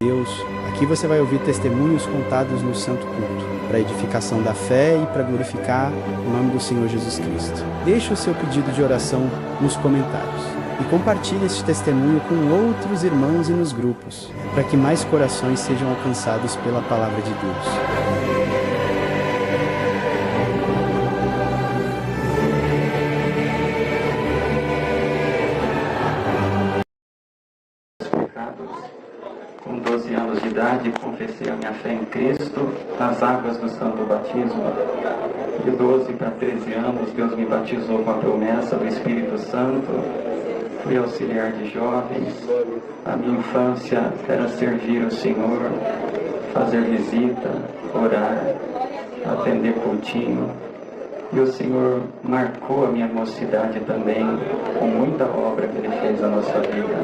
Deus. Aqui você vai ouvir testemunhos contados no Santo Culto, para edificação da fé e para glorificar o nome do Senhor Jesus Cristo. Deixe o seu pedido de oração nos comentários e compartilhe este testemunho com outros irmãos e nos grupos, para que mais corações sejam alcançados pela palavra de Deus. Com 12 anos de idade, confessei a minha fé em Cristo nas águas do santo batismo. De 12 para 13 anos, Deus me batizou com a promessa do Espírito Santo. Fui auxiliar de jovens. A minha infância era servir o Senhor, fazer visita, orar, atender cultinho. E o Senhor marcou a minha mocidade também, com muita obra que Ele fez na nossa vida.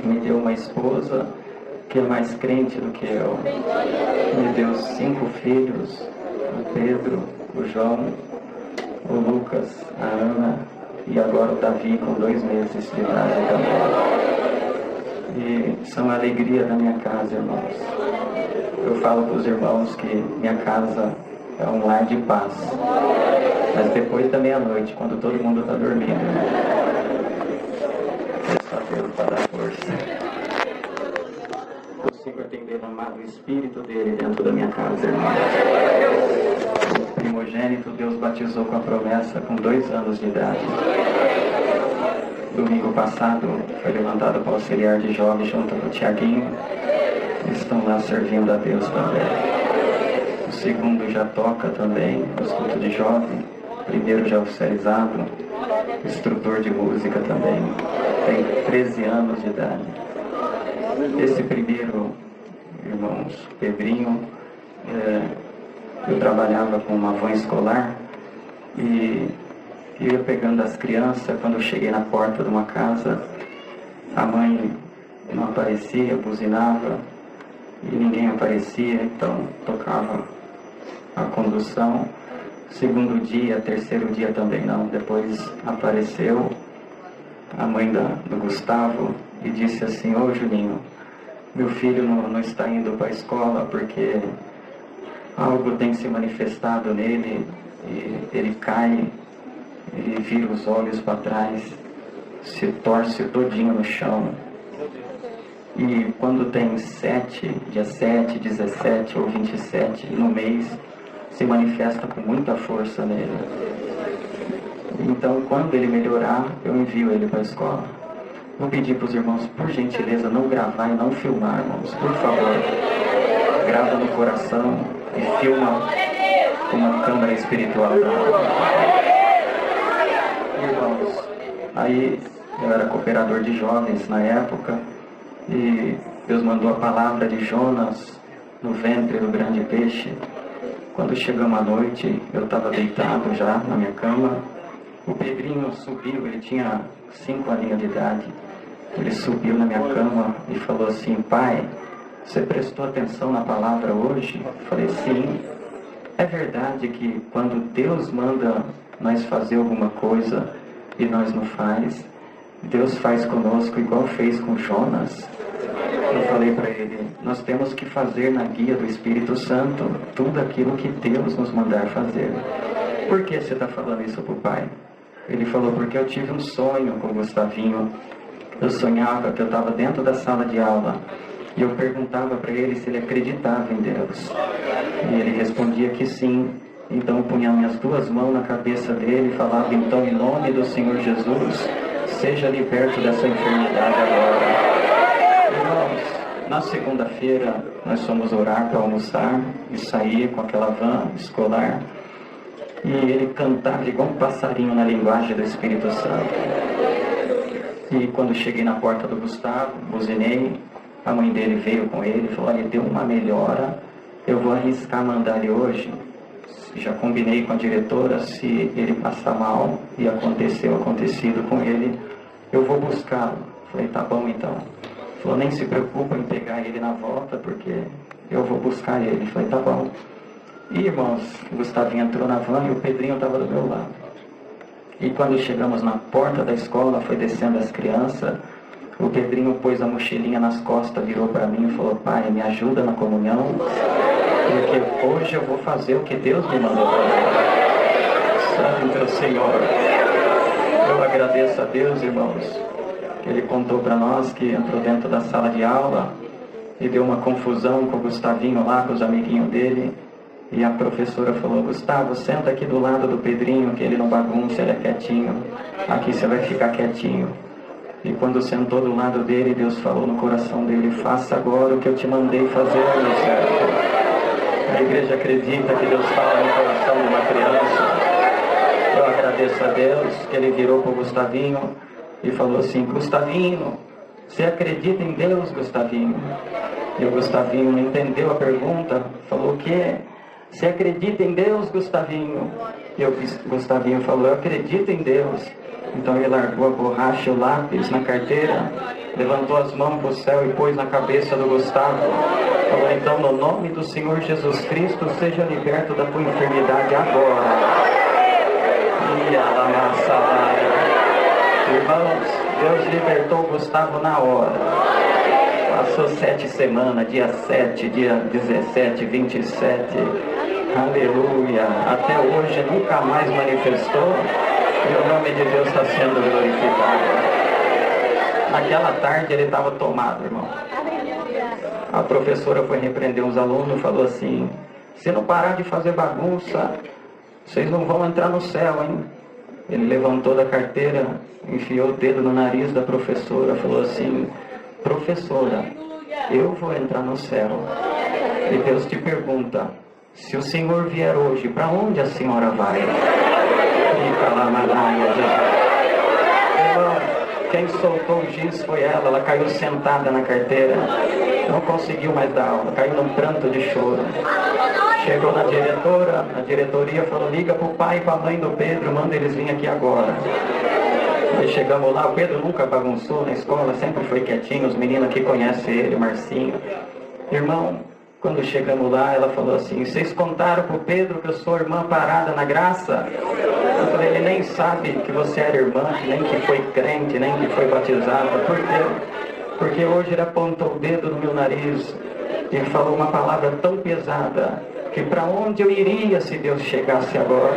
Me deu uma esposa que é mais crente do que eu. Me deu 5 filhos, o Pedro, o João, o Lucas, a Ana e agora o Davi com 2 meses de idade também. E são a alegria da minha casa, irmãos. Eu falo para os irmãos que minha casa é um lar de paz. Mas depois da meia-noite, quando todo mundo está dormindo, só Deus para dar força. O Senhor tem derramado o Espírito dele dentro da minha casa, irmãos. O primogênito Deus batizou com a promessa com 2 anos de idade. Domingo passado foi levantado para auxiliar de jovens junto com o Tiaguinho. Estão lá servindo a Deus também. O segundo já toca também nos cultos de jovem. O primeiro já oficializado. Instrutor de música também. Tem 13 anos de idade. Esse primeiro, irmãos, Pedrinho, eu trabalhava com uma van escolar e ia pegando as crianças. Quando eu cheguei na porta de uma casa, a mãe não aparecia, buzinava e ninguém aparecia, então tocava a condução. Segundo dia, terceiro dia também não. Depois apareceu a mãe do Gustavo e disse assim: ô Juninho, meu filho não está indo para a escola porque algo tem se manifestado nele e ele cai, ele vira os olhos para trás, se torce todinho no chão. E quando tem dia 7, 17 ou 27 no mês, se manifesta com muita força nele. Então, quando ele melhorar, eu envio ele para a escola. Vou pedir para os irmãos, por gentileza, não gravar e não filmar, irmãos, por favor. Grava no coração e filma com uma câmera espiritual. Irmãos, aí eu era cooperador de jovens na época e Deus mandou a palavra de Jonas no ventre do grande peixe. Quando chegamos à noite, eu estava deitado já na minha cama. O Pedrinho subiu, ele tinha 5 aninhos de idade. Ele subiu na minha cama e falou assim: pai, você prestou atenção na palavra hoje? Eu falei: sim. É verdade que quando Deus manda nós fazer alguma coisa e nós não faz, Deus faz conosco igual fez com Jonas? Eu falei para ele: nós temos que fazer na guia do Espírito Santo tudo aquilo que Deus nos mandar fazer. Por que você está falando isso para o pai? Ele falou: porque eu tive um sonho com o Gustavinho. Eu sonhava que eu estava dentro da sala de aula e eu perguntava para ele se ele acreditava em Deus. E ele respondia que sim. Então eu punha minhas 2 mãos na cabeça dele e falava: então, em nome do Senhor Jesus, seja liberto dessa enfermidade agora. Irmãos, na segunda-feira nós fomos orar para almoçar e sair com aquela van escolar. E ele cantava igual um passarinho na linguagem do Espírito Santo. E quando cheguei na porta do Gustavo, buzinei, a mãe dele veio com ele e falou: olha, deu uma melhora, eu vou arriscar mandar ele hoje. Já combinei com a diretora, se ele passar mal e acontecido com ele, eu vou buscá-lo. Falei: tá bom então. Falou: nem se preocupa em pegar ele na volta, porque eu vou buscar ele. Falei: tá bom. E, irmãos, o Gustavinho entrou na van e o Pedrinho estava do meu lado. E quando chegamos na porta da escola, foi descendo as crianças, O Pedrinho pôs a mochilinha nas costas, virou para mim e falou: pai, me ajuda na comunhão, porque hoje eu vou fazer o que Deus me mandou fazer. Santo Senhor. Eu agradeço a Deus, irmãos, que Ele contou para nós que entrou dentro da sala de aula e deu uma confusão com o Gustavinho lá, com os amiguinhos dele. E a professora falou: Gustavo, senta aqui do lado do Pedrinho, que ele não bagunça, ele é quietinho. Aqui você vai ficar quietinho. E quando sentou do lado dele, Deus falou no coração dele: faça agora o que eu te mandei fazer, meu servo. A igreja acredita que Deus fala no coração de uma criança. Eu agradeço a Deus que Ele virou para o Gustavinho e falou assim: Gustavinho, você acredita em Deus, Gustavinho? E o Gustavinho não entendeu a pergunta, falou: o quê? Você acredita em Deus, Gustavinho? E o Gustavinho falou: eu acredito em Deus. Então ele largou a borracha e o lápis na carteira, levantou as mãos para o céu e pôs na cabeça do Gustavo. Falou: então, no nome do Senhor Jesus Cristo, seja liberto da tua enfermidade agora. E a massa, irmãos, Deus libertou o Gustavo na hora. Passou 7 semanas, dia 7, dia 17, 27, aleluia. Até hoje nunca mais manifestou. E o nome de Deus está sendo glorificado. Naquela tarde ele estava tomado, irmão. A professora foi repreender os alunos e falou assim: se não parar de fazer bagunça, vocês não vão entrar no céu, hein? Ele levantou da carteira, enfiou o dedo no nariz da professora, falou assim: professora, eu vou entrar no céu. E Deus te pergunta: se o Senhor vier hoje, para onde a senhora vai? Irmão, quem soltou o giz foi ela caiu sentada na carteira, não conseguiu mais dar aula, caiu num pranto de choro. Chegou na diretora, a diretoria falou: liga pro pai e pra mãe do Pedro, manda eles virem aqui agora. Aí chegamos lá, o Pedro nunca bagunçou na escola, sempre foi quietinho, os meninos aqui conhecem ele, o Marcinho. Irmão, quando chegamos lá, ela falou assim: vocês contaram pro Pedro que eu sou irmã parada na graça? Eu falei: ele nem sabe que você era irmã, nem que foi crente, nem que foi batizada. Por quê? Porque hoje ele apontou o dedo no meu nariz e falou uma palavra tão pesada que para onde eu iria se Deus chegasse agora?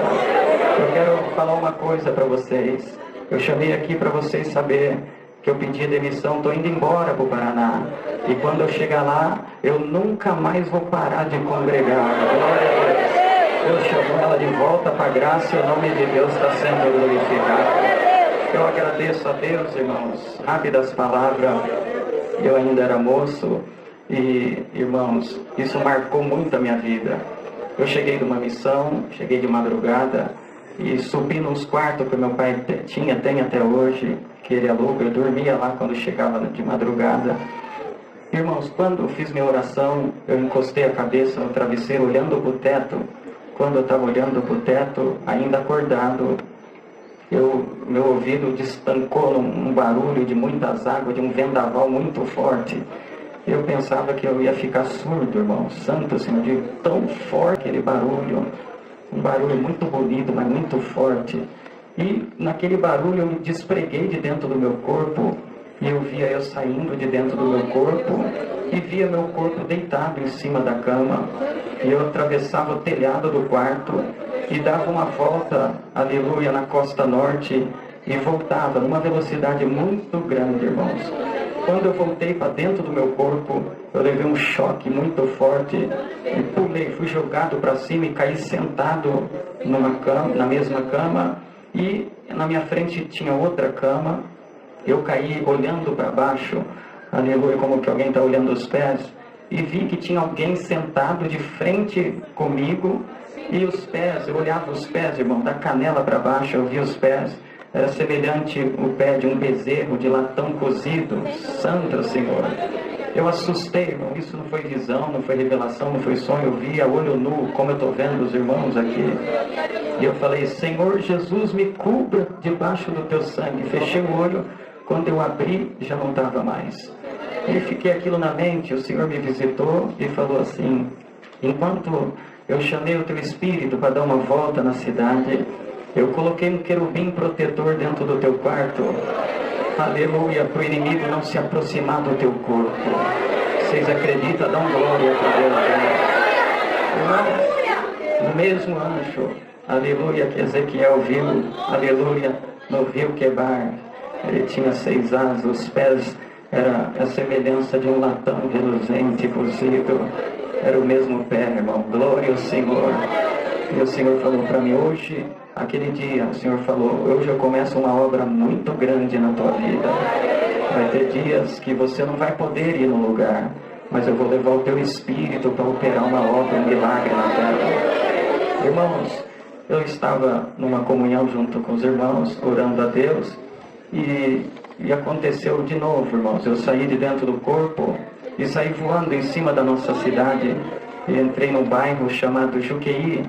Eu quero falar uma coisa para vocês. Eu chamei aqui para vocês saber que eu pedi demissão, estou indo embora para o Paraná. E quando eu chegar lá, eu nunca mais vou parar de congregar. Glória a Deus. Deus chamou ela de volta para a graça e o nome de Deus está sendo glorificado. Eu agradeço a Deus, irmãos. Rápidas palavras. Eu ainda era moço e, irmãos, isso marcou muito a minha vida. Eu cheguei de uma missão, cheguei de madrugada e subi nos quartos que meu pai tem até hoje, que ele aluga. Eu dormia lá quando chegava de madrugada. Irmãos, quando eu fiz minha oração, eu encostei a cabeça no travesseiro olhando para o teto. Quando eu estava olhando para o teto, ainda acordado, meu ouvido destancou um barulho de muitas águas, de um vendaval muito forte. Eu pensava que eu ia ficar surdo, irmão. Santo Senhor, de tão forte aquele barulho. Um barulho muito bonito, mas muito forte. E naquele barulho eu me despreguei de dentro do meu corpo. E eu via eu saindo de dentro do meu corpo. E via meu corpo deitado em cima da cama. E eu atravessava o telhado do quarto. E dava uma volta, aleluia, na costa norte. E voltava numa velocidade muito grande, irmãos. Quando eu voltei para dentro do meu corpo, eu levei um choque muito forte e pulei, fui jogado para cima e caí sentado numa cama, na mesma cama, e na minha frente tinha outra cama. Eu caí olhando para baixo, aleluia, como que alguém está olhando os pés, e vi que tinha alguém sentado de frente comigo, e os pés, eu olhava os pés, irmão, da canela para baixo, eu vi os pés. Era semelhante o pé de um bezerro de latão cozido. Santo Senhor. Eu assustei, irmão. Isso não foi visão, não foi revelação, não foi sonho. Eu vi a olho nu, como eu estou vendo os irmãos aqui. E eu falei: Senhor Jesus, me cubra debaixo do teu sangue. Fechei o olho. Quando eu abri, já não estava mais. E fiquei aquilo na mente. O Senhor me visitou e falou assim: enquanto eu chamei o teu espírito para dar uma volta na cidade, eu coloquei um querubim protetor dentro do teu quarto. aleluia, para o inimigo não se aproximar do teu corpo. Vocês acreditam? Dão glória para Deus. Irmãos, no mesmo anjo, aleluia, que Ezequiel viu, aleluia, no rio Quebar, ele tinha 6 asas, os pés era a semelhança de um latão reluzente cozido, era o mesmo pé, irmão, glória ao Senhor. E o Senhor falou para mim, hoje, aquele dia, o Senhor falou, hoje eu começo uma obra muito grande na tua vida. Vai ter dias que você não vai poder ir no lugar, mas eu vou levar o teu espírito para operar uma obra, um milagre na terra. Irmãos, eu estava numa comunhão junto com os irmãos, orando a Deus, e aconteceu de novo, irmãos. Eu saí de dentro do corpo e saí voando em cima da nossa cidade, e entrei num bairro chamado Juqueí,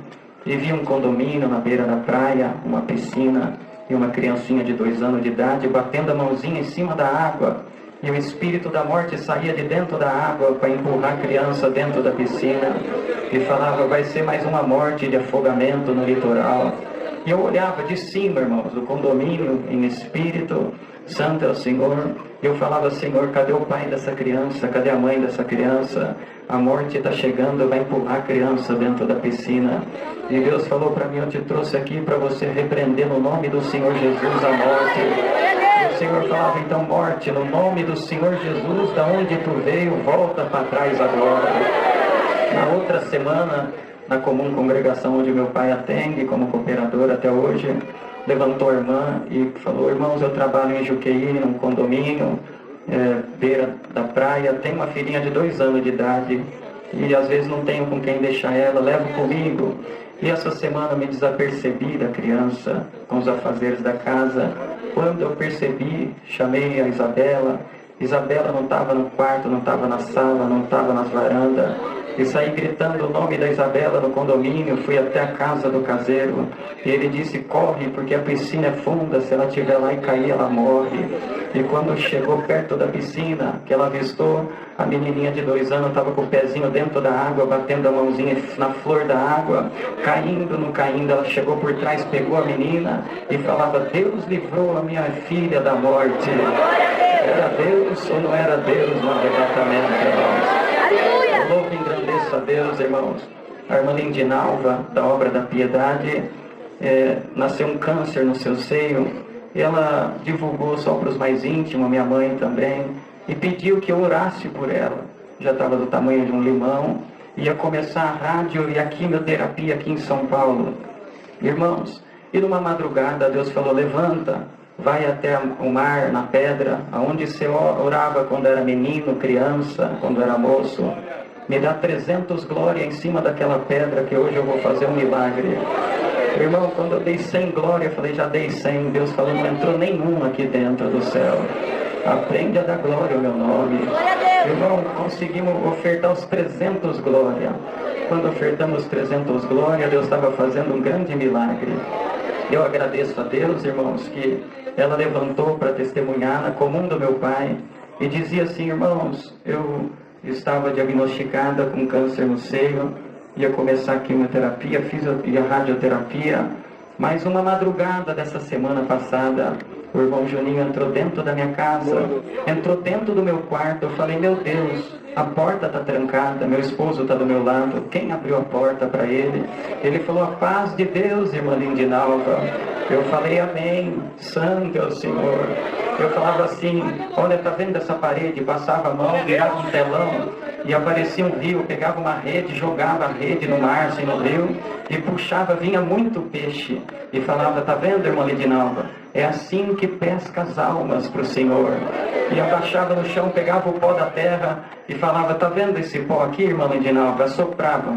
e vi um condomínio na beira da praia, uma piscina, e uma criancinha de 2 anos de idade batendo a mãozinha em cima da água, e o espírito da morte saía de dentro da água para empurrar a criança dentro da piscina, e falava, vai ser mais uma morte de afogamento no litoral. E eu olhava de cima, irmãos, do condomínio, em espírito, santo é o Senhor. Eu falava, Senhor, cadê o pai dessa criança? Cadê a mãe dessa criança? A morte está chegando, vai empurrar a criança dentro da piscina. E Deus falou para mim, eu te trouxe aqui para você repreender no nome do Senhor Jesus a morte. E o Senhor falava, então, morte, no nome do Senhor Jesus, da onde tu veio, volta para trás agora. Na outra semana, na comum congregação onde meu pai atende como cooperador até hoje, levantou a irmã e falou, irmãos, eu trabalho em Juqueí, num condomínio, beira da praia, tenho uma filhinha de 2 anos de idade, e às vezes não tenho com quem deixar ela, levo comigo. E essa semana eu me desapercebi da criança, com os afazeres da casa. Quando eu percebi, chamei a Isabela. Isabela não estava no quarto, não estava na sala, não estava nas varandas. E saí gritando o nome da Isabela no condomínio, fui até a casa do caseiro. E ele disse, corre, porque a piscina é funda, se ela estiver lá e cair, ela morre. E quando chegou perto da piscina, que ela avistou, a menininha de 2 anos estava com o pezinho dentro da água, batendo a mãozinha na flor da água, caindo, não caindo. Ela chegou por trás, pegou a menina e falava, Deus livrou a minha filha da morte. Era Deus ou não era Deus no arrebatamento, irmãos? Louvo e engrandeço a Deus, irmãos. A irmã Lindinalva, da Obra da Piedade, nasceu um câncer no seu seio. E ela divulgou só para os mais íntimos, minha mãe também, e pediu que eu orasse por ela. Já estava do tamanho de um limão, ia começar a rádio e a quimioterapia aqui em São Paulo. Irmãos, e numa madrugada Deus falou, levanta, vai até o mar, na pedra, aonde você orava quando era menino, criança, quando era moço. Me dá 300 glórias em cima daquela pedra, que hoje eu vou fazer um milagre. Irmão, quando eu dei 100 glórias, eu falei, já dei 100. Deus falou, não entrou nenhum aqui dentro do céu. Aprende a dar glória ao meu nome. Irmão, conseguimos ofertar os 300 glórias. Quando ofertamos 300 glórias, Deus estava fazendo um grande milagre. Eu agradeço a Deus, irmãos, que ela levantou para testemunhar na comum do meu pai e dizia assim, irmãos, eu estava diagnosticada com câncer no seio, ia começar a quimioterapia, fiz a radioterapia, mas uma madrugada dessa semana passada, o irmão Juninho entrou dentro da minha casa, entrou dentro do meu quarto. Eu falei, meu Deus, a porta está trancada, meu esposo está do meu lado, quem abriu a porta para ele? Ele falou, a paz de Deus, irmã Lindinalva. Eu falei, amém, santo é o Senhor. Eu falava assim, olha, tá vendo essa parede? Passava a mão, virava um telão, e aparecia um rio, pegava uma rede, jogava a rede no mar, assim, no rio, e puxava, vinha muito peixe, e falava, tá vendo, irmã Lindinalva? É assim que pesca as almas para o Senhor. E abaixava no chão, pegava o pó da terra e falava, tá vendo esse pó aqui, irmã Lindinalva? Assoprava.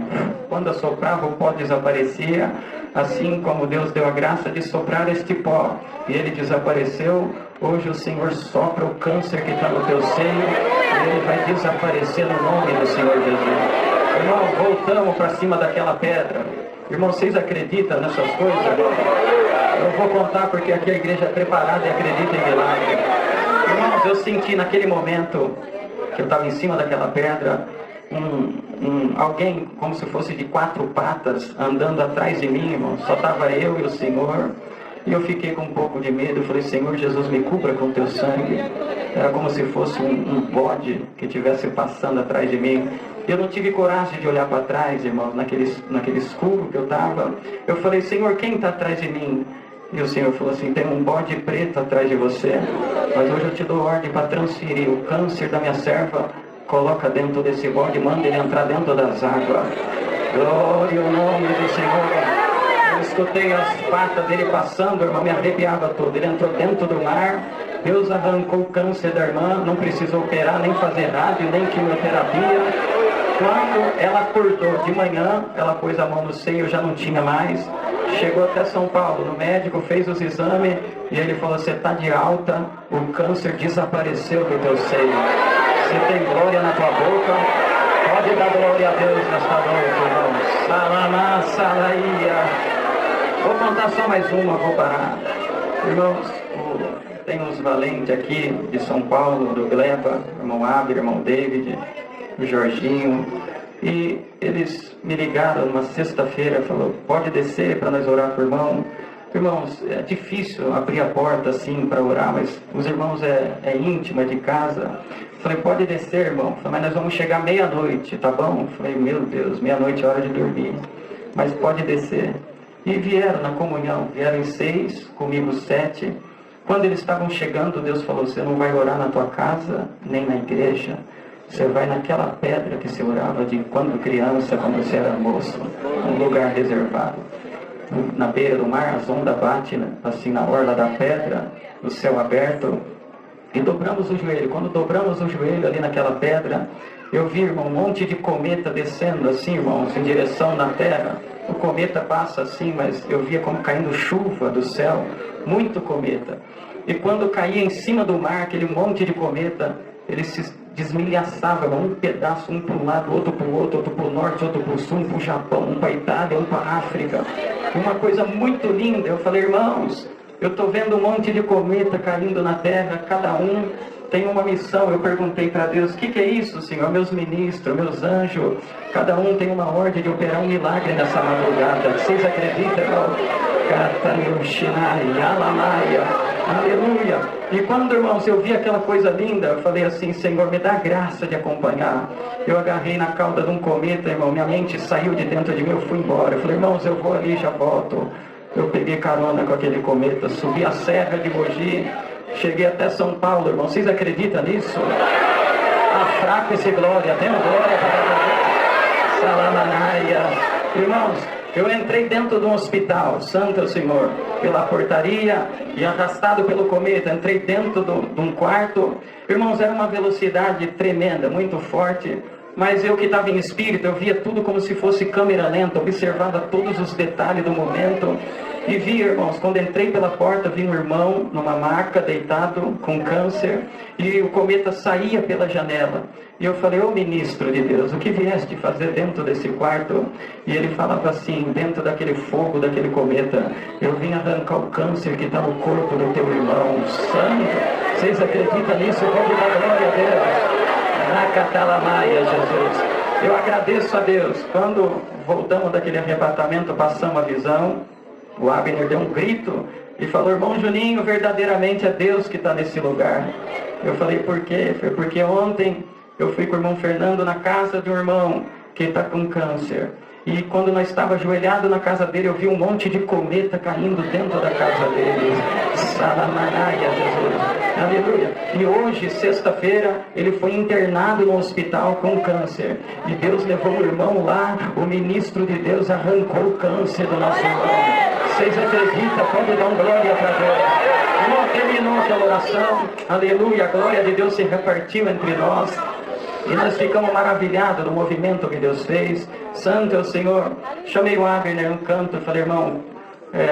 Quando assoprava, o pó desaparecia, assim como Deus deu a graça de soprar este pó. E ele desapareceu. Hoje o Senhor sopra o câncer que está no teu seio, e ele vai desaparecer no nome do Senhor Jesus. Irmão, voltamos para cima daquela pedra. Irmão, vocês acreditam nessas coisas? Eu vou contar porque aqui a igreja é preparada e acredita em milagre. Irmãos, eu senti naquele momento que eu estava em cima daquela pedra, alguém como se fosse de 4 patas andando atrás de mim, irmão. Só estava eu e o Senhor. E eu fiquei com um pouco de medo, eu falei, Senhor Jesus, me cubra com teu sangue. Era como se fosse um bode que estivesse passando atrás de mim. Eu não tive coragem de olhar para trás, irmãos, naquele escuro que eu estava. Eu falei, Senhor, quem está atrás de mim? E o Senhor falou assim, tem um bode preto atrás de você. Mas hoje eu te dou ordem para transferir o câncer da minha serva. Coloca dentro desse bode, manda ele entrar dentro das águas. Glória ao nome do Senhor. Eu escutei as patas dele passando, irmão, me arrepiava todo. Ele entrou dentro do mar, Deus arrancou o câncer da irmã, não precisou operar, nem fazer rádio, nem quimioterapia. Quando ela acordou de manhã, ela pôs a mão no seio, já não tinha mais. Chegou até São Paulo, no médico, fez os exames, e ele falou, você está de alta, o câncer desapareceu do teu seio. Você tem glória na tua boca. Pode dar glória a Deus nesta noite, irmãos. Salamá, salaia. Vou contar só mais uma, vou parar. Irmãos, tem uns valentes aqui de São Paulo, do Gleba, irmão Abel, irmão David, o Jorginho. E eles me ligaram numa sexta-feira, falou, pode descer para nós orar por irmão. Irmãos, é difícil abrir a porta assim para orar, mas os irmãos é íntimo, é de casa. Falei, pode descer, irmão. Falei, mas nós vamos chegar meia-noite, tá bom? Falei, meu Deus, meia-noite é hora de dormir. Mas pode descer. E vieram na comunhão, vieram em 6, comigo 7. Quando eles estavam chegando, Deus falou, você não vai orar na tua casa, nem na igreja. Você vai naquela pedra que você orava de quando criança, quando você era moço. Um lugar reservado. Na beira do mar, as ondas batem, né? Assim na orla da pedra, o céu aberto. E dobramos o joelho. Quando dobramos o joelho ali naquela pedra, eu vi, irmão, um monte de cometa descendo assim, irmãos, em direção na terra. O cometa passa assim, mas eu via como caindo chuva do céu, muito cometa. E quando caía em cima do mar, aquele monte de cometa, ele se desmilhaçava, um pedaço, um para um lado, outro para o outro para o norte, outro para o sul, um para o Japão, um para a Itália, um para a África. Uma coisa muito linda. Eu falei, irmãos, eu estou vendo um monte de cometa caindo na terra, cada um tem uma missão. Eu perguntei para Deus, o que é isso, Senhor? Meus ministros, meus anjos, cada um tem uma ordem de operar um milagre nessa madrugada. Vocês acreditam, irmão? Aleluia. E quando, irmãos, eu vi aquela coisa linda, eu falei assim, Senhor, me dá graça de acompanhar. Eu agarrei na cauda de um cometa, irmão, minha mente saiu de dentro de mim, eu fui embora. Eu falei, irmãos, eu vou ali, já volto. Eu peguei carona com aquele cometa, subi a serra de Mogi, cheguei até São Paulo, irmão. Vocês acreditam nisso? A fraca esse glória, dê glória para Salamanaia. Irmãos, eu entrei dentro de um hospital, santo é o Senhor, pela portaria e arrastado pelo cometa, entrei dentro de um quarto. Irmãos, era uma velocidade tremenda, muito forte. Mas eu que estava em espírito, eu via tudo como se fosse câmera lenta, observava todos os detalhes do momento. E vi, irmãos, quando entrei pela porta, vi um irmão numa maca, deitado, com câncer, e o cometa saía pela janela. E eu falei, ô ministro de Deus, o que vieste fazer dentro desse quarto? E ele falava assim, dentro daquele fogo, daquele cometa, eu vim arrancar o câncer que está no corpo do teu irmão. Santo, vocês acreditam nisso? Pode dar glória a Deus. Catalamaia, Jesus. Eu agradeço a Deus. Quando voltamos daquele arrebatamento, passamos a visão, o Abner deu um grito e falou, irmão Juninho, verdadeiramente é Deus que está nesse lugar. Eu falei, por quê? Foi porque ontem eu fui com o irmão Fernando na casa de um irmão que está com câncer. E quando nós estávamos ajoelhados na casa dele, eu vi um monte de cometa caindo dentro da casa dele. Salamanaia, Jesus. Aleluia. E hoje, sexta-feira, ele foi internado no hospital com câncer. E Deus levou o irmão lá, o ministro de Deus arrancou o câncer do nosso irmão. Vocês acreditam? Pode dar um glória para Deus. Irmão, terminou aquela oração. Aleluia. A glória de Deus se repartiu entre nós. E nós ficamos maravilhados do movimento que Deus fez. Santo é o Senhor. Chamei o Abner no canto e falei, irmão,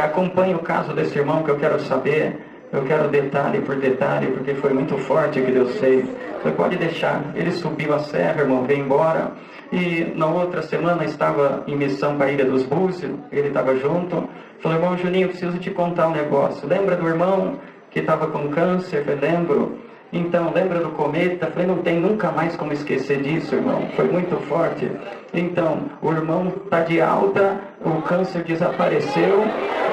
acompanhe o caso desse irmão que eu quero saber. Eu quero detalhe por detalhe, porque foi muito forte o que Deus fez. Falei, pode deixar. Ele subiu a serra, irmão, veio embora. E na outra semana estava em missão para a Ilha dos Búzios. Ele estava junto. Falei, irmão Juninho, preciso te contar um negócio. Lembra do irmão que estava com câncer? Eu lembro. Então, lembra do cometa? Falei, não tem nunca mais como esquecer disso, irmão. Foi muito forte. Então, o irmão está de alta, o câncer desapareceu.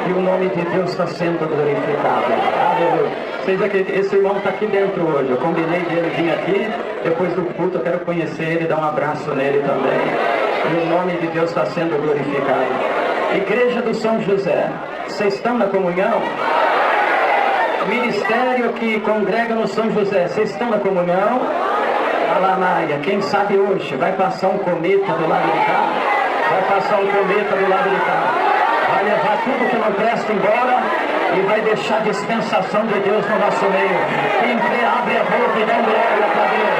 e o nome de Deus está sendo glorificado. Aleluia. Esse irmão está aqui dentro hoje. Eu combinei dele vir aqui. Depois do culto eu quero conhecer ele, dar um abraço nele também. E o nome de Deus está sendo glorificado. Igreja do São José, vocês estão na comunhão? Ministério que congrega no São José, vocês estão na comunhão? Alanaia, quem sabe hoje vai passar um cometa do lado de cá? Vai passar um cometa do lado de cá. Vai levar tudo que não presta embora e vai deixar a dispensação de Deus no nosso meio. Quem crê, abre a boca e dá glória para Deus.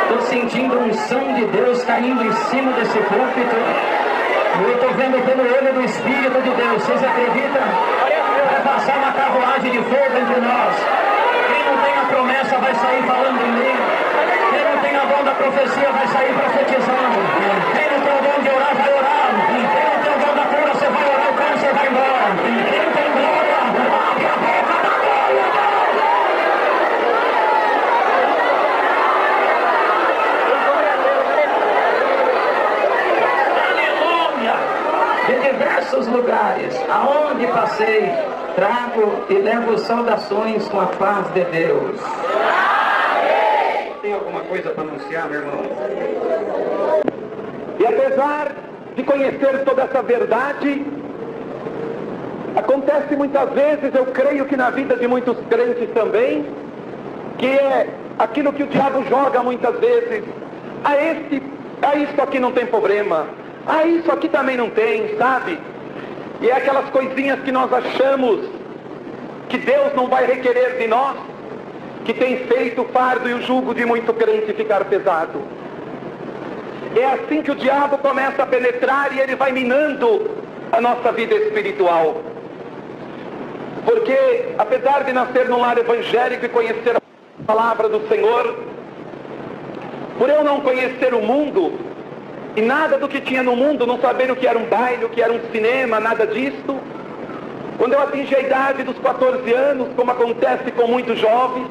Estou sentindo um unção de Deus caindo em cima desse púlpito. Eu estou vendo pelo olho do Espírito de Deus. Vocês acreditam? Vai passar uma carruagem de fogo entre nós. Quem não tem a promessa vai sair falando em língua. Quem não tem a dom da profecia vai sair profetizando. Quem não tem o dom de orar vai orar. Quem não tem o dom da cura, você vai orar, o câncer vai embora. Quem não tem glória, abre a boca da glória. Aleluia! De diversos lugares, aonde passei, trago e levo saudações com a paz de Deus. Tem alguma coisa para anunciar, meu irmão? E apesar de conhecer toda essa verdade, acontece muitas vezes, eu creio que na vida de muitos crentes também, que é aquilo que o diabo joga muitas vezes. Isso aqui não tem problema. Isso aqui também não tem, sabe? E é aquelas coisinhas que nós achamos que Deus não vai requerer de nós, que tem feito o fardo e o jugo de muito crente ficar pesado. É assim que o diabo começa a penetrar e ele vai minando a nossa vida espiritual. Porque, apesar de nascer num lar evangélico e conhecer a palavra do Senhor, por eu não conhecer o mundo, e nada do que tinha no mundo, não saber o que era um baile, o que era um cinema, nada disso, quando eu atingi a idade dos 14 anos, como acontece com muitos jovens,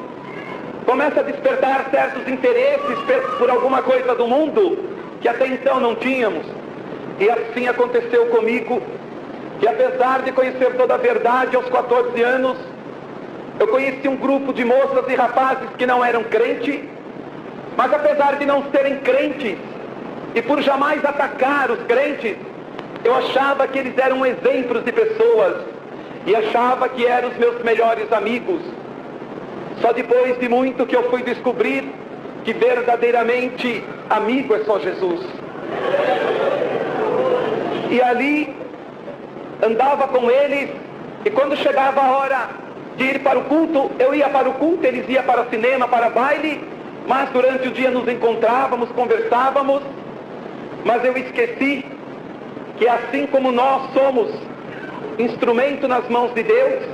começa a despertar certos interesses por alguma coisa do mundo que até então não tínhamos. E assim aconteceu comigo, que apesar de conhecer toda a verdade aos 14 anos, eu conheci um grupo de moças e rapazes que não eram crentes, mas apesar de não serem crentes, e por jamais atacar os crentes, eu achava que eles eram exemplos de pessoas, e achava que eram os meus melhores amigos. Só depois de muito que eu fui descobrir que verdadeiramente amigo é só Jesus. E ali andava com eles, e quando chegava a hora de ir para o culto, eu ia para o culto, eles iam para o cinema, para baile, mas durante o dia nos encontrávamos, conversávamos, mas eu esqueci que assim como nós somos instrumento nas mãos de Deus,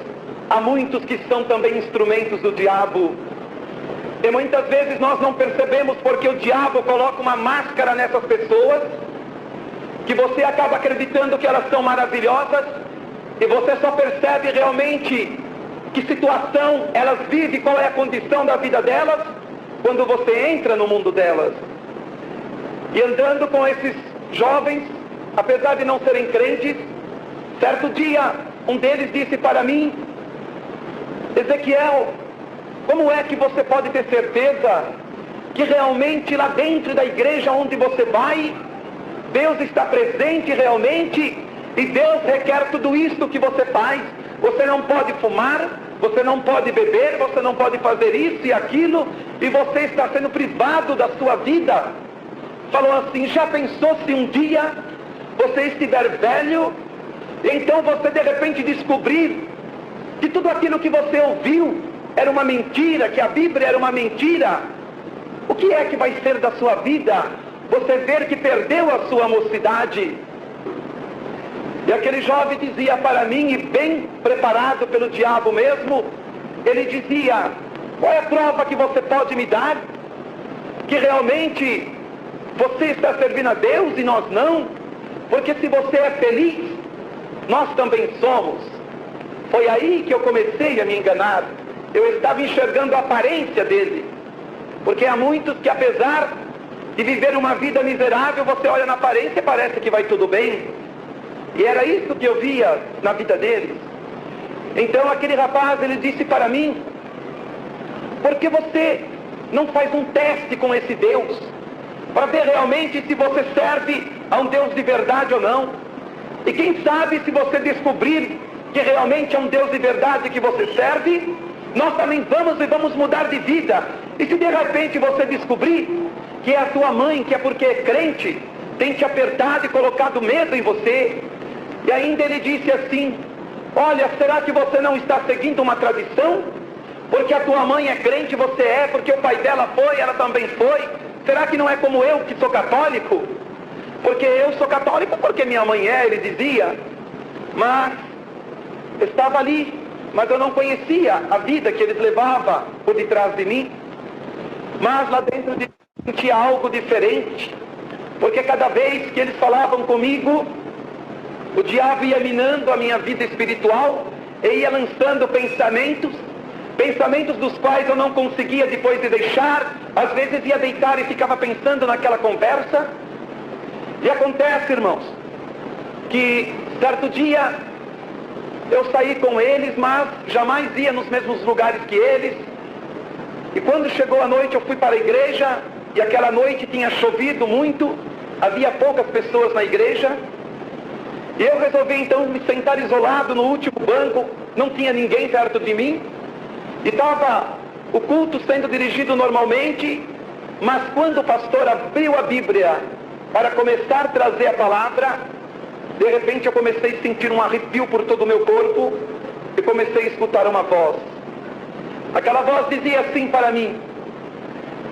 há muitos que são também instrumentos do diabo. E muitas vezes nós não percebemos porque o diabo coloca uma máscara nessas pessoas, que você acaba acreditando que elas são maravilhosas, e você só percebe realmente que situação elas vivem, qual é a condição da vida delas, quando você entra no mundo delas. E andando com esses jovens, apesar de não serem crentes, certo dia um deles disse para mim: Ezequiel, como é que você pode ter certeza que realmente lá dentro da igreja onde você vai, Deus está presente realmente, e Deus requer tudo isso que você faz? Você não pode fumar, você não pode beber, você não pode fazer isso e aquilo, e você está sendo privado da sua vida. Falou assim: já pensou se um dia você estiver velho, então você de repente descobrir que tudo aquilo que você ouviu era uma mentira, que a Bíblia era uma mentira? O que é que vai ser da sua vida? Você ver que perdeu a sua mocidade. E aquele jovem dizia para mim, e bem preparado pelo diabo mesmo, ele dizia: qual é a prova que você pode me dar que realmente você está servindo a Deus e nós não? Porque se você é feliz, nós também somos. Foi aí que eu comecei a me enganar. Eu estava enxergando a aparência dele, porque há muitos que, apesar de viver uma vida miserável, você olha na aparência e parece que vai tudo bem. E era isso que eu via na vida deles. Então aquele rapaz, ele disse para mim: por que você não faz um teste com esse Deus, para ver realmente se você serve a um Deus de verdade ou não? E quem sabe, se você descobrir que realmente é um Deus de verdade que você serve, nós também vamos mudar de vida. E se de repente você descobrir que é a tua mãe, que é porque é crente, tem te apertado e colocado medo em você. E ainda ele disse assim: olha, será que você não está seguindo uma tradição? Porque a tua mãe é crente, você é, porque o pai dela foi, ela também foi. Será que não é como eu, que sou católico? Porque eu sou católico porque minha mãe é, ele dizia. Mas estava ali, mas eu não conhecia a vida que eles levavam por detrás de mim. Mas lá dentro de mim sentia algo diferente, porque cada vez que eles falavam comigo, o diabo ia minando a minha vida espiritual e ia lançando pensamentos dos quais eu não conseguia depois de deixar. Às vezes ia deitar e ficava pensando naquela conversa. E acontece, irmãos, que certo dia eu saí com eles, mas jamais ia nos mesmos lugares que eles. E quando chegou a noite, eu fui para a igreja, e aquela noite tinha chovido muito, havia poucas pessoas na igreja. E eu resolvi então me sentar isolado no último banco, não tinha ninguém perto de mim. E estava o culto sendo dirigido normalmente, mas quando o pastor abriu a Bíblia para começar a trazer a palavra, de repente eu comecei a sentir um arrepio por todo o meu corpo e comecei a escutar uma voz. Aquela voz dizia assim para mim: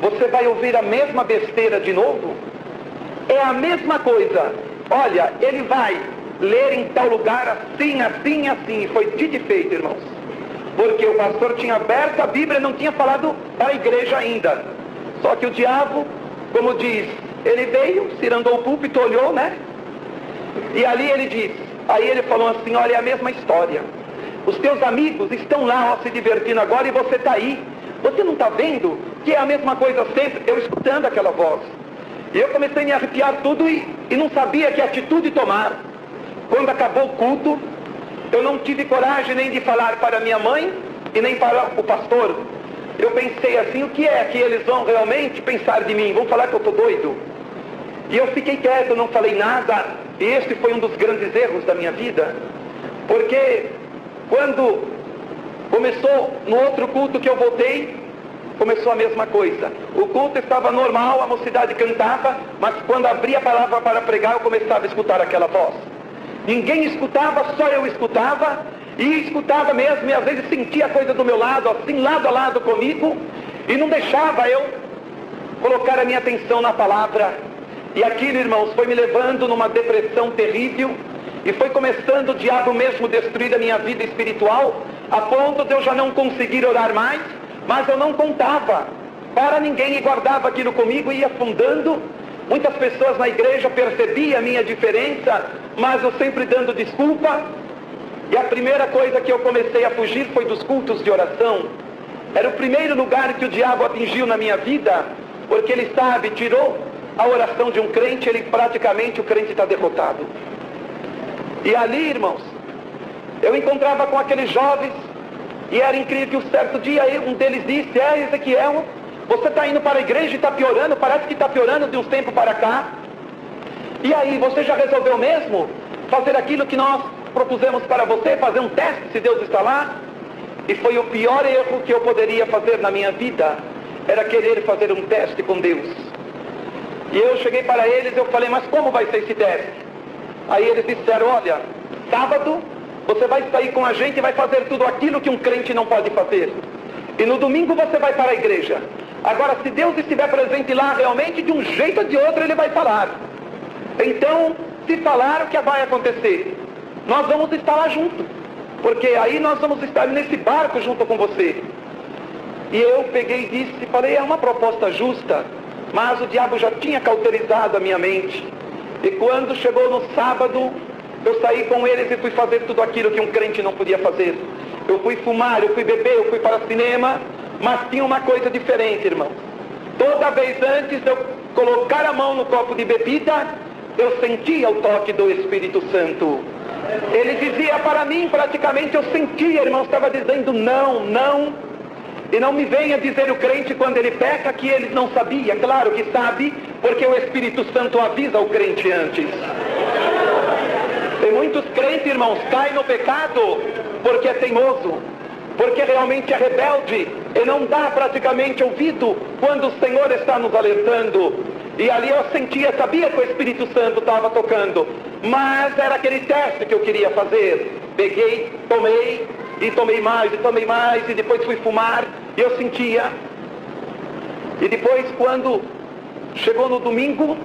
você vai ouvir a mesma besteira de novo? É a mesma coisa. Olha, ele vai ler em tal lugar assim, assim, assim. E foi dito e feito, irmãos. Porque o pastor tinha aberto a Bíblia e não tinha falado para a igreja ainda. Só que o diabo, como diz, ele veio, cirandou o púlpito, olhou, né? E ali ele disse, aí ele falou assim: olha, é a mesma história. Os teus amigos estão lá, ó, se divertindo agora, e você está aí. Você não está vendo que é a mesma coisa sempre? Eu escutando aquela voz. E eu comecei a me arrepiar tudo e não sabia que atitude tomar. Quando acabou o culto, eu não tive coragem nem de falar para minha mãe e nem para o pastor. Eu pensei assim: o que é que eles vão realmente pensar de mim? Vão falar que eu estou doido? E eu fiquei quieto, não falei nada. E este foi um dos grandes erros da minha vida. Porque quando começou no outro culto que eu voltei, começou a mesma coisa. O culto estava normal, a mocidade cantava, mas quando abria a palavra para pregar, eu começava a escutar aquela voz. Ninguém escutava, só eu escutava, e escutava mesmo, e às vezes sentia a coisa do meu lado, assim, lado a lado comigo, e não deixava eu colocar a minha atenção na palavra. E aquilo, irmãos, foi me levando numa depressão terrível, e foi começando o diabo mesmo destruir a minha vida espiritual, a ponto de eu já não conseguir orar mais, mas eu não contava para ninguém e guardava aquilo comigo e ia afundando. Muitas pessoas na igreja percebiam a minha diferença, mas eu sempre dando desculpa. E a primeira coisa que eu comecei a fugir foi dos cultos de oração. Era o primeiro lugar que o diabo atingiu na minha vida, porque ele sabe, tirou a oração de um crente, ele praticamente, o crente está derrotado. E ali, irmãos, eu encontrava com aqueles jovens, e era incrível que um certo dia um deles disse: Ezequiel, você está indo para a igreja e está piorando, parece que está piorando de uns tempos para cá. E aí, você já resolveu mesmo fazer aquilo que nós propusemos para você, fazer um teste se Deus está lá? E foi o pior erro que eu poderia fazer na minha vida, era querer fazer um teste com Deus. E eu cheguei para eles, eu falei: mas como vai ser esse teste? Aí eles disseram: olha, sábado você vai sair com a gente e vai fazer tudo aquilo que um crente não pode fazer. E no domingo você vai para a igreja. Agora, se Deus estiver presente lá realmente, de um jeito ou de outro ele vai falar. Então, se falar, o que vai acontecer? Nós vamos estar lá junto, porque aí nós vamos estar nesse barco junto com você. E eu peguei e disse, falei: é uma proposta justa, mas o diabo já tinha cauterizado a minha mente. E quando chegou no sábado, eu saí com eles e fui fazer tudo aquilo que um crente não podia fazer. Eu fui fumar, eu fui beber, eu fui para o cinema, mas tinha uma coisa diferente, irmão. Toda vez antes eu colocar a mão no copo de bebida, eu sentia o toque do Espírito Santo. Ele dizia para mim, praticamente eu sentia, irmão, estava dizendo não, não. E não me venha dizer o crente quando ele peca que ele não sabia. Claro que sabe, porque o Espírito Santo avisa o crente antes. Tem muitos crentes, irmãos, caem no pecado porque é teimoso, porque realmente é rebelde e não dá praticamente ouvido quando o Senhor está nos alertando. E ali eu sentia, sabia que o Espírito Santo estava tocando, mas era aquele teste que eu queria fazer. Peguei, tomei, e tomei mais, e depois fui fumar, e eu sentia. E depois, quando chegou no domingo,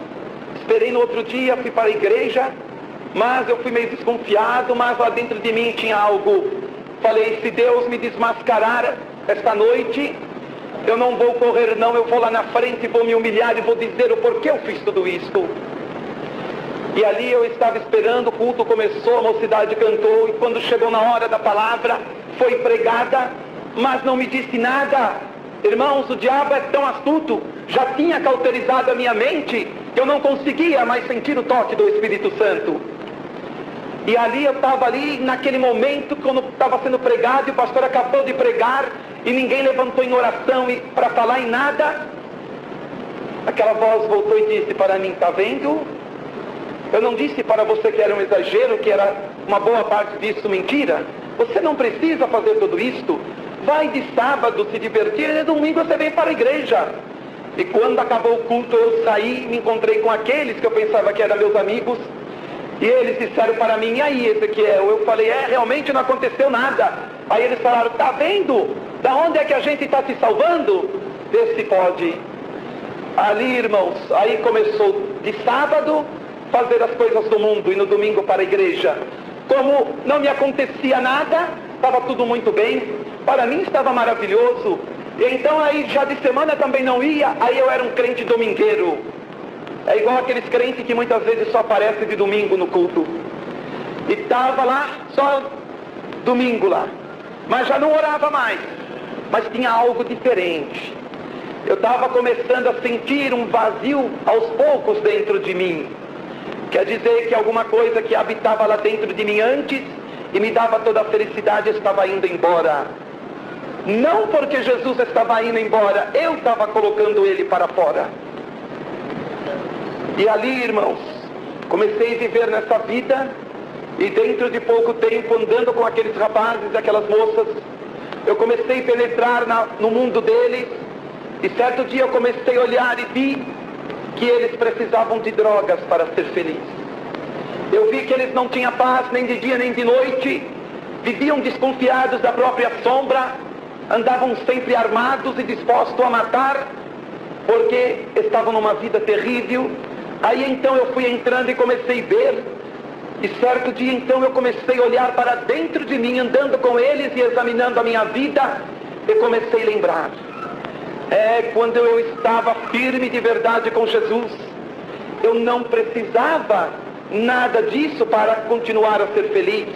esperei no outro dia, fui para a igreja, mas eu fui meio desconfiado, mas lá dentro de mim tinha algo. Falei, se Deus me desmascarar esta noite, eu não vou correr não, eu vou lá na frente, vou me humilhar e vou dizer o porquê eu fiz tudo isto. E ali eu estava esperando, o culto começou, a mocidade cantou, e quando chegou na hora da palavra, foi pregada, mas não me disse nada. Irmãos, o diabo é tão astuto, já tinha cauterizado a minha mente, que eu não conseguia mais sentir o toque do Espírito Santo. E ali eu estava ali, naquele momento, quando estava sendo pregado, e o pastor acabou de pregar, e ninguém levantou em oração para falar em nada. Aquela voz voltou e disse para mim, está vendo? Eu não disse para você que era um exagero, que era uma boa parte disso mentira? Você não precisa fazer tudo isto. Vai de sábado se divertir e de domingo você vem para a igreja. E quando acabou o culto eu saí, me encontrei com aqueles que eu pensava que eram meus amigos. E eles disseram para mim, e aí Ezequiel? Eu falei, realmente não aconteceu nada. Aí eles falaram, tá vendo? Da onde é que a gente está se salvando? Vê se pode. Ali, irmãos, aí começou de sábado fazer as coisas do mundo e no domingo para a igreja. Como não me acontecia nada, estava tudo muito bem, para mim estava maravilhoso. E então aí já de semana também não ia, aí eu era um crente domingueiro. É igual aqueles crentes que muitas vezes só aparecem de domingo no culto. E estava lá, só domingo lá. Mas já não orava mais. Mas tinha algo diferente. Eu estava começando a sentir um vazio aos poucos dentro de mim. Quer dizer que alguma coisa que habitava lá dentro de mim antes e me dava toda a felicidade estava indo embora. Não porque Jesus estava indo embora, eu estava colocando ele para fora. E ali, irmãos, comecei a viver nessa vida e dentro de pouco tempo, andando com aqueles rapazes e aquelas moças, eu comecei a penetrar no mundo deles e certo dia eu comecei a olhar e vi que eles precisavam de drogas para ser felizes. Eu vi que eles não tinham paz nem de dia nem de noite, viviam desconfiados da própria sombra, andavam sempre armados e dispostos a matar, porque estavam numa vida terrível. Aí então eu fui entrando e comecei a ver, e certo dia então eu comecei a olhar para dentro de mim, andando com eles e examinando a minha vida, e comecei a lembrar. Quando eu estava firme de verdade com Jesus, eu não precisava nada disso para continuar a ser feliz.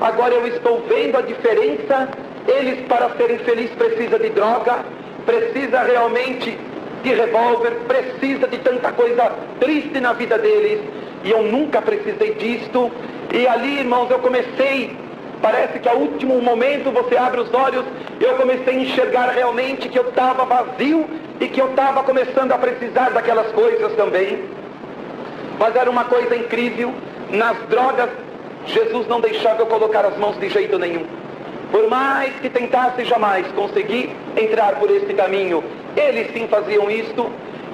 Agora eu estou vendo a diferença. Eles, para serem felizes, precisam de droga, precisa realmente de revólver, precisa de tanta coisa triste na vida deles, e eu nunca precisei disto. E ali, irmãos, eu comecei, parece que a último momento você abre os olhos, eu comecei a enxergar realmente que eu estava vazio e que eu estava começando a precisar daquelas coisas também. Mas era uma coisa incrível, nas drogas Jesus não deixava eu colocar as mãos de jeito nenhum. Por mais que tentasse, jamais consegui entrar por esse caminho. Eles sim faziam isto,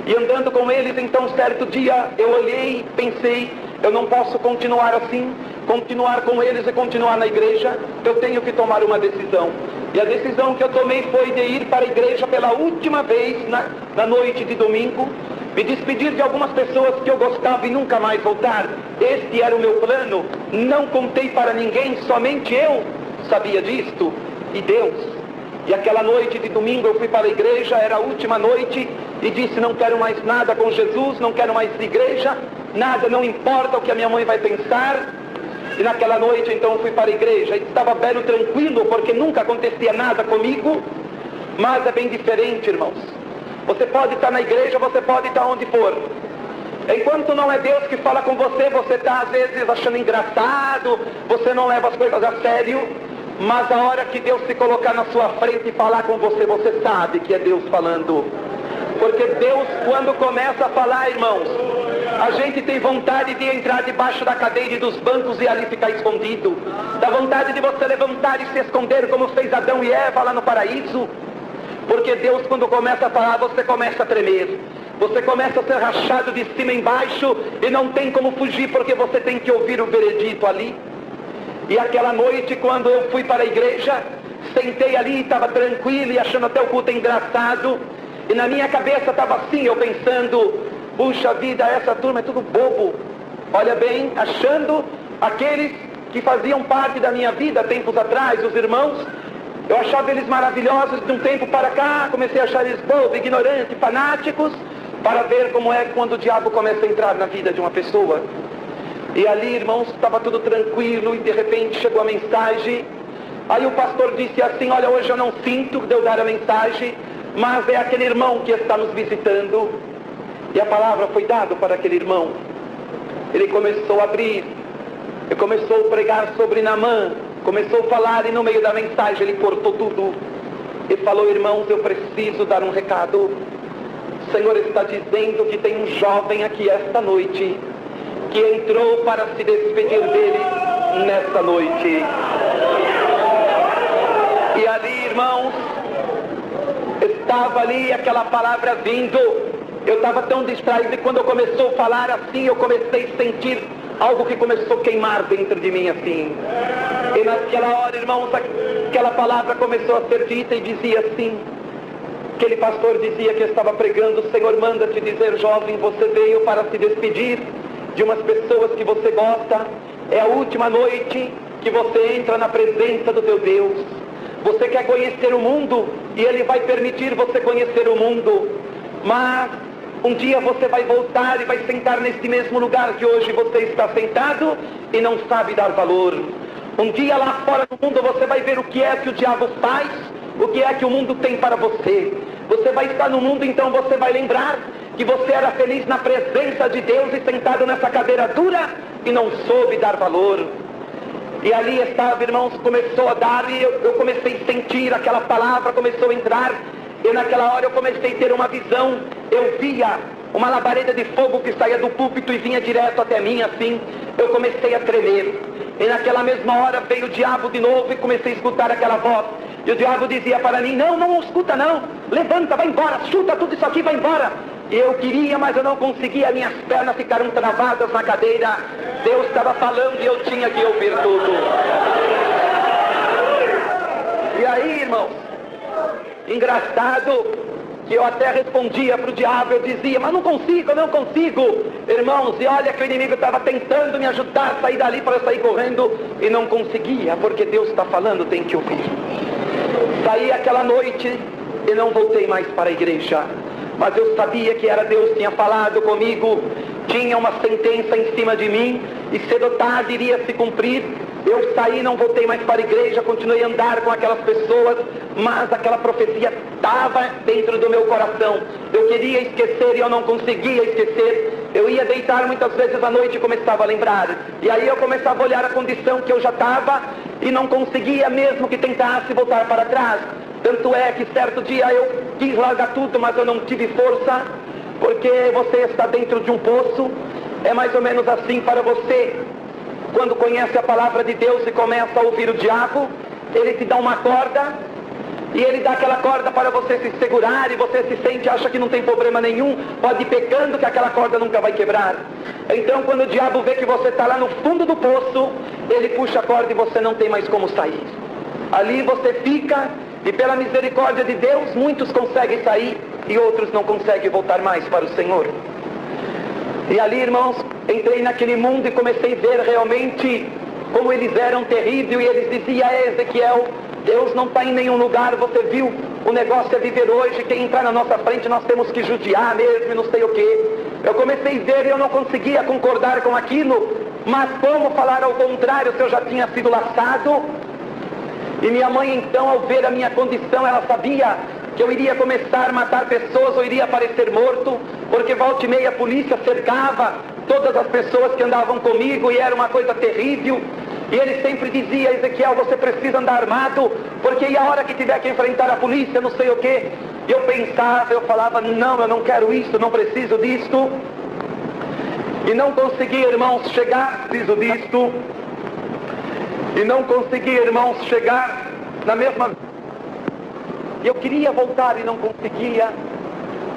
e andando com eles, então certo dia eu olhei, pensei, eu não posso continuar assim, continuar com eles e continuar na igreja, eu tenho que tomar uma decisão. E a decisão que eu tomei foi de ir para a igreja pela última vez na noite de domingo, me despedir de algumas pessoas que eu gostava e nunca mais voltar. Este era o meu plano, não contei para ninguém, somente eu sabia disto, e Deus. E aquela noite de domingo eu fui para a igreja, era a última noite, e disse, não quero mais nada com Jesus, não quero mais igreja, nada, não importa o que a minha mãe vai pensar. E naquela noite então eu fui para a igreja, e estava belo, tranquilo, porque nunca acontecia nada comigo. Mas é bem diferente, irmãos. Você pode estar na igreja, você pode estar onde for. Enquanto não é Deus que fala com você, você está às vezes achando engraçado, você não leva as coisas a sério, mas a hora que Deus se colocar na sua frente e falar com você, você sabe que é Deus falando. Porque Deus, quando começa a falar, irmãos, a gente tem vontade de entrar debaixo da cadeira e dos bancos e ali ficar escondido. Dá vontade de você levantar e se esconder como fez Adão e Eva lá no paraíso. Porque Deus, quando começa a falar, você começa a tremer. Você começa a ser rachado de cima embaixo e não tem como fugir, porque você tem que ouvir o veredito ali. E aquela noite, quando eu fui para a igreja, sentei ali, estava tranquilo e achando até o culto engraçado. E na minha cabeça estava assim, eu pensando, puxa vida, essa turma é tudo bobo. Olha bem, achando aqueles que faziam parte da minha vida tempos atrás, os irmãos, eu achava eles maravilhosos. De um tempo para cá, comecei a achar eles bobos, ignorantes, fanáticos, para ver como é quando o diabo começa a entrar na vida de uma pessoa. E ali, irmãos, estava tudo tranquilo e de repente chegou a mensagem. Aí o pastor disse assim, olha, hoje eu não sinto de eu dar a mensagem, mas é aquele irmão que está nos visitando. E a palavra foi dada para aquele irmão. Ele começou a abrir, ele começou a pregar sobre Naamã, começou a falar e no meio da mensagem ele cortou tudo. E falou, irmãos, eu preciso dar um recado. O Senhor está dizendo que tem um jovem aqui esta noite, que entrou para se despedir dele nesta noite. E ali, irmãos, estava ali aquela palavra vindo. Eu estava tão distraído e quando eu começou a falar assim, eu comecei a sentir algo que começou a queimar dentro de mim assim. E naquela hora, irmãos, aquela palavra começou a ser dita e dizia assim, aquele pastor dizia que estava pregando, o Senhor manda te dizer, jovem, você veio para se despedir de umas pessoas que você gosta. É a última noite que você entra na presença do teu Deus. Você quer conhecer o mundo e Ele vai permitir você conhecer o mundo. Mas um dia você vai voltar e vai sentar nesse mesmo lugar que hoje você está sentado e não sabe dar valor. Um dia lá fora do mundo você vai ver o que é que o diabo faz, o que é que o mundo tem para você. Você vai estar no mundo, então você vai lembrar que você era feliz na presença de Deus e sentado nessa cadeira dura e não soube dar valor. E ali estava, irmãos, começou a dar e eu comecei a sentir aquela palavra, começou a entrar. E naquela hora eu comecei a ter uma visão. Eu via uma labareda de fogo que saía do púlpito e vinha direto até mim assim. Eu comecei a tremer. E naquela mesma hora veio o diabo de novo e comecei a escutar aquela voz. E o diabo dizia para mim, não escuta não. Levanta, vai embora, chuta tudo isso aqui, vai embora. E eu queria, mas eu não conseguia, minhas pernas ficaram travadas na cadeira. Deus estava falando e eu tinha que ouvir tudo. E aí, irmãos, engraçado que eu até respondia para o diabo, eu dizia, mas não consigo. Irmãos, e olha que o inimigo estava tentando me ajudar a sair dali para eu sair correndo e não conseguia, porque Deus está falando, tem que ouvir. Saí aquela noite e não voltei mais para a igreja. Mas eu sabia que era Deus que tinha falado comigo, tinha uma sentença em cima de mim, e cedo ou tarde iria se cumprir. Eu saí, não voltei mais para a igreja, continuei a andar com aquelas pessoas, mas aquela profecia estava dentro do meu coração. Eu queria esquecer e eu não conseguia esquecer. Eu ia deitar muitas vezes à noite e começava a lembrar. E aí eu começava a olhar a condição que eu já estava e não conseguia, mesmo que tentasse voltar para trás. Tanto é que certo dia eu quis largar tudo, mas eu não tive força, porque você está dentro de um poço. É mais ou menos assim para você. Quando conhece a palavra de Deus e começa a ouvir o diabo, ele te dá uma corda, e ele dá aquela corda para você se segurar, e você se sente, acha que não tem problema nenhum, pode ir pecando que aquela corda nunca vai quebrar. Então quando o diabo vê que você está lá no fundo do poço, ele puxa a corda e você não tem mais como sair. Ali você fica, e pela misericórdia de Deus, muitos conseguem sair, e outros não conseguem voltar mais para o Senhor. E ali, irmãos, entrei naquele mundo e comecei a ver realmente como eles eram terríveis. E eles diziam, Ezequiel, Deus não está em nenhum lugar, você viu, o negócio é viver hoje, quem entrar na nossa frente nós temos que judiar mesmo e não sei o quê. Eu comecei a ver e eu não conseguia concordar com aquilo, mas como falar ao contrário se eu já tinha sido laçado? E minha mãe então, ao ver a minha condição, ela sabia que eu iria começar a matar pessoas ou iria aparecer morto, porque volta e meia a polícia cercava todas as pessoas que andavam comigo e era uma coisa terrível. E ele sempre dizia: Ezequiel, você precisa andar armado, porque e a hora que tiver que enfrentar a polícia, não sei o quê. E eu pensava, eu falava: não, eu não quero isso, não preciso disto. E não consegui, irmãos, chegar, preciso disto. E não consegui, irmãos, chegar na mesma... Eu queria voltar e não conseguia.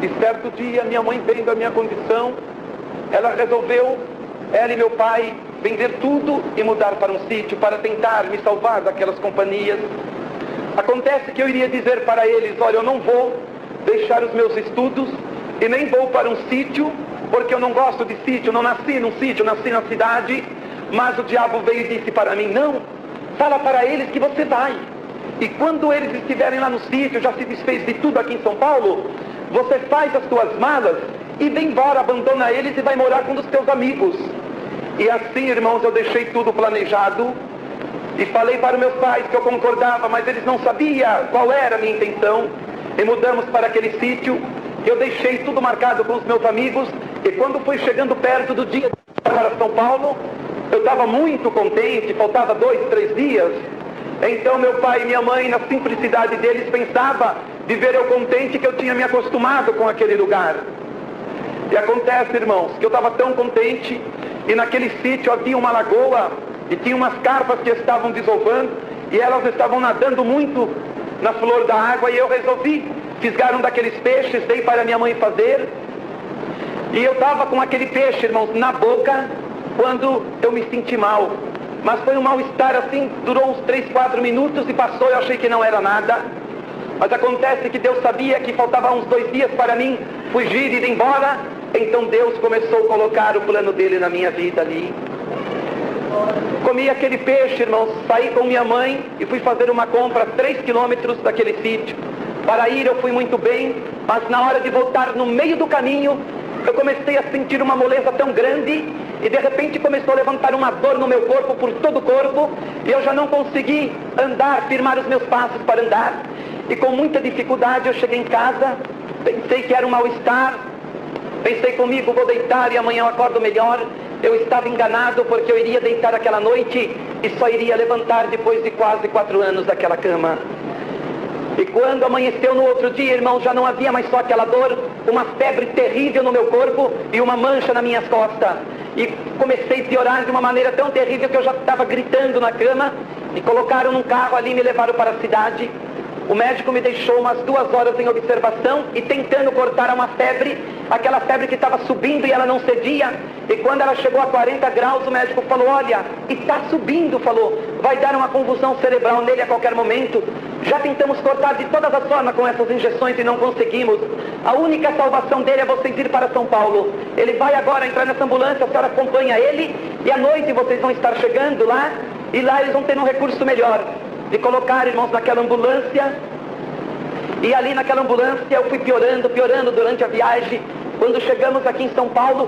E certo dia, minha mãe, vendo a minha condição, ela resolveu, ela e meu pai, vender tudo e mudar para um sítio para tentar me salvar daquelas companhias. Acontece que eu iria dizer para eles: olha, eu não vou deixar os meus estudos e nem vou para um sítio, porque eu não gosto de sítio, não nasci num sítio, nasci na cidade. Mas o diabo veio e disse para mim: não, fala para eles que você vai. E quando eles estiverem lá no sítio, já se desfez de tudo aqui em São Paulo, você faz as suas malas e vem embora, abandona eles e vai morar com os teus amigos. E assim, irmãos, eu deixei tudo planejado e falei para meus pais que eu concordava, mas eles não sabiam qual era a minha intenção. E mudamos para aquele sítio. Eu deixei tudo marcado com os meus amigos. E quando fui chegando perto do dia para São Paulo, eu estava muito contente, faltava 2, 3 dias. Então meu pai e minha mãe, na simplicidade deles, pensava de ver eu contente que eu tinha me acostumado com aquele lugar. E acontece, irmãos, que eu estava tão contente, e naquele sítio havia uma lagoa, e tinha umas carpas que estavam desovando, e elas estavam nadando muito na flor da água, e eu resolvi fisgar um daqueles peixes, dei para minha mãe fazer, e eu estava com aquele peixe, irmãos, na boca, quando eu me senti mal. Mas foi um mal-estar assim, durou uns 3, 4 minutos e passou, eu achei que não era nada. Mas acontece que Deus sabia que faltava uns 2 dias para mim fugir e ir embora. Então Deus começou a colocar o plano dele na minha vida ali. Comi aquele peixe, irmãos, saí com minha mãe e fui fazer uma compra a 3 quilômetros daquele sítio. Para ir eu fui muito bem, mas na hora de voltar, no meio do caminho, eu comecei a sentir uma moleza tão grande e de repente começou a levantar uma dor no meu corpo, por todo o corpo, e eu já não consegui andar, firmar os meus passos para andar, e com muita dificuldade eu cheguei em casa, pensei que era um mal-estar, pensei comigo: vou deitar e amanhã eu acordo melhor. Eu estava enganado, porque eu iria deitar aquela noite e só iria levantar depois de quase 4 anos daquela cama. E quando amanheceu no outro dia, irmãos, já não havia mais só aquela dor, uma febre terrível no meu corpo e uma mancha nas minhas costas. E comecei a piorar de uma maneira tão terrível que eu já estava gritando na cama. Me colocaram num carro ali e me levaram para a cidade. O médico me deixou umas 2 horas em observação e tentando cortar uma febre, aquela febre que estava subindo e ela não cedia. E quando ela chegou a 40 graus, o médico falou: olha, está subindo, falou, vai dar uma convulsão cerebral nele a qualquer momento. Já tentamos cortar de todas as formas com essas injeções e não conseguimos. A única salvação dele é vocês ir para São Paulo. Ele vai agora entrar nessa ambulância, a senhora acompanha ele, e à noite vocês vão estar chegando lá, e lá eles vão ter um recurso melhor. De colocar, irmãos, naquela ambulância, e ali naquela ambulância eu fui piorando durante a viagem. Quando chegamos aqui em São Paulo,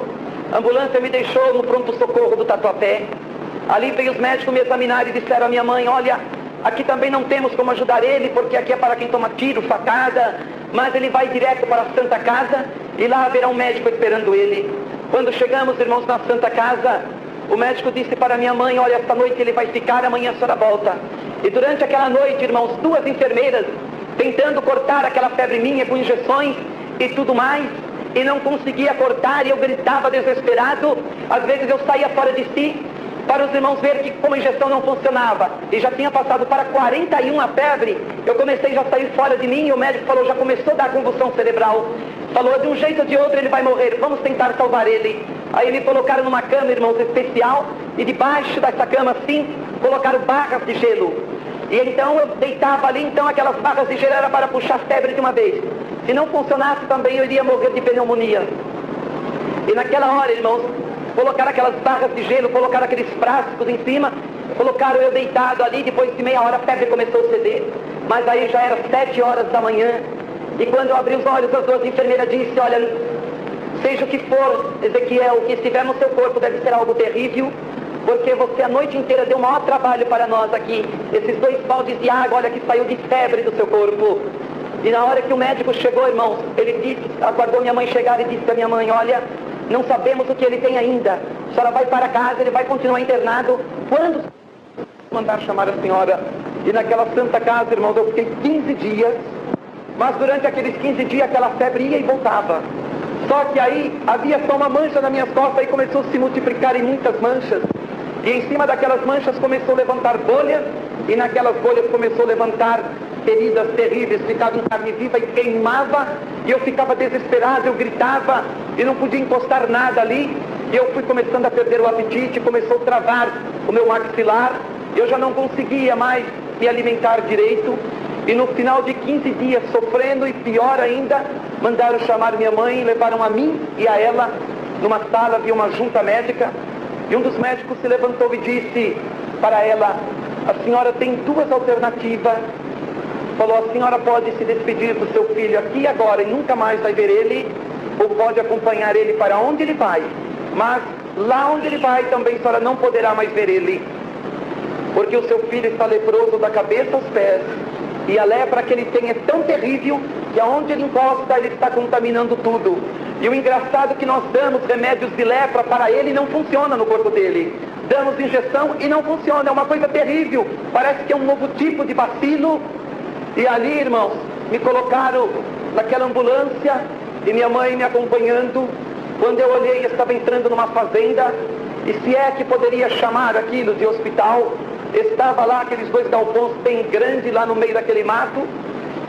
a ambulância me deixou no pronto-socorro do Tatuapé. Ali veio os médicos me examinar e disseram à minha mãe: olha, aqui também não temos como ajudar ele, porque aqui é para quem toma tiro, facada, mas ele vai direto para a Santa Casa, e lá haverá um médico esperando ele. Quando chegamos, irmãos, na Santa Casa, o médico disse para minha mãe: olha, esta noite ele vai ficar, amanhã a senhora volta. E durante aquela noite, irmãos, 2 enfermeiras tentando cortar aquela febre minha com injeções e tudo mais, e não conseguia cortar, e eu gritava desesperado. Às vezes eu saía fora de si, para os irmãos verem que como a injeção não funcionava, e já tinha passado para 41 a febre, eu comecei já a sair fora de mim, e o médico falou: já começou a dar convulsão cerebral, falou, de um jeito ou de outro ele vai morrer, vamos tentar salvar ele. Aí me colocaram numa cama, irmãos, especial, e debaixo dessa cama assim, colocaram barras de gelo. E então eu deitava ali, então aquelas barras de gelo era para puxar a febre de uma vez. Se não funcionasse também eu iria morrer de pneumonia. E naquela hora, irmãos, colocaram aquelas barras de gelo, colocaram aqueles frascos em cima, colocaram eu deitado ali, depois de meia hora a febre começou a ceder. Mas aí já era 7 horas da manhã, e quando eu abri os olhos, as 2 enfermeiras disseram: olha, seja o que for, Ezequiel, o que estiver no seu corpo deve ser algo terrível, porque você a noite inteira deu o maior trabalho para nós aqui. Esses 2 baldes de água, olha, que saiu de febre do seu corpo. E na hora que o médico chegou, irmãos, ele disse, aguardou minha mãe chegar e disse à minha mãe, olha, não sabemos o que ele tem ainda. A senhora vai para casa, ele vai continuar internado. Quando mandar chamar a senhora? E naquela santa casa, irmãos, eu fiquei 15 dias, mas durante aqueles 15 dias aquela febre ia e voltava. Só que aí havia só uma mancha nas minhas costas e começou a se multiplicar em muitas manchas. E em cima daquelas manchas começou a levantar bolhas, e naquelas bolhas começou a levantar feridas terríveis, ficava em carne viva e queimava, e eu ficava desesperado, eu gritava, e não podia encostar nada ali, e eu fui começando a perder o apetite, começou a travar o meu maxilar, eu já não conseguia mais me alimentar direito, e no final de 15 dias, sofrendo, e pior ainda, mandaram chamar minha mãe, levaram a mim e a ela, numa sala, havia uma junta médica, e um dos médicos se levantou e disse para ela, a senhora tem duas alternativas. Falou, a senhora pode se despedir do seu filho aqui e agora e nunca mais vai ver ele, ou pode acompanhar ele para onde ele vai. Mas lá onde ele vai também a senhora não poderá mais ver ele, porque o seu filho está leproso da cabeça aos pés, e a lepra que ele tem é tão terrível que aonde ele encosta ele está contaminando tudo. E o engraçado é que nós damos remédios de lepra para ele e não funciona no corpo dele. Damos injeção e não funciona, é uma coisa terrível, parece que é um novo tipo de bacilo. E ali, irmãos, me colocaram naquela ambulância e minha mãe me acompanhando. Quando eu olhei, eu estava entrando numa fazenda, e se é que poderia chamar aquilo de hospital, estava lá aqueles dois galpões bem grandes lá no meio daquele mato.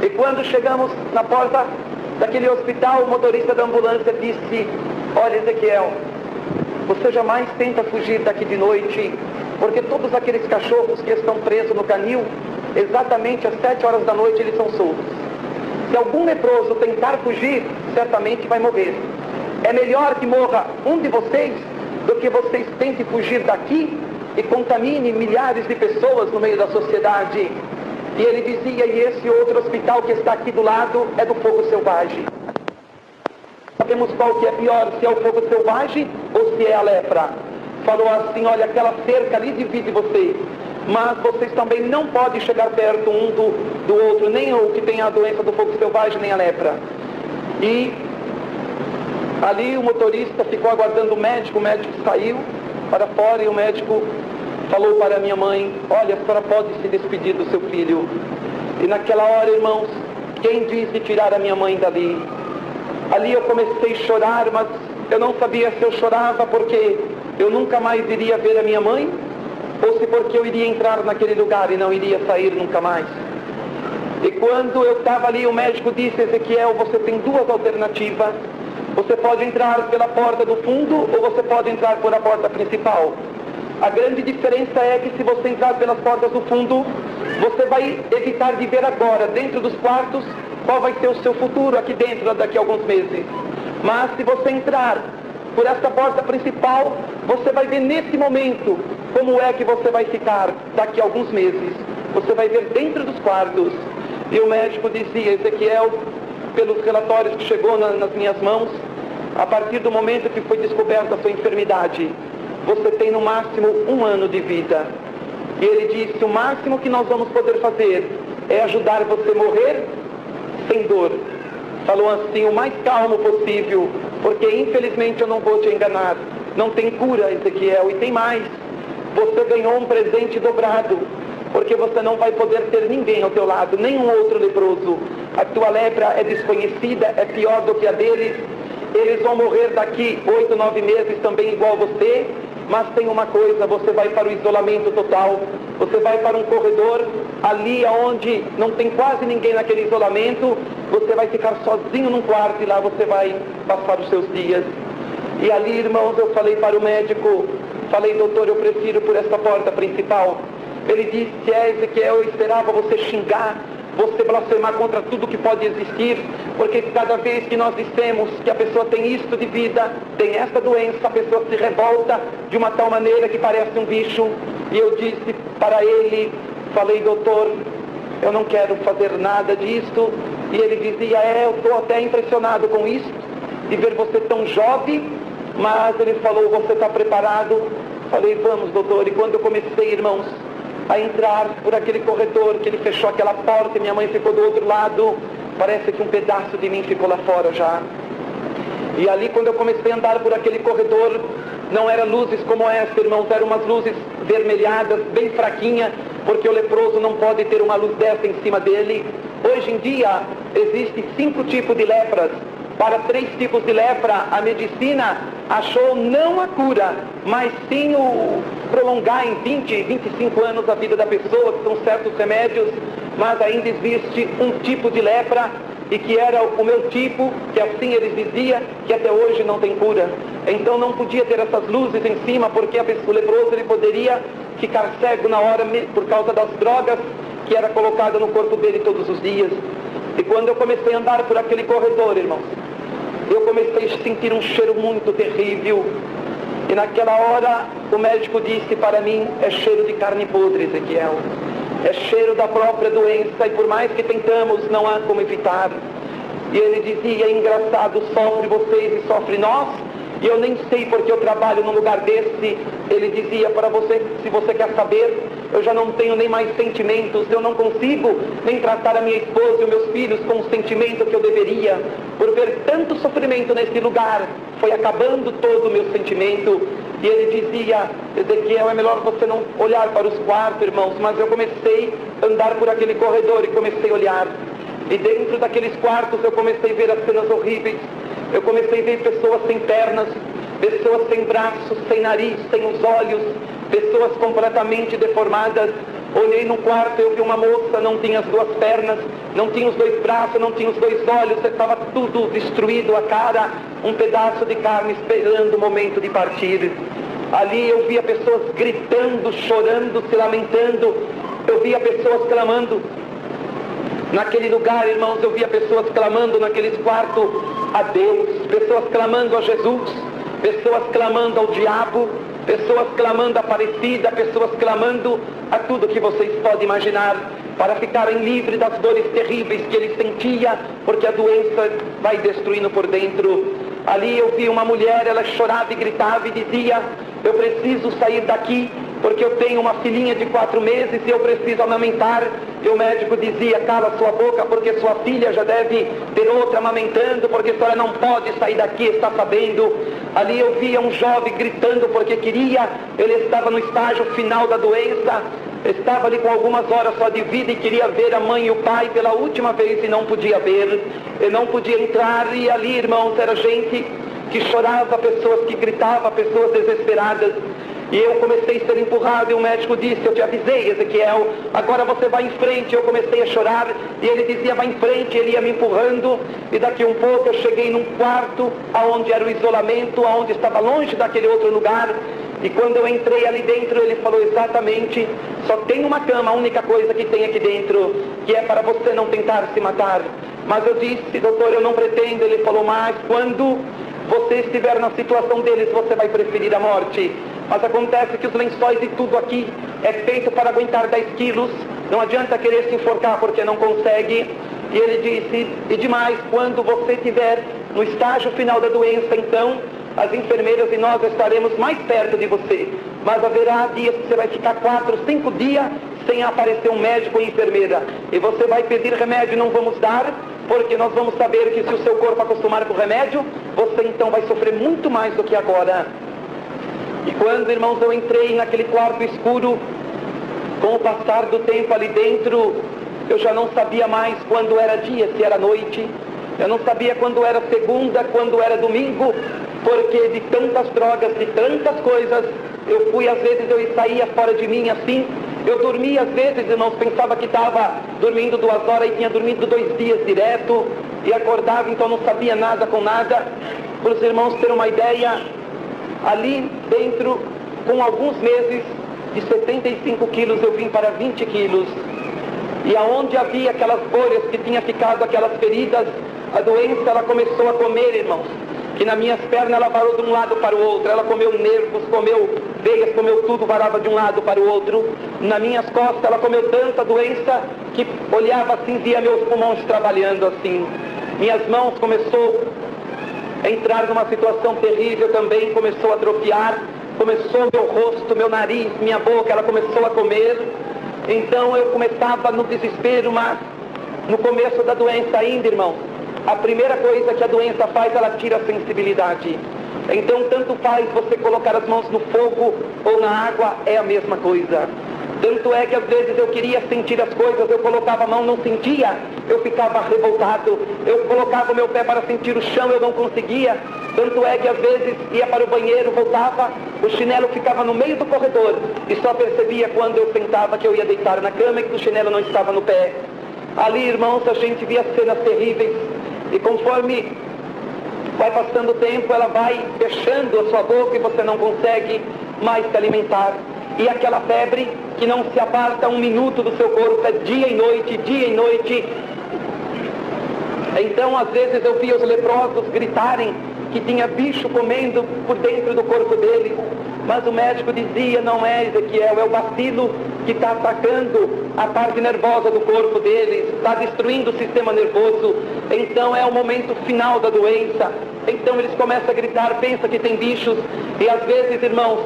E quando chegamos na porta daquele hospital, o motorista da ambulância disse, olha, Ezequiel, você jamais tenta fugir daqui de noite, porque todos aqueles cachorros que estão presos no canil, exatamente às 7 horas da noite eles são soltos. Se algum leproso tentar fugir, certamente vai morrer. É melhor que morra um de vocês do que vocês tentem fugir daqui e contamine milhares de pessoas no meio da sociedade. E ele dizia, e esse outro hospital que está aqui do lado é do fogo selvagem. Sabemos qual que é pior, se é o fogo selvagem ou se é a lepra. Falou assim, olha, aquela cerca ali divide vocês, mas vocês também não podem chegar perto um do outro, nem o que tem a doença do fogo selvagem, nem a lepra. E ali o motorista ficou aguardando o médico saiu para fora e o médico falou para minha mãe, olha, a senhora pode se despedir do seu filho. E naquela hora, irmãos, quem disse tirar a minha mãe dali? Ali eu comecei a chorar, mas eu não sabia se eu chorava porque eu nunca mais iria ver a minha mãe, ou se porque eu iria entrar naquele lugar e não iria sair nunca mais. E quando eu estava ali, o médico disse, Ezequiel, você tem duas alternativas. Você pode entrar pela porta do fundo ou você pode entrar por a porta principal. A grande diferença é que se você entrar pelas portas do fundo, você vai evitar de ver agora, dentro dos quartos, qual vai ser o seu futuro aqui dentro daqui a alguns meses. Mas se você entrar por esta porta principal, você vai ver nesse momento como é que você vai ficar daqui a alguns meses. Você vai ver dentro dos quartos. E o médico dizia, Ezequiel, pelos relatórios que chegou nas minhas mãos, a partir do momento que foi descoberta a sua enfermidade, você tem no máximo 1 ano de vida. E ele disse, o máximo que nós vamos poder fazer é ajudar você a morrer sem dor. Falou assim, o mais calmo possível, porque infelizmente eu não vou te enganar. Não tem cura, Ezequiel, e tem mais. Você ganhou um presente dobrado, porque você não vai poder ter ninguém ao teu lado, nenhum outro leproso. A tua lepra é desconhecida, é pior do que a deles. Eles vão morrer daqui 8, 9 meses também igual você. Mas tem uma coisa, você vai para o isolamento total, você vai para um corredor, ali onde não tem quase ninguém naquele isolamento, você vai ficar sozinho num quarto e lá você vai passar os seus dias. E ali, irmãos, eu falei para o médico, falei, doutor, eu prefiro por essa porta principal. Ele disse, Ezequiel, eu esperava você xingar, você blasfemar contra tudo que pode existir, porque cada vez que nós dissemos que a pessoa tem isto de vida, tem esta doença, a pessoa se revolta de uma tal maneira que parece um bicho. E eu disse para ele, falei, doutor, eu não quero fazer nada disto. E ele dizia, eu estou até impressionado com isso, de ver você tão jovem, mas ele falou, você está preparado? Falei, vamos, doutor. E quando eu comecei, irmãos, a entrar por aquele corredor, que ele fechou aquela porta e minha mãe ficou do outro lado, parece que um pedaço de mim ficou lá fora já. E ali, quando eu comecei a andar por aquele corredor, não eram luzes como essa, irmãos, eram umas luzes vermelhadas, bem fraquinha, porque o leproso não pode ter uma luz dessa em cima dele. Hoje em dia, existem 5 tipos de lepras. Para 3 tipos de lepra, a medicina achou não a cura, mas sim o prolongar em 20, 25 anos a vida da pessoa, que são certos remédios, mas ainda existe um tipo de lepra, e que era o meu tipo, que assim eles diziam, que até hoje não tem cura. Então não podia ter essas luzes em cima, porque o leproso ele poderia ficar cego na hora por causa das drogas que era colocada no corpo dele todos os dias. E quando eu comecei a andar por aquele corredor, irmãos, eu comecei a sentir um cheiro muito terrível. E naquela hora o médico disse para mim: é cheiro de carne podre, Ezequiel. É cheiro da própria doença, e por mais que tentamos, não há como evitar. E ele dizia: engraçado, sofre vocês e sofre nós, e eu nem sei porque eu trabalho num lugar desse. Ele dizia para você: se você quer saber, eu já não tenho nem mais sentimentos, eu não consigo nem tratar a minha esposa e os meus filhos com o sentimento que eu deveria. Por ver tanto sofrimento nesse lugar, foi acabando todo o meu sentimento. E ele dizia: Ezequiel, é melhor você não olhar para os quartos, irmãos. Mas eu comecei a andar por aquele corredor e comecei a olhar. E dentro daqueles quartos eu comecei a ver as cenas horríveis. Eu comecei a ver pessoas sem pernas, pessoas sem braços, sem nariz, sem os olhos, pessoas completamente deformadas. Olhei no quarto, eu vi uma moça, não tinha as 2 pernas, não tinha os 2 braços, não tinha os 2 olhos, estava tudo destruído, a cara, um pedaço de carne esperando o momento de partir. Ali eu via pessoas gritando, chorando, se lamentando, eu via pessoas clamando. Naquele lugar, irmãos, eu via pessoas clamando naqueles quartos a Deus, pessoas clamando a Jesus, pessoas clamando ao diabo, pessoas clamando a Aparecida, pessoas clamando a tudo que vocês podem imaginar, para ficarem livres das dores terríveis que ele sentia, porque a doença vai destruindo por dentro. Ali eu vi uma mulher, ela chorava e gritava e dizia: eu preciso sair daqui, porque eu tenho uma filhinha de 4 meses e eu preciso amamentar. E o médico dizia: cala sua boca, porque sua filha já deve ter outra amamentando, porque a senhora não pode sair daqui, está sabendo. Ali eu via um jovem gritando porque queria, ele estava no estágio final da doença, estava ali com algumas horas só de vida e queria ver a mãe e o pai pela última vez e não podia ver, ele não podia entrar. E ali, irmãos, era gente que chorava, pessoas que gritavam, pessoas desesperadas. E eu comecei a ser empurrado e o médico disse: eu te avisei, Ezequiel, agora você vai em frente. Eu comecei a chorar e ele dizia: vai em frente. Ele ia me empurrando e daqui um pouco eu cheguei num quarto onde era o isolamento, onde estava longe daquele outro lugar. E quando eu entrei ali dentro, ele falou exatamente: só tem uma cama, a única coisa que tem aqui dentro, que é para você não tentar se matar. Mas eu disse: doutor, eu não pretendo. Ele falou: mas quando você estiver na situação deles, você vai preferir a morte. Mas acontece que os lençóis e tudo aqui é feito para aguentar 10 quilos. Não adianta querer se enforcar porque não consegue. E ele disse: e demais, quando você estiver no estágio final da doença, então as enfermeiras e nós estaremos mais perto de você. Mas haverá dias que você vai ficar 4, 5 dias sem aparecer um médico ou enfermeira. E você vai pedir remédio e não vamos dar, porque nós vamos saber que se o seu corpo acostumar com o remédio, você então vai sofrer muito mais do que agora. E quando, irmãos, eu entrei naquele quarto escuro, com o passar do tempo ali dentro, eu já não sabia mais quando era dia, se era noite. Eu não sabia quando era segunda, quando era domingo, porque de tantas drogas, de tantas coisas, eu fui, às vezes eu saía fora de mim assim. Eu dormia às vezes, irmãos, pensava que estava dormindo 2 horas e tinha dormido 2 dias direto, e acordava, então não sabia nada com nada. Para os irmãos terem uma ideia, ali dentro, com alguns meses, de 75 quilos eu vim para 20 quilos. E aonde havia aquelas bolhas que tinha ficado, aquelas feridas, a doença ela começou a comer, irmãos. Que nas minhas pernas ela varou de um lado para o outro, ela comeu nervos, comeu veias, comeu tudo, varava de um lado para o outro. Nas minhas costas ela comeu tanta doença que olhava assim, via meus pulmões trabalhando assim. Minhas mãos começou a entrar numa situação terrível também, começou a atrofiar, começou meu rosto, meu nariz, minha boca, ela começou a comer. Então eu começava no desespero, mas no começo da doença ainda, irmão, a primeira coisa que a doença faz, ela tira a sensibilidade. Então, tanto faz você colocar as mãos no fogo ou na água, é a mesma coisa. Tanto é que às vezes eu queria sentir as coisas, eu colocava a mão, não sentia, eu ficava revoltado. Eu colocava o meu pé para sentir o chão, eu não conseguia. Tanto é que às vezes ia para o banheiro, voltava, o chinelo ficava no meio do corredor e só percebia quando eu sentava que eu ia deitar na cama e que o chinelo não estava no pé. Ali, irmãos, a gente via cenas terríveis e conforme vai passando o tempo, ela vai fechando a sua boca e você não consegue mais se alimentar. E aquela febre que não se aparta um minuto do seu corpo, é dia e noite, dia e noite. Então, às vezes eu via os leprosos gritarem que tinha bicho comendo por dentro do corpo deles. Mas o médico dizia, não é Ezequiel, é o bacilo que está atacando a parte nervosa do corpo deles, está destruindo o sistema nervoso. Então é o momento final da doença. Então eles começam a gritar, pensa que tem bichos. E às vezes, irmãos,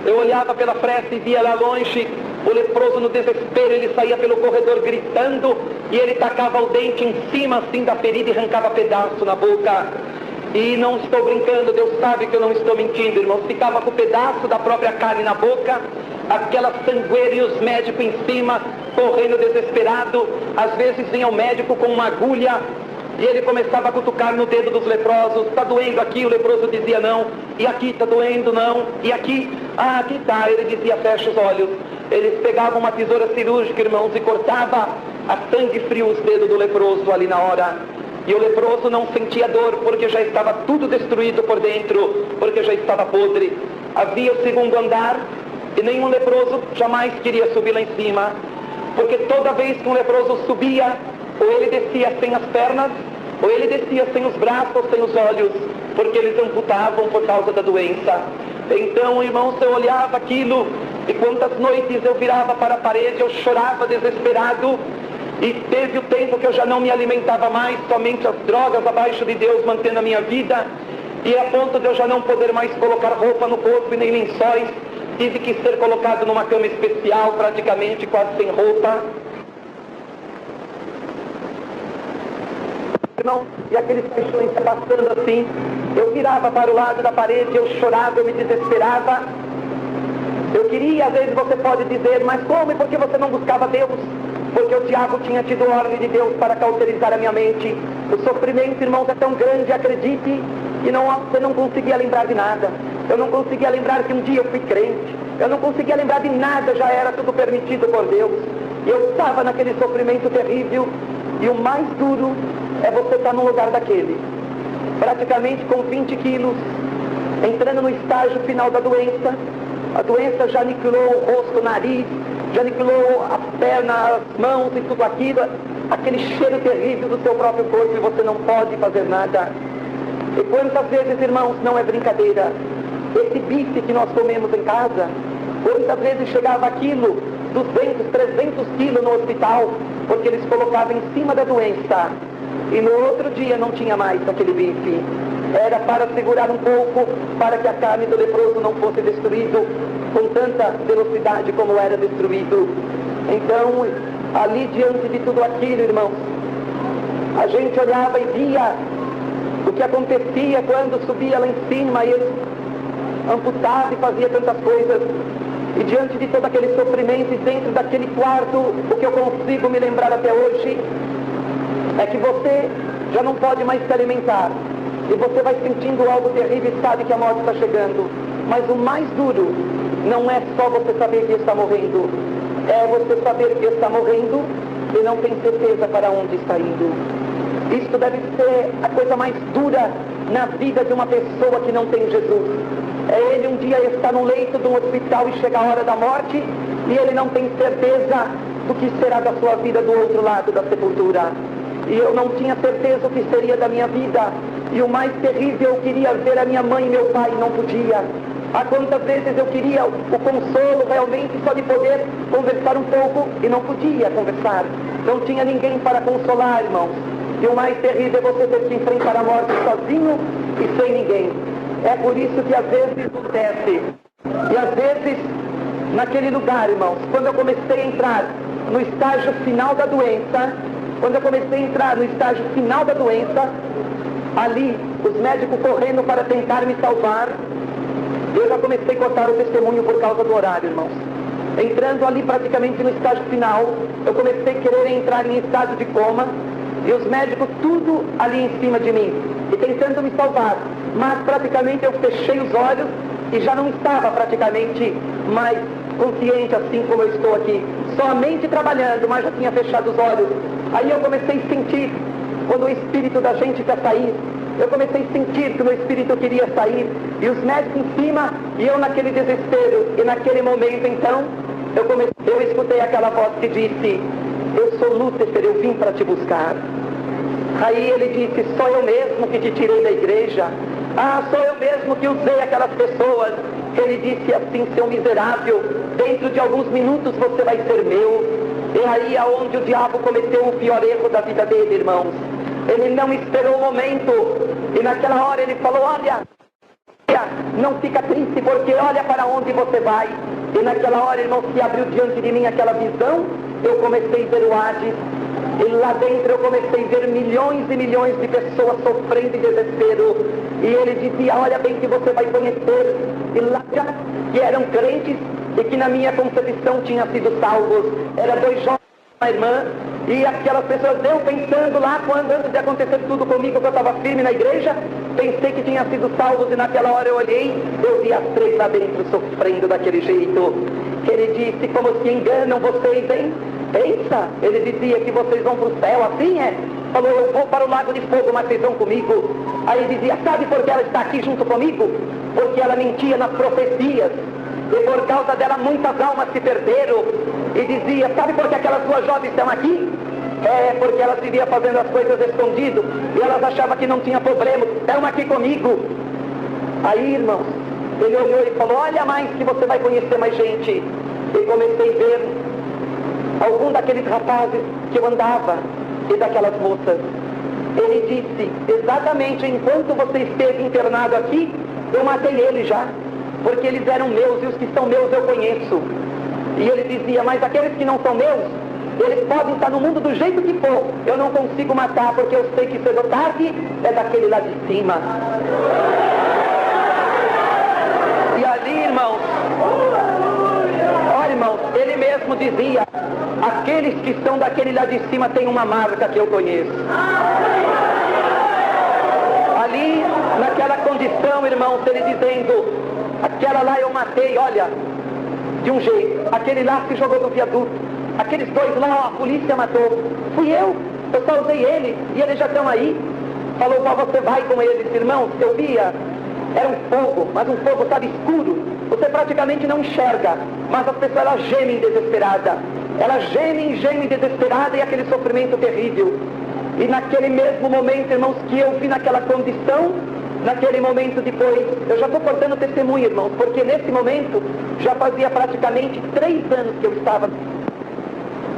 eu olhava pela fresta e via lá longe o leproso no desespero, ele saía pelo corredor gritando e ele tacava o dente em cima assim da ferida e arrancava pedaço na boca. E não estou brincando, Deus sabe que eu não estou mentindo, irmãos. Ficava com o pedaço da própria carne na boca, aquela sangueira e os médicos em cima, correndo desesperado. Às vezes vinha o médico com uma agulha e ele começava a cutucar no dedo dos leprosos. Está doendo aqui? O leproso dizia não. E aqui? Está doendo? Não. E aqui? Ah, aqui está. Ele dizia fecha os olhos. Eles pegavam uma tesoura cirúrgica, irmãos, e cortava a sangue frio os dedos do leproso ali na hora. E o leproso não sentia dor, porque já estava tudo destruído por dentro, porque já estava podre. Havia o segundo andar, e nenhum leproso jamais queria subir lá em cima, porque toda vez que um leproso subia, ou ele descia sem as pernas, ou ele descia sem os braços, sem os olhos, porque eles amputavam por causa da doença. Então, irmãos, eu olhava aquilo, e quantas noites eu virava para a parede, eu chorava desesperado. E teve o tempo que eu já não me alimentava mais, somente as drogas abaixo de Deus mantendo a minha vida. E a ponto de eu já não poder mais colocar roupa no corpo e nem lençóis. Tive que ser colocado numa cama especial, praticamente quase sem roupa. E aqueles paixões se passando assim. Eu virava para o lado da parede, eu chorava, eu me desesperava. Eu queria, às vezes você pode dizer, mas como e por que você não buscava Deus? Porque o diabo tinha tido ordem de Deus para cauterizar a minha mente. O sofrimento, irmãos, é tão grande, acredite, que você não conseguia lembrar de nada. Eu não conseguia lembrar que um dia eu fui crente. Eu não conseguia lembrar de nada, já era tudo permitido por Deus. E eu estava naquele sofrimento terrível. E o mais duro é você estar no lugar daquele, praticamente com 20 quilos, entrando no estágio final da doença. A doença já aniquilou o rosto, o nariz, já aniquilou as pernas, as mãos e tudo aquilo, aquele cheiro terrível do seu próprio corpo, e você não pode fazer nada. E quantas vezes, irmãos, não é brincadeira, esse bife que nós comemos em casa, quantas vezes chegava aquilo, 200, 300 quilos no hospital, porque eles colocavam em cima da doença, e no outro dia não tinha mais aquele bife. Era para segurar um pouco, para que a carne do leproso não fosse destruído com tanta velocidade como era destruído. Então, ali diante de tudo aquilo, irmãos, a gente olhava e via o que acontecia quando subia lá em cima e ele amputava e fazia tantas coisas. E diante de todo aquele sofrimento e dentro daquele quarto, o que eu consigo me lembrar até hoje é que você já não pode mais se alimentar. E você vai sentindo algo terrível e sabe que a morte está chegando. Mas o mais duro não é só você saber que está morrendo. É você saber que está morrendo e não tem certeza para onde está indo. Isto deve ser a coisa mais dura na vida de uma pessoa que não tem Jesus. É ele um dia estar no leito de um hospital e chega a hora da morte e ele não tem certeza do que será da sua vida do outro lado da sepultura. E eu não tinha certeza o que seria da minha vida. E o mais terrível, eu queria ver a minha mãe e meu pai, não podia. Há quantas vezes eu queria o consolo realmente só de poder conversar um pouco e não podia conversar. Não tinha ninguém para consolar, irmãos. E o mais terrível é você ter que enfrentar a morte sozinho e sem ninguém. É por isso que às vezes acontece. E às vezes, naquele lugar, irmãos, quando eu comecei a entrar no estágio final da doença, quando eu comecei a entrar no estágio final da doença, ali, os médicos correndo para tentar me salvar, eu já comecei a cortar o testemunho por causa do horário, irmãos. Entrando ali praticamente no estágio final, eu comecei a querer entrar em estado de coma, e os médicos tudo ali em cima de mim, e tentando me salvar. Mas praticamente eu fechei os olhos e já não estava praticamente mais consciente assim como eu estou aqui. Somente trabalhando, mas já tinha fechado os olhos. Aí eu comecei a sentir, quando o espírito da gente quer sair, eu comecei a sentir que o meu espírito queria sair, e os médicos em cima, e eu naquele desespero, e naquele momento então, eu escutei aquela voz que disse: eu sou Lúcifer, eu vim para te buscar. Aí ele disse: sou eu mesmo que te tirei da igreja. Ah, sou eu mesmo que usei aquelas pessoas. Ele disse assim: seu miserável, dentro de alguns minutos você vai ser meu. E aí é onde o diabo cometeu o pior erro da vida dele, irmãos. Ele não esperou o momento, e naquela hora ele falou: olha, não fica triste, porque olha para onde você vai. E naquela hora, irmão, se abriu diante de mim aquela visão, eu comecei a ver o Hades, e lá dentro eu comecei a ver milhões e milhões de pessoas sofrendo em desespero, e ele dizia: olha bem que você vai conhecer, e lá que eram crentes, e que na minha concepção tinham sido salvos, eram 2 jovens, uma irmã, e aquelas pessoas, eu pensando lá, quando antes de acontecer tudo comigo, que eu estava firme na igreja, pensei que tinha sido salvos, e naquela hora eu olhei, eu vi as 3 lá dentro sofrendo daquele jeito. Ele disse: como se enganam vocês, hein? Pensa, ele dizia que vocês vão para o céu, assim é? Falou: eu vou para o lago de fogo, mas vocês vão comigo. Aí dizia: sabe por que ela está aqui junto comigo? Porque ela mentia nas profecias, e por causa dela muitas almas se perderam. E dizia: sabe por que aquelas 2 jovens estão aqui? É porque elas viviam fazendo as coisas escondido, e elas achavam que não tinha problema, estão aqui comigo. Aí, irmãos, ele olhou e falou: olha mais que você vai conhecer mais gente. E comecei a ver algum daqueles rapazes que eu andava, e daquelas moças. Ele disse: exatamente enquanto você esteve internado aqui, eu matei ele já, porque eles eram meus, e os que são meus eu conheço. E ele dizia: mas aqueles que não são meus, eles podem estar no mundo do jeito que for, eu não consigo matar, porque eu sei que cedo ou tarde é daquele lá de cima. E ali, irmãos, olha, irmãos, ele mesmo dizia: aqueles que são daquele lá de cima têm uma marca que eu conheço. Ali, naquela condição, irmãos, ele dizendo: aquela lá eu matei, olha, de um jeito, aquele lá se jogou do viaduto, aqueles 2 lá, a polícia matou, fui eu só usei ele, e eles já estão aí. Falou: qual você vai com eles, irmãos? Eu via, era um fogo, mas um fogo, sabe, escuro, você praticamente não enxerga, mas as pessoas, elas gemem desesperada, elas gemem desesperada, e aquele sofrimento terrível. E naquele mesmo momento, irmãos, que eu vi naquela condição, naquele momento depois, eu já estou cortando testemunho, irmãos, porque nesse momento já fazia praticamente 3 anos que eu estava.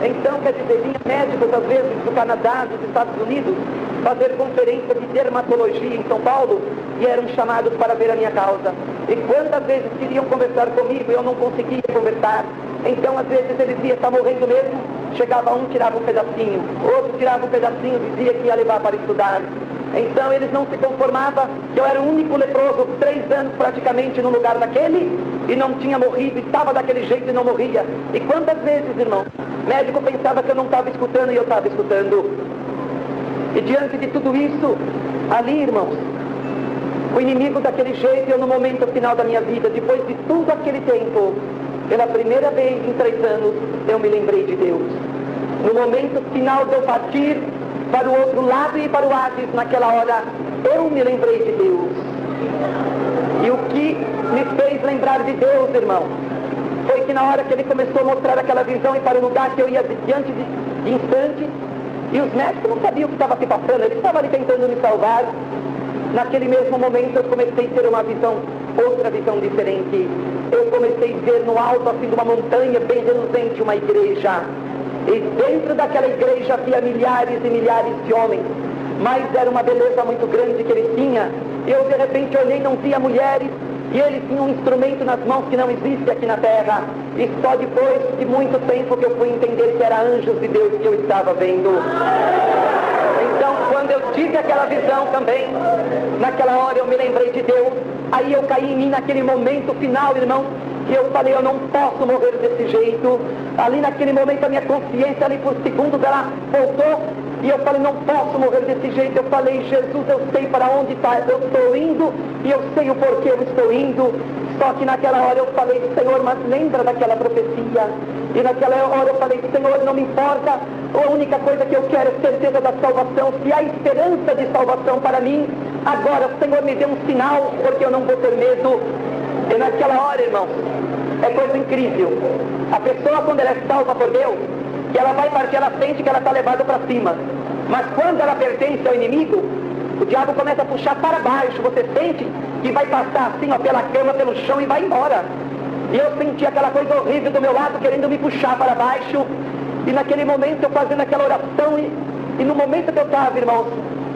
Então, quer dizer, vinha médicos, às vezes, do Canadá, dos Estados Unidos, fazer conferência de dermatologia em São Paulo, e eram chamados para ver a minha causa. E quantas vezes queriam conversar comigo e eu não conseguia conversar. Então, às vezes, eles diziam: está morrendo mesmo. Chegava um, tirava um pedacinho, outro tirava um pedacinho, dizia que ia levar para estudar. Então, eles não se conformavam que eu era o único leproso, 3 anos praticamente no lugar daquele, e não tinha morrido, estava daquele jeito e não morria. E quantas vezes, irmão, médico pensava que eu não estava escutando, e eu estava escutando. E diante de tudo isso, ali, irmãos, o inimigo daquele jeito, eu no momento final da minha vida, depois de tudo aquele tempo, pela primeira vez em 3 anos, eu me lembrei de Deus. No momento final de eu partir para o outro lado e para o Hades, naquela hora, eu me lembrei de Deus. E o que me fez lembrar de Deus, irmão, foi que na hora que ele começou a mostrar aquela visão, e para o lugar que eu ia diante de instante, e os médicos não sabiam o que estava se passando, eles estavam ali tentando me salvar. Naquele mesmo momento eu comecei a ter uma visão, outra visão diferente. Eu comecei a ver no alto, assim, de uma montanha bem reluzente, uma igreja. E dentro daquela igreja havia milhares e milhares de homens, mas era uma beleza muito grande que ele tinha. Eu de repente olhei, não via mulheres, e ele tinha um instrumento nas mãos que não existe aqui na terra, e só depois de muito tempo que eu fui entender que era anjos de Deus que eu estava vendo. Então, quando eu tive aquela visão também, naquela hora eu me lembrei de Deus, aí eu caí em mim naquele momento final, irmão, que eu falei, eu não posso morrer desse jeito. Ali naquele momento a minha consciência, ali por segundos, ela voltou, e eu falei, não posso morrer desse jeito. Eu falei, Jesus, eu sei para onde eu estou indo, e eu sei o porquê eu estou indo. Só que naquela hora eu falei, Senhor, mas lembra daquela profecia? E naquela hora eu falei, Senhor, não me importa, a única coisa que eu quero é certeza da salvação. Se há esperança de salvação para mim, agora, Senhor, me dê um sinal, porque eu não vou ter medo. E naquela hora, irmão, é coisa incrível. A pessoa, quando ela é salva por Deus, que ela vai partir, ela sente que ela está levada para cima. Mas quando ela pertence ao inimigo, o diabo começa a puxar para baixo. Você sente que vai passar assim, ó, pela cama, pelo chão e vai embora. E eu senti aquela coisa horrível do meu lado, querendo me puxar para baixo. E naquele momento, eu fazendo aquela oração, e no momento que eu estava, irmãos,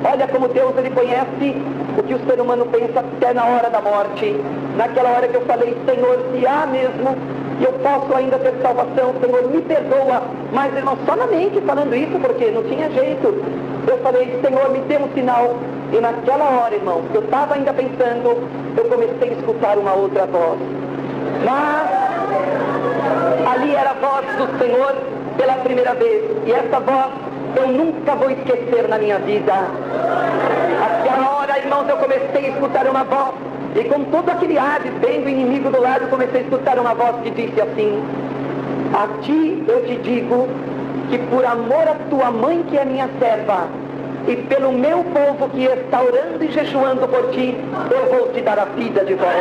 olha como Deus, ele conhece o que o ser humano pensa até na hora da morte. Naquela hora que eu falei, Senhor, se há mesmo, e eu posso ainda ter salvação, Senhor, me perdoa. Mas, irmão, só na mente falando isso, porque não tinha jeito. Eu falei, Senhor, me dê um sinal. E naquela hora, irmão, que eu estava ainda pensando, eu comecei a escutar uma outra voz. Mas ali era a voz do Senhor pela primeira vez. E essa voz eu nunca vou esquecer na minha vida. Aquela hora, irmãos, eu comecei a escutar uma voz. E com todo aquele ar bem do inimigo do lado, comecei a escutar uma voz que disse assim: a ti eu te digo que por amor à tua mãe, que é minha serva, e pelo meu povo que está orando e jejuando por ti, eu vou te dar a vida de volta.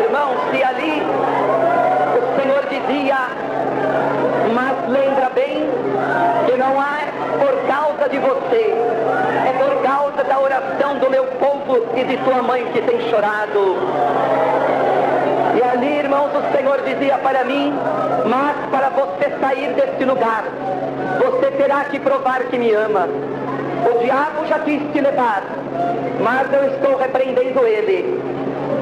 Irmãos, se ali o Senhor dizia, mas lembra bem que não é por causa de você, é por causa da oração do meu povo e de tua mãe que tem chorado. E ali, irmãos, o Senhor dizia para mim, mas para você sair deste lugar, você terá que provar que me ama. O diabo já quis te levar, mas eu estou repreendendo ele.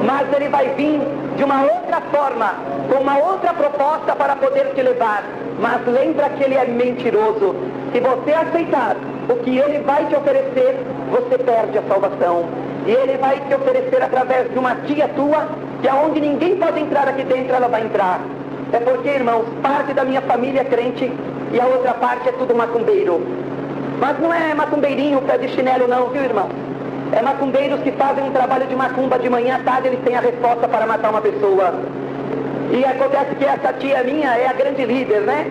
Mas ele vai vir de uma outra forma, com uma outra proposta para poder te levar. Mas lembra que ele é mentiroso. Se você aceitar o que ele vai te oferecer, você perde a salvação. E ele vai te oferecer através de uma tia tua, que aonde ninguém pode entrar aqui dentro, ela vai entrar. É porque, irmãos, parte da minha família é crente e a outra parte é tudo macumbeiro. Mas não é macumbeirinho, pé de chinelo não, viu, irmão? É macumbeiros que fazem um trabalho de macumba de manhã à tarde, eles têm a resposta para matar uma pessoa. E acontece que essa tia minha é a grande líder, né?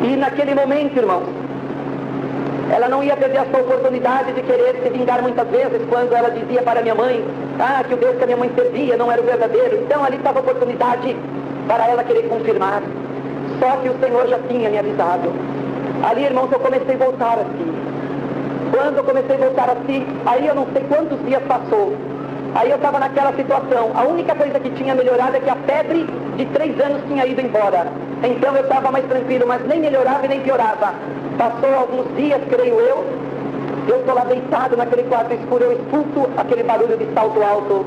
E naquele momento, irmãos, ela não ia perder a sua oportunidade de querer se vingar muitas vezes, quando ela dizia para minha mãe, que o Deus que a minha mãe servia não era o verdadeiro. Então ali estava a oportunidade para ela querer confirmar. Só que o Senhor já tinha me avisado. Ali, irmãos, eu comecei a voltar assim. Quando eu comecei a voltar assim, aí eu não sei quantos dias passou. Aí eu estava naquela situação. A única coisa que tinha melhorado é que a febre de 3 anos tinha ido embora. Então eu estava mais tranquilo, mas nem melhorava e nem piorava. Passou alguns dias, creio eu estou lá deitado naquele quarto escuro, eu escuto aquele barulho de salto alto.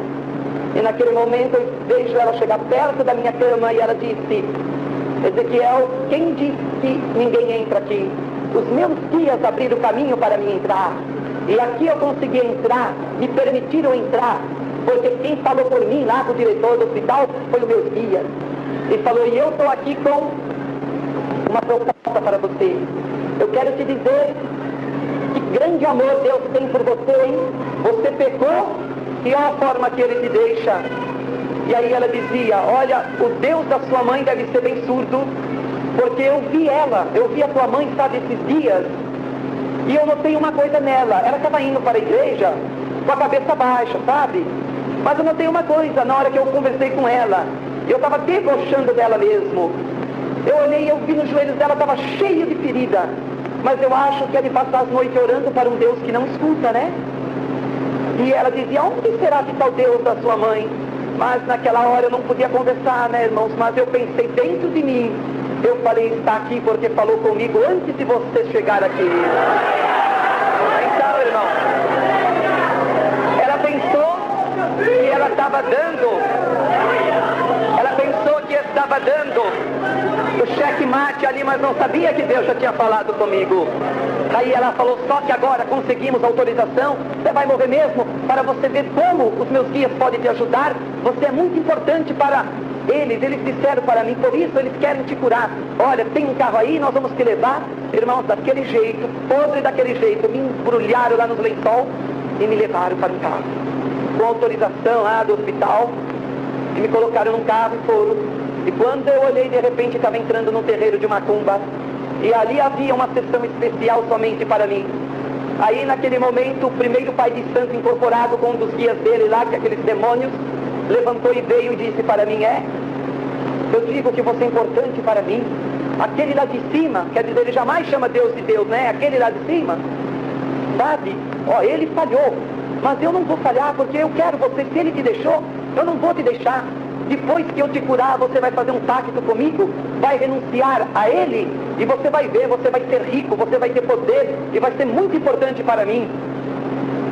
E naquele momento eu vejo ela chegar perto da minha cama e ela disse, Ezequiel, quem disse que ninguém entra aqui? Os meus guias abriram o caminho para mim entrar. E aqui eu consegui entrar, me permitiram entrar, porque quem falou por mim lá com o diretor do hospital foi o meu guia. E falou, e eu estou aqui com uma proposta para você. Eu quero te dizer que grande amor Deus tem por você, hein? Você pecou e olha a forma que ele te deixa. E aí ela dizia, olha, o Deus da sua mãe deve ser bem surdo, porque eu vi a tua mãe, sabe, esses dias, e eu notei uma coisa nela. Ela estava indo para a igreja com a cabeça baixa, sabe? Mas eu notei uma coisa na hora que eu conversei com ela. Eu estava debochando dela mesmo. Eu olhei e eu vi nos joelhos dela, estava cheio de ferida. Mas eu acho que ele passa as noites orando para um Deus que não escuta, né? E ela dizia, onde será que está o Deus da sua mãe? Mas naquela hora eu não podia conversar, né, irmãos? Mas eu pensei dentro de mim. Eu falei, está aqui porque falou comigo antes de você chegar aqui. Então, irmão, estava dando. Ela pensou que estava dando o checkmate ali, mas não sabia que Deus já tinha falado comigo. Aí ela falou, só que agora conseguimos autorização, você vai morrer mesmo, para você ver como os meus guias podem te ajudar. Você é muito importante para eles disseram para mim, por isso eles querem te curar. Olha, tem um carro aí, nós vamos te levar. Irmãos, daquele jeito, podre daquele jeito, me embrulharam lá nos lençol e me levaram para um carro, com autorização lá do hospital, e me colocaram num carro e foram. E quando eu olhei, de repente estava entrando num terreiro de macumba, e ali havia uma sessão especial somente para mim. Aí naquele momento, o primeiro pai de santo incorporado com um dos guias dele lá, que aqueles demônios, levantou e veio e disse para mim, eu digo que você é importante para mim. Aquele lá de cima, quer dizer, ele jamais chama Deus de Deus, né? Aquele lá de cima, sabe? Ele falhou, mas eu não vou falhar, porque eu quero você. Se ele te deixou, eu não vou te deixar. Depois que eu te curar, você vai fazer um pacto comigo, vai renunciar a ele, e você vai ver, você vai ser rico, você vai ter poder, e vai ser muito importante para mim.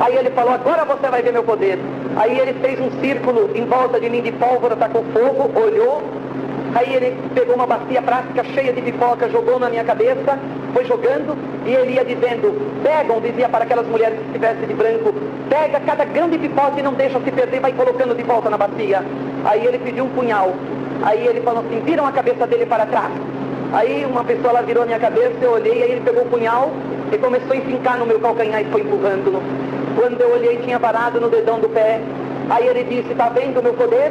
Aí ele falou, agora você vai ver meu poder. Aí ele fez um círculo em volta de mim de pólvora, tacou fogo, olhou. Aí ele pegou uma bacia plástica cheia de pipoca, jogou na minha cabeça, foi jogando, e ele ia dizendo, pegam, dizia para aquelas mulheres que estivessem de branco, pega cada grão de pipoca e não deixa se perder, vai colocando de volta na bacia. Aí ele pediu um punhal. Aí ele falou assim, viram a cabeça dele para trás. Aí uma pessoa lá virou a minha cabeça, eu olhei, aí ele pegou o punhal e começou a enfincar no meu calcanhar e foi empurrando-no. Quando eu olhei, tinha varado no dedão do pé. Aí ele disse, tá vendo o meu poder?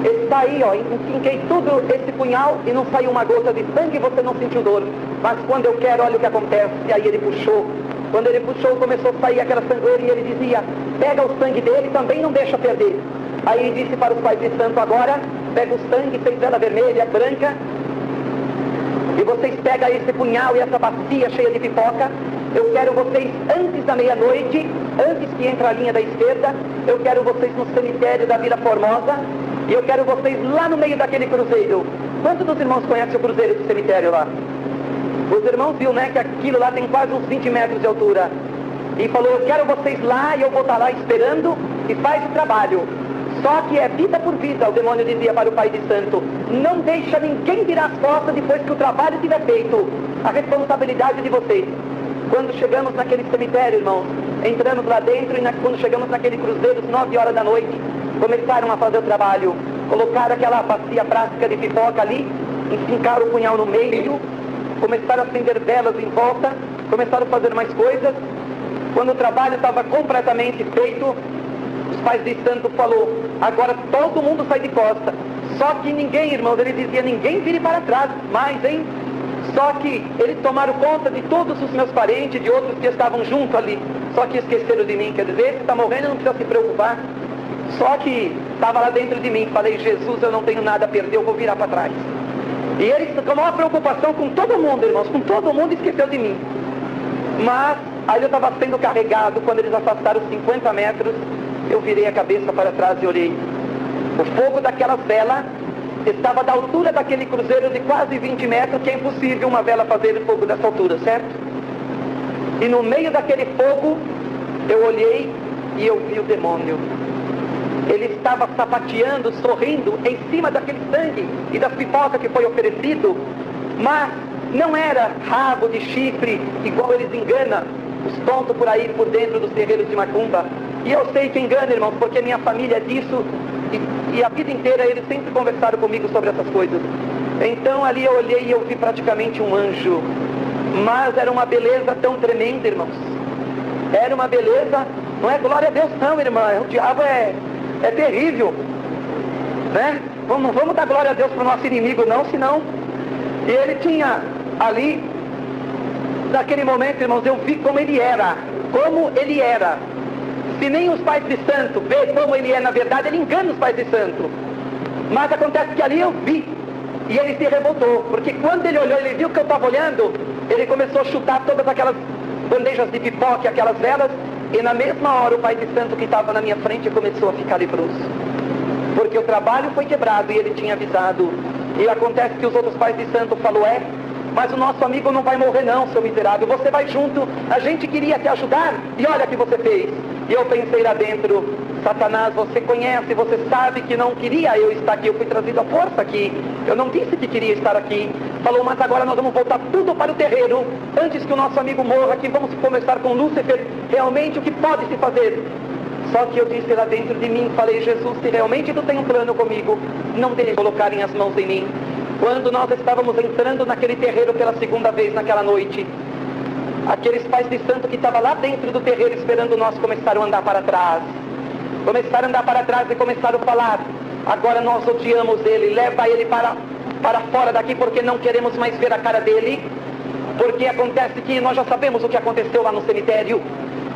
Está aí, enfinquei tudo esse punhal e não saiu uma gota de sangue e você não sentiu dor. Mas quando eu quero, olha o que acontece. E aí ele puxou. Quando ele puxou, começou a sair aquela sangueira e ele dizia, pega o sangue dele e também não deixa perder. Aí disse para os pais de santo, agora pega o sangue, fez vela vermelha, branca, e vocês pegam esse punhal e essa bacia cheia de pipoca. Eu quero vocês antes da meia-noite, antes que entre a linha da esquerda, eu quero vocês no cemitério da Vila Formosa, e eu quero vocês lá no meio daquele cruzeiro. Quantos dos irmãos conhecem o cruzeiro do cemitério lá? Os irmãos viram, né, que aquilo lá tem quase uns 20 metros de altura. E falou, eu quero vocês lá e eu vou estar lá esperando e faz o trabalho. Só que é vida por vida, o demônio dizia para o pai de santo. Não deixa ninguém virar as costas depois que o trabalho tiver feito. A responsabilidade de vocês. Quando chegamos naquele cemitério, irmãos, entramos lá dentro e quando chegamos naquele cruzeiro, às 9 horas da noite, começaram a fazer o trabalho. Colocaram aquela bacia prática de pipoca ali, enfincaram o punhal no meio, começaram a acender velas em volta, começaram a fazer mais coisas. Quando o trabalho estava completamente feito, os pais de santo falou, agora todo mundo sai de costa. Só que ninguém, irmãos, ele dizia, ninguém vire para trás, mas, hein? Só que eles tomaram conta de todos os meus parentes, de outros que estavam junto ali. Só que esqueceram de mim, quer dizer, se está morrendo não precisa se preocupar. Só que estava lá dentro de mim, falei, Jesus, eu não tenho nada a perder, eu vou virar para trás. E eles tomou uma preocupação com todo mundo, irmãos, com todo mundo, esqueceu de mim. Mas aí eu estava sendo carregado, quando eles afastaram 50 metros, eu virei a cabeça para trás e olhei. O fogo daquelas velas estava da altura daquele cruzeiro de quase 20 metros, que é impossível uma vela fazer fogo dessa altura, certo? E no meio daquele fogo, eu olhei e eu vi o demônio. Ele estava sapateando, sorrindo, em cima daquele sangue e das pipocas que foi oferecido, mas não era rabo de chifre, igual eles enganam os tontos por aí, por dentro dos terreiros de macumba. E eu sei que engana, irmãos, porque minha família é disso, e a vida inteira eles sempre conversaram comigo sobre essas coisas. Então ali eu olhei e eu vi praticamente um anjo, mas era uma beleza tão tremenda, irmãos. Era uma beleza, não é glória a Deus não, irmã, o diabo é terrível, né? Não vamos dar glória a Deus para o nosso inimigo não, senão... E ele tinha ali, naquele momento, irmãos, eu vi como ele era. Se nem os pais de santo vê como ele é na verdade, ele engana os pais de santo. Mas acontece que ali eu vi, e ele se revoltou, porque quando ele olhou, ele viu que eu estava olhando, ele começou a chutar todas aquelas bandejas de pipoca, aquelas velas, e na mesma hora o pai de santo que estava na minha frente começou a ficar leproso. Porque o trabalho foi quebrado e ele tinha avisado. E acontece que os outros pais de santo falaram, mas o nosso amigo não vai morrer não, seu miserável, você vai junto, a gente queria te ajudar, e olha o que você fez. E eu pensei lá dentro, Satanás, você conhece, você sabe que não queria eu estar aqui, eu fui trazido à força aqui, eu não disse que queria estar aqui. Falou, mas agora nós vamos voltar tudo para o terreiro, antes que o nosso amigo morra aqui, vamos conversar com Lúcifer, realmente o que pode se fazer. Só que eu disse lá dentro de mim, falei, Jesus, se realmente tu tem um plano comigo, não deixe colocarem as mãos em mim. Quando nós estávamos entrando naquele terreiro pela segunda vez naquela noite, aqueles pais de santo que estavam lá dentro do terreiro esperando nós começaram a andar para trás. Começaram a andar para trás e começaram a falar, agora nós odiamos ele, leva ele para fora daqui porque não queremos mais ver a cara dele, porque acontece que nós já sabemos o que aconteceu lá no cemitério.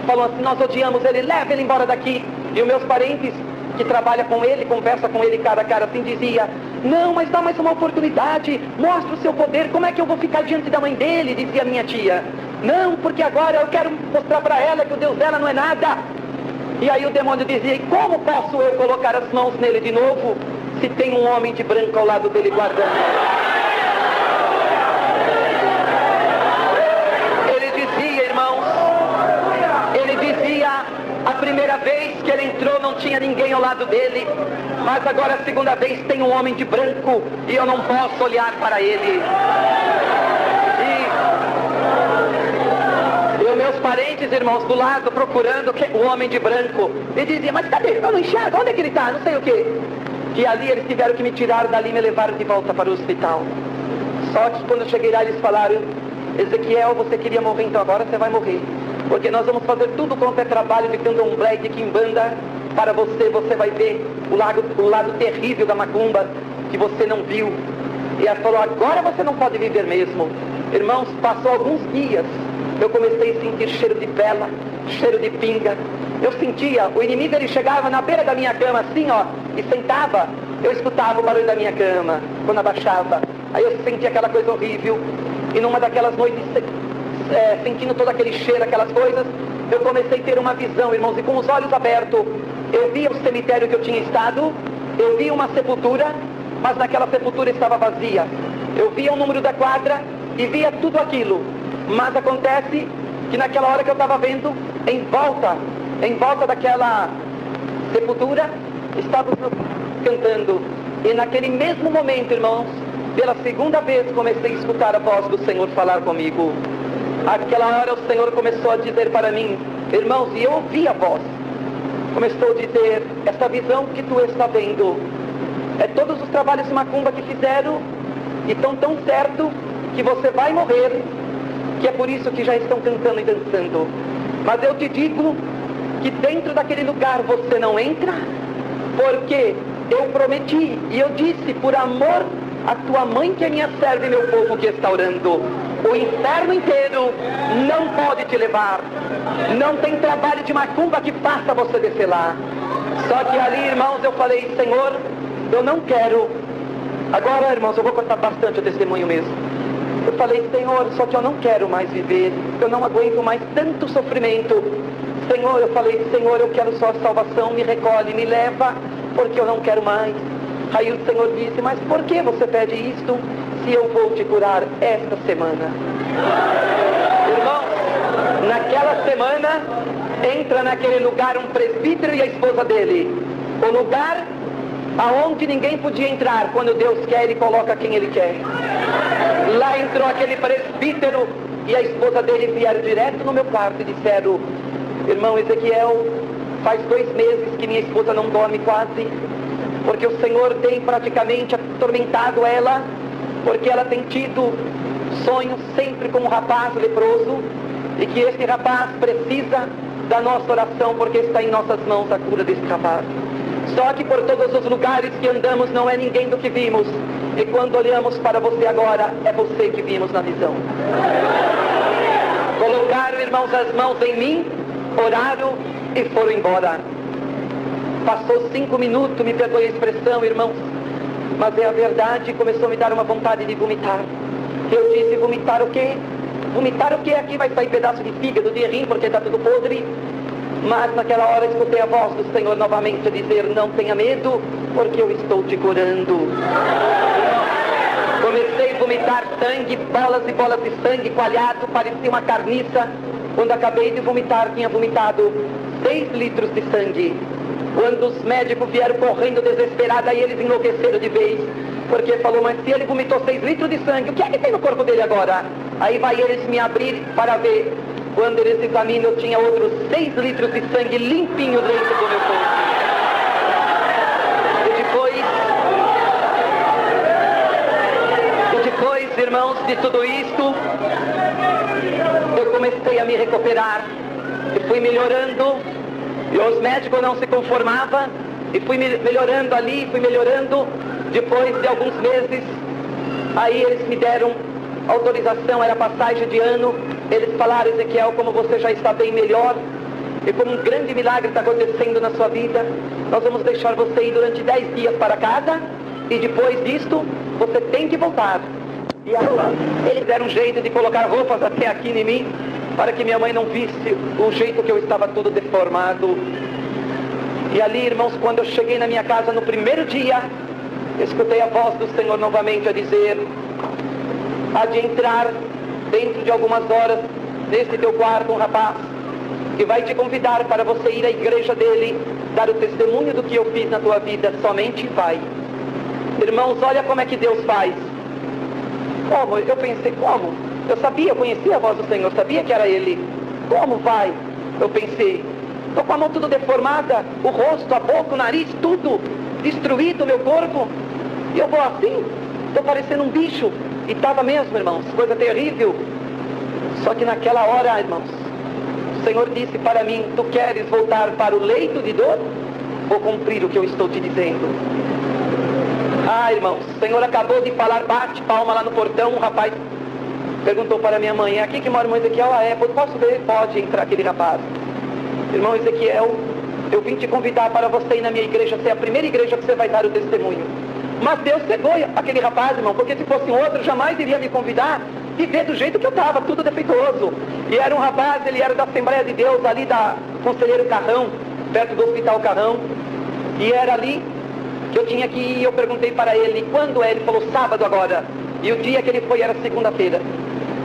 Falou assim, nós odiamos ele, leva ele embora daqui. E os meus parentes que trabalham com ele, conversa com ele cara a cara assim, dizia, não, mas dá mais uma oportunidade, mostra o seu poder, como é que eu vou ficar diante da mãe dele, dizia minha tia. Não, porque agora eu quero mostrar para ela que o Deus dela não é nada. E aí o demônio dizia, e como posso eu colocar as mãos nele de novo, se tem um homem de branco ao lado dele guardando? Ele dizia, irmãos, a primeira vez que ele entrou não tinha ninguém ao lado dele, mas agora a segunda vez tem um homem de branco e eu não posso olhar para ele. E os meus parentes, irmãos, do lado procurando o homem de branco, e dizia, mas cadê? Eu não enxergo, onde é que ele está? Não sei o quê. E ali eles tiveram que me tirar dali e me levar de volta para o hospital. Só que quando eu cheguei lá eles falaram, Ezequiel, você queria morrer, então agora você vai morrer. Porque nós vamos fazer tudo quanto é trabalho de candomblé e de quimbanda para você. Você vai ver o lado terrível da macumba que você não viu. E ela falou, agora você não pode viver mesmo. Irmãos, passou alguns dias, eu comecei a sentir cheiro de vela, cheiro de pinga. Eu sentia, o inimigo ele chegava na beira da minha cama assim, ó, e sentava. Eu escutava o barulho da minha cama, quando abaixava. Aí eu sentia aquela coisa horrível. E numa daquelas noites, sentindo todo aquele cheiro, aquelas coisas, eu comecei a ter uma visão, irmãos, e com os olhos abertos, eu via o cemitério que eu tinha estado, eu via uma sepultura, mas naquela sepultura estava vazia. Eu via o número da quadra e via tudo aquilo. Mas acontece que naquela hora que eu estava vendo, em volta daquela sepultura, estávamos cantando. E naquele mesmo momento, irmãos, pela segunda vez comecei a escutar a voz do Senhor falar comigo. Aquela hora o Senhor começou a dizer para mim, irmãos, e eu ouvi a voz. Começou a dizer, essa visão que tu está vendo, é todos os trabalhos de macumba que fizeram, e estão tão certo que você vai morrer, que é por isso que já estão cantando e dançando. Mas eu te digo que dentro daquele lugar você não entra, porque eu prometi, e eu disse, por amor a tua mãe que é minha serva e meu povo que está orando, o inferno inteiro não pode te levar. Não tem trabalho de macumba que faça você descer lá. Só que ali, irmãos, eu falei, Senhor, eu não quero. Agora, irmãos, eu vou contar bastante o testemunho mesmo. Eu falei, Senhor, só que eu não quero mais viver. Eu não aguento mais tanto sofrimento. Senhor, eu falei, Senhor, eu quero só a salvação, me recolhe, me leva, porque eu não quero mais. Aí o Senhor disse, mas por que você pede isto, se eu vou te curar esta semana? Irmãos, naquela semana, entra naquele lugar um presbítero e a esposa dele. O lugar aonde ninguém podia entrar, quando Deus quer, Ele coloca quem Ele quer. Lá entrou aquele presbítero e a esposa dele vieram direto no meu quarto e disseram, irmão Ezequiel, faz 2 meses que minha esposa não dorme quase, porque o Senhor tem praticamente atormentado ela, porque ela tem tido sonhos sempre com um rapaz leproso, e que este rapaz precisa da nossa oração, porque está em nossas mãos a cura desse rapaz. Só que por todos os lugares que andamos não é ninguém do que vimos, e quando olhamos para você agora, é você que vimos na visão. Colocaram, irmãos, as mãos em mim, oraram e foram embora. Passou 5 minutos, me perdoe a expressão, irmãos, mas é a verdade, começou a me dar uma vontade de vomitar. Eu disse, vomitar o quê? Vomitar o quê? Aqui vai sair pedaço de fígado, de rim, porque está tudo podre. Mas naquela hora escutei a voz do Senhor novamente dizer, não tenha medo, porque eu estou te curando. Comecei a vomitar sangue, bolas e bolas de sangue coalhado, parecia uma carniça. Quando acabei de vomitar, tinha vomitado 6 litros de sangue. Quando os médicos vieram correndo desesperados, aí eles enlouqueceram de vez, porque falou, mas se ele vomitou 6 litros de sangue, o que é que tem no corpo dele agora? Aí vai eles me abrir para ver. Quando eles examinam, eu tinha outros 6 litros de sangue limpinho dentro do meu corpo. E depois, irmãos, de tudo isto, eu comecei a me recuperar e fui melhorando, e os médicos não se conformavam, e fui melhorando ali, fui melhorando. Depois de alguns meses, aí eles me deram autorização, era passagem de ano. Eles falaram, Ezequiel, como você já está bem melhor, e como um grande milagre está acontecendo na sua vida, nós vamos deixar você ir durante 10 dias para casa, e depois disto, você tem que voltar. E aí, eles deram um jeito de colocar roupas até aqui em mim, para que minha mãe não visse o jeito que eu estava todo deformado. E ali, irmãos, quando eu cheguei na minha casa no primeiro dia, escutei a voz do Senhor novamente a dizer, há de entrar dentro de algumas horas nesse teu quarto um rapaz que vai te convidar para você ir à igreja dele, dar o testemunho do que eu fiz na tua vida, somente vai. Irmãos, olha como é que Deus faz. Como? Eu pensei, como? Eu sabia, eu conhecia a voz do Senhor, sabia que era Ele. Como vai? Eu pensei, estou com a mão tudo deformada, o rosto, a boca, o nariz, tudo destruído, meu corpo. E eu vou assim, estou parecendo um bicho. E estava mesmo, irmãos, coisa terrível. Só que naquela hora, irmãos, o Senhor disse para mim, tu queres voltar para o leito de dor? Ou cumprir o que eu estou te dizendo? Ah, irmãos, o Senhor acabou de falar, bate palma lá no portão, um rapaz perguntou para minha mãe, é aqui que mora o irmão Ezequiel? Ah, é, posso ver? Pode entrar aquele rapaz. Irmão Ezequiel, eu vim te convidar para você ir na minha igreja, ser a primeira igreja que você vai dar o testemunho. Mas Deus cegou aquele rapaz, irmão, porque se fosse outro, jamais iria me convidar e ver do jeito que eu estava, tudo defeituoso. E era um rapaz, ele era da Assembleia de Deus, ali da Conselheiro Carrão, perto do Hospital Carrão, e era ali que eu tinha que ir. Eu perguntei para ele, quando é? Ele falou, sábado agora, e o dia que ele foi era segunda-feira.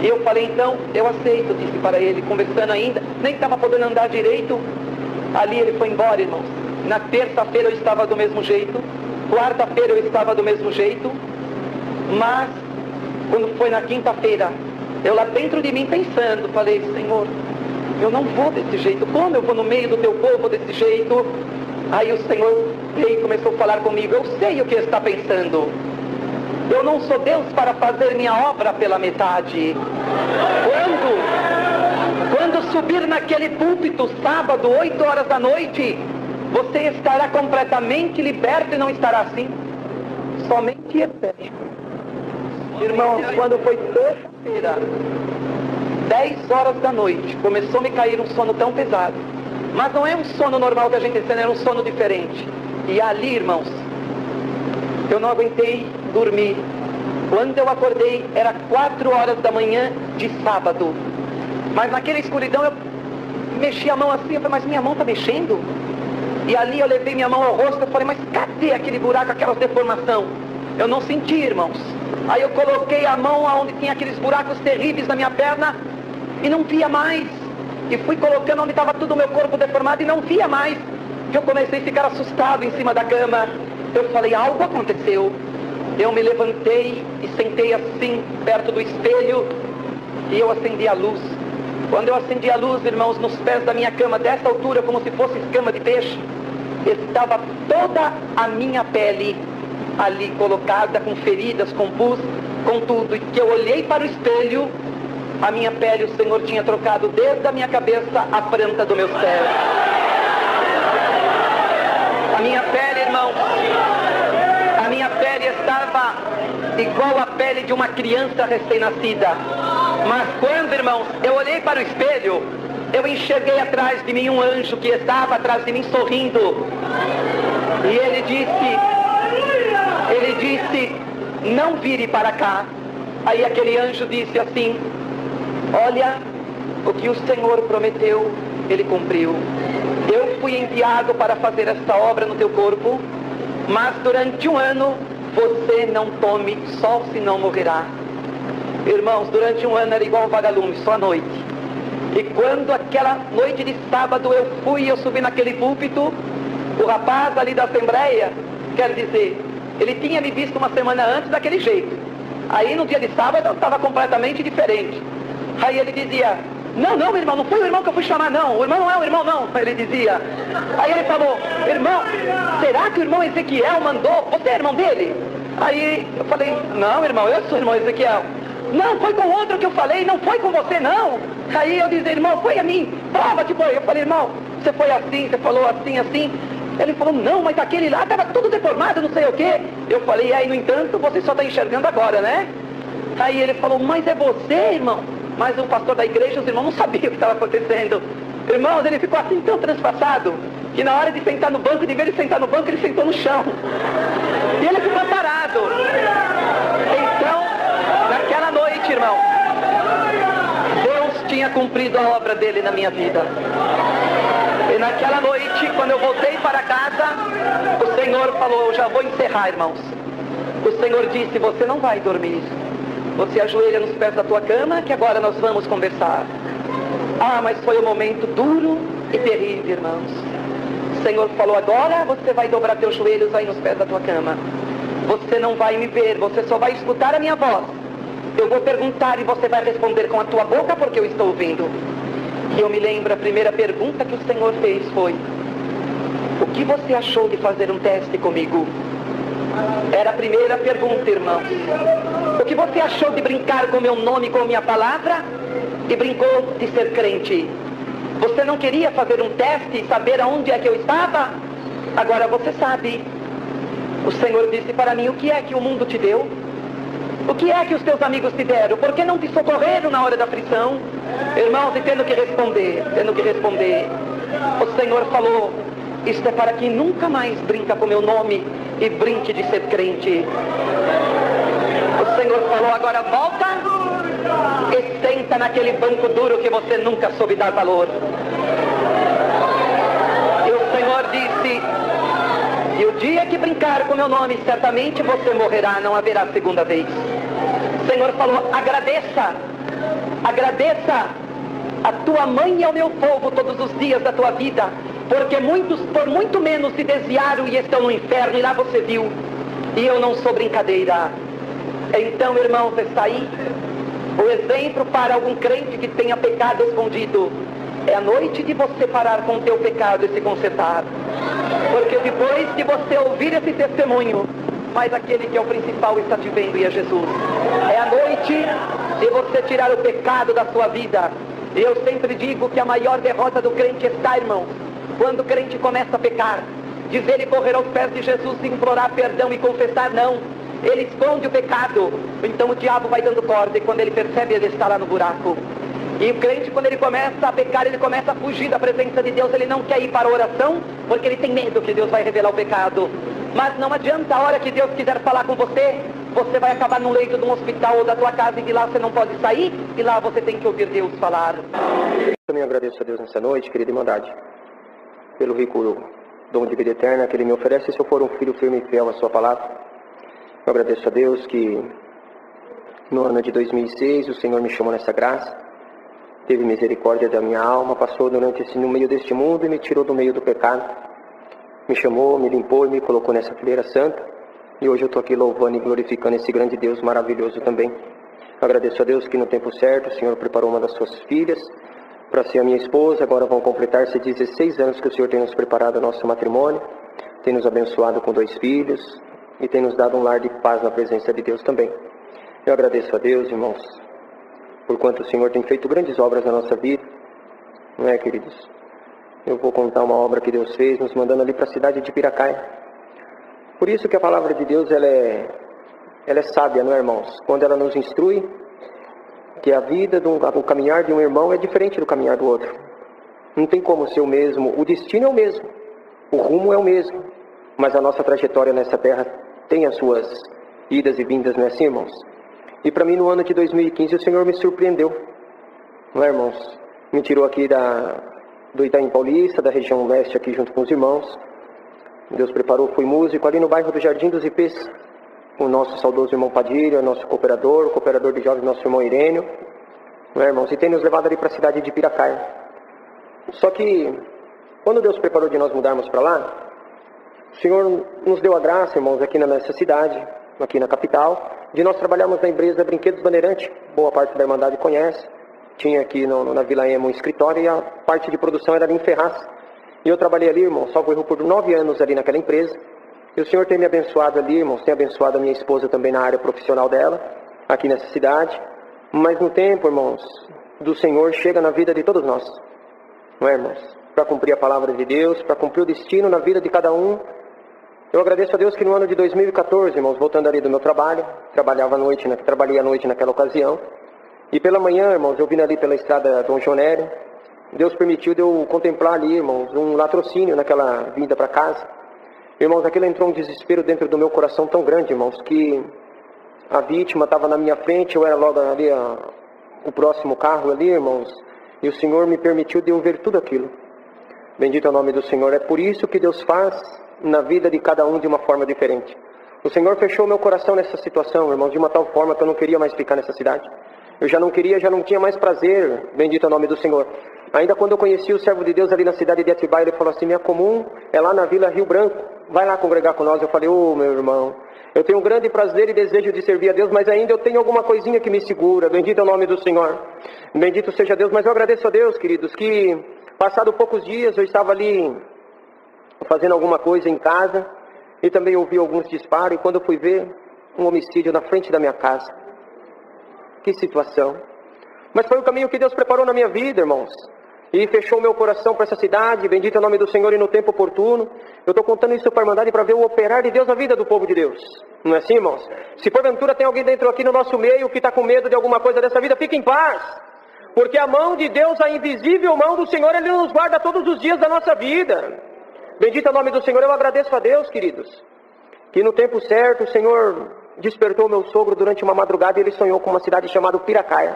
E eu falei, então, eu aceito, disse para ele, conversando ainda, nem estava podendo andar direito. Ali ele foi embora, irmãos. Na terça-feira eu estava do mesmo jeito, quarta-feira eu estava do mesmo jeito, mas quando foi na quinta-feira, eu lá dentro de mim pensando, falei, Senhor, eu não vou desse jeito, como eu vou no meio do teu povo desse jeito? Aí o Senhor veio e começou a falar comigo, eu sei o que está pensando, eu não sou Deus para fazer minha obra pela metade. Quando subir naquele púlpito sábado, 8 horas da noite, você estará completamente liberto e não estará assim, somente eterno. Irmãos, quando foi terça-feira, 10 horas da noite, começou a me cair um sono tão pesado, mas não é um sono normal que a gente tem, era um sono diferente. E ali, irmãos, eu não aguentei dormir. Quando eu acordei, era 4 horas da manhã de sábado, mas naquela escuridão eu mexi a mão assim, eu falei, mas minha mão está mexendo? E ali eu levei minha mão ao rosto, eu falei, mas cadê aquele buraco, aquela deformação? Eu não senti, irmãos. Aí eu coloquei a mão onde tinha aqueles buracos terríveis na minha perna e não via mais. E fui colocando onde estava tudo o meu corpo deformado e não via mais. Eu comecei a ficar assustado em cima da cama. Eu falei, algo aconteceu. Eu me levantei e sentei assim, perto do espelho, e eu acendi a luz. Quando eu acendi a luz, irmãos, nos pés da minha cama, dessa altura, como se fosse escama de peixe, estava toda a minha pele ali colocada, com feridas, com pus, com tudo. E que eu olhei para o espelho, a minha pele o Senhor tinha trocado desde a minha cabeça à planta dos meus pés. A minha pele, irmãos, a minha pele estava igual a pele de uma criança recém-nascida. Mas quando, irmãos, eu olhei para o espelho, eu enxerguei atrás de mim um anjo que estava atrás de mim sorrindo. E ele disse, não vire para cá. Aí aquele anjo disse assim, olha, o que o Senhor prometeu, Ele cumpriu. Eu fui enviado para fazer esta obra no teu corpo, mas durante 1 ano, você não tome sol, senão morrerá. Irmãos, durante 1 ano era igual um vagalume, só à noite. E quando aquela noite de sábado eu subi naquele púlpito, O rapaz ali da Assembleia, quer dizer, ele tinha me visto uma semana antes daquele jeito. Aí no dia de sábado eu estava completamente diferente. Aí ele dizia: não, meu irmão, não foi o irmão que eu fui chamar, não. O irmão não é o irmão, não. Ele dizia. Aí ele falou: irmão, será que o irmão Ezequiel mandou? Você é irmão dele? Aí eu falei: não, irmão, eu sou o irmão Ezequiel. Não, foi com outro que eu falei, não foi com você, não. Aí eu disse: irmão, foi a mim. Prova que foi. Eu falei: irmão, você foi assim, você falou assim, assim. Ele falou: não, mas aquele lá estava tudo deformado, não sei o quê. Eu falei: aí, no entanto, você só está enxergando agora, né? Aí ele falou: mas é você, irmão? Mas o pastor da igreja, os irmãos não sabiam o que estava acontecendo. Irmãos, ele ficou assim tão transpassado, que na hora de sentar no banco, de ver ele sentar no banco, ele sentou no chão. E ele ficou parado. Então, naquela noite, irmão, Deus tinha cumprido a obra dele na minha vida. E naquela noite, quando eu voltei para casa, o Senhor falou: eu já vou encerrar, irmãos. O Senhor disse: você não vai dormir. Você ajoelha nos pés da tua cama, que agora nós vamos conversar. Ah, mas foi um momento duro e terrível, irmãos. O Senhor falou: agora você vai dobrar teus joelhos aí nos pés da tua cama. Você não vai me ver, você só vai escutar a minha voz. Eu vou perguntar e você vai responder com a tua boca, porque eu estou ouvindo. E eu me lembro, a primeira pergunta que o Senhor fez foi: o que você achou de fazer um teste comigo? Era a primeira pergunta, irmãos. O que você achou de brincar com meu nome, com minha palavra? E brincou de ser crente. Você não queria fazer um teste e saber aonde é que eu estava? Agora você sabe. O Senhor disse para mim: o que é que o mundo te deu? O que é que os teus amigos te deram? Por que não te socorreram na hora da aflição? Irmãos, e tendo que responder, o Senhor falou: isto é para quem nunca mais brinca com meu nome e brinque de ser crente. O Senhor falou: agora volta e senta naquele banco duro que você nunca soube dar valor. E o Senhor disse: e o dia que brincar com meu nome, certamente você morrerá, não haverá segunda vez. O Senhor falou: agradeça a tua mãe e ao meu povo todos os dias da tua vida, porque muitos por muito menos se desviaram e estão no inferno, e lá você viu. E eu não sou brincadeira. Então, irmãos, está aí o exemplo para algum crente que tenha pecado escondido. É a noite de você parar com o teu pecado e se consertar. Porque depois de você ouvir esse testemunho, mas aquele que é o principal está te vendo, e é Jesus. É a noite de você tirar o pecado da sua vida. E eu sempre digo que a maior derrota do crente está, irmãos, quando o crente começa a pecar. Dizer e correr aos pés de Jesus e implorar perdão e confessar, não. Ele esconde o pecado. Então o diabo vai dando corda, e quando ele percebe, ele está lá no buraco. E o crente, quando ele começa a pecar, ele começa a fugir da presença de Deus. Ele não quer ir para a oração, porque ele tem medo que Deus vai revelar o pecado. Mas não adianta, a hora que Deus quiser falar com você, você vai acabar no leito de um hospital ou da tua casa, e de lá você não pode sair, e lá você tem que ouvir Deus falar. Eu também agradeço a Deus nessa noite, querida Irmandade, pelo rico dom de vida eterna que Ele me oferece, se eu for um filho firme e fiel à sua palavra. Eu agradeço a Deus que no ano de 2006 o Senhor me chamou nessa graça, teve misericórdia da minha alma, passou no meio deste mundo e me tirou do meio do pecado. Me chamou, me limpou e me colocou nessa fileira santa. E hoje eu estou aqui louvando e glorificando esse grande Deus maravilhoso também. Eu agradeço a Deus que no tempo certo o Senhor preparou uma das suas filhas para ser a minha esposa. Agora vão completar-se 16 anos que o Senhor tem nos preparado o nosso matrimônio. Tem nos abençoado com 2 filhos e tem nos dado um lar de paz na presença de Deus também. Eu agradeço a Deus, irmãos, por quanto o Senhor tem feito grandes obras na nossa vida. Não é, queridos? Eu vou contar uma obra que Deus fez, nos mandando ali para a cidade de Piracaia. Por isso que a palavra de Deus, ela é sábia, não é, irmãos? Quando ela nos instrui que a vida, o caminhar de um irmão é diferente do caminhar do outro. Não tem como ser o mesmo, o destino é o mesmo, o rumo é o mesmo, mas a nossa trajetória nessa terra tem as suas idas e vindas, não é assim, irmãos? E para mim, no ano de 2015, o Senhor me surpreendeu, não é, irmãos? Me tirou aqui do Itaim Paulista, da região leste, aqui junto com os irmãos. Deus preparou, fui músico ali no bairro do Jardim dos Ipês, o nosso saudoso irmão Padilha, nosso cooperador, o cooperador de jovens, nosso irmão Irênio, não é, irmãos? E tem nos levado ali para a cidade de Piracaia. Só que, quando Deus preparou de nós mudarmos para lá, O Senhor nos deu a graça, irmãos, aqui na nossa cidade, aqui na capital, de nós trabalharmos na empresa Brinquedos Bandeirante. Boa parte da Irmandade conhece. Tinha aqui na Vila Ema um escritório e a parte de produção era ali em Ferraz. E eu trabalhei ali, irmão, salvo erro, por 9 anos ali naquela empresa. E o Senhor tem me abençoado ali, irmãos, tem abençoado a minha esposa também na área profissional dela, aqui nessa cidade. Mas no tempo, irmãos, do Senhor chega na vida de todos nós. Não é, irmãos? Para cumprir a palavra de Deus, para cumprir o destino na vida de cada um. Eu agradeço a Deus que no ano de 2014, irmãos, voltando ali do meu trabalho, trabalhei à noite naquela ocasião. E pela manhã, irmãos, eu vim ali pela estrada Dom João Nério. Deus permitiu de eu contemplar ali, irmãos, um latrocínio naquela vinda para casa. Irmãos, aquilo entrou um desespero dentro do meu coração tão grande, irmãos, que a vítima estava na minha frente, eu era logo ali o próximo carro ali, irmãos, e o Senhor me permitiu de eu ver tudo aquilo. Bendito é o nome do Senhor. É por isso que Deus faz na vida de cada um de uma forma diferente. O Senhor fechou meu coração nessa situação, irmãos, de uma tal forma que eu não queria mais ficar nessa cidade. Eu já não tinha mais prazer, bendito é o nome do Senhor. Ainda quando eu conheci o servo de Deus ali na cidade de Atibaia, ele falou assim, minha comum é lá na Vila Rio Branco, vai lá congregar com nós. Eu falei, meu irmão, eu tenho um grande prazer e desejo de servir a Deus, mas ainda eu tenho alguma coisinha que me segura, bendito é o nome do Senhor. Bendito seja Deus, mas eu agradeço a Deus, queridos, que passado poucos dias eu estava ali fazendo alguma coisa em casa e também ouvi alguns disparos, e quando eu fui ver, um homicídio na frente da minha casa. Que situação. Mas foi o caminho que Deus preparou na minha vida, irmãos. E fechou o meu coração para essa cidade. Bendito é o nome do Senhor e no tempo oportuno. Eu estou contando isso para a Irmandade para ver o operar de Deus na vida do povo de Deus. Não é assim, irmãos? Se porventura tem alguém dentro aqui no nosso meio que está com medo de alguma coisa dessa vida, fique em paz. Porque a mão de Deus, a invisível mão do Senhor, Ele nos guarda todos os dias da nossa vida. Bendito é o nome do Senhor. Eu agradeço a Deus, queridos, que no tempo certo o Senhor despertou meu sogro durante uma madrugada e ele sonhou com uma cidade chamada Piracaia.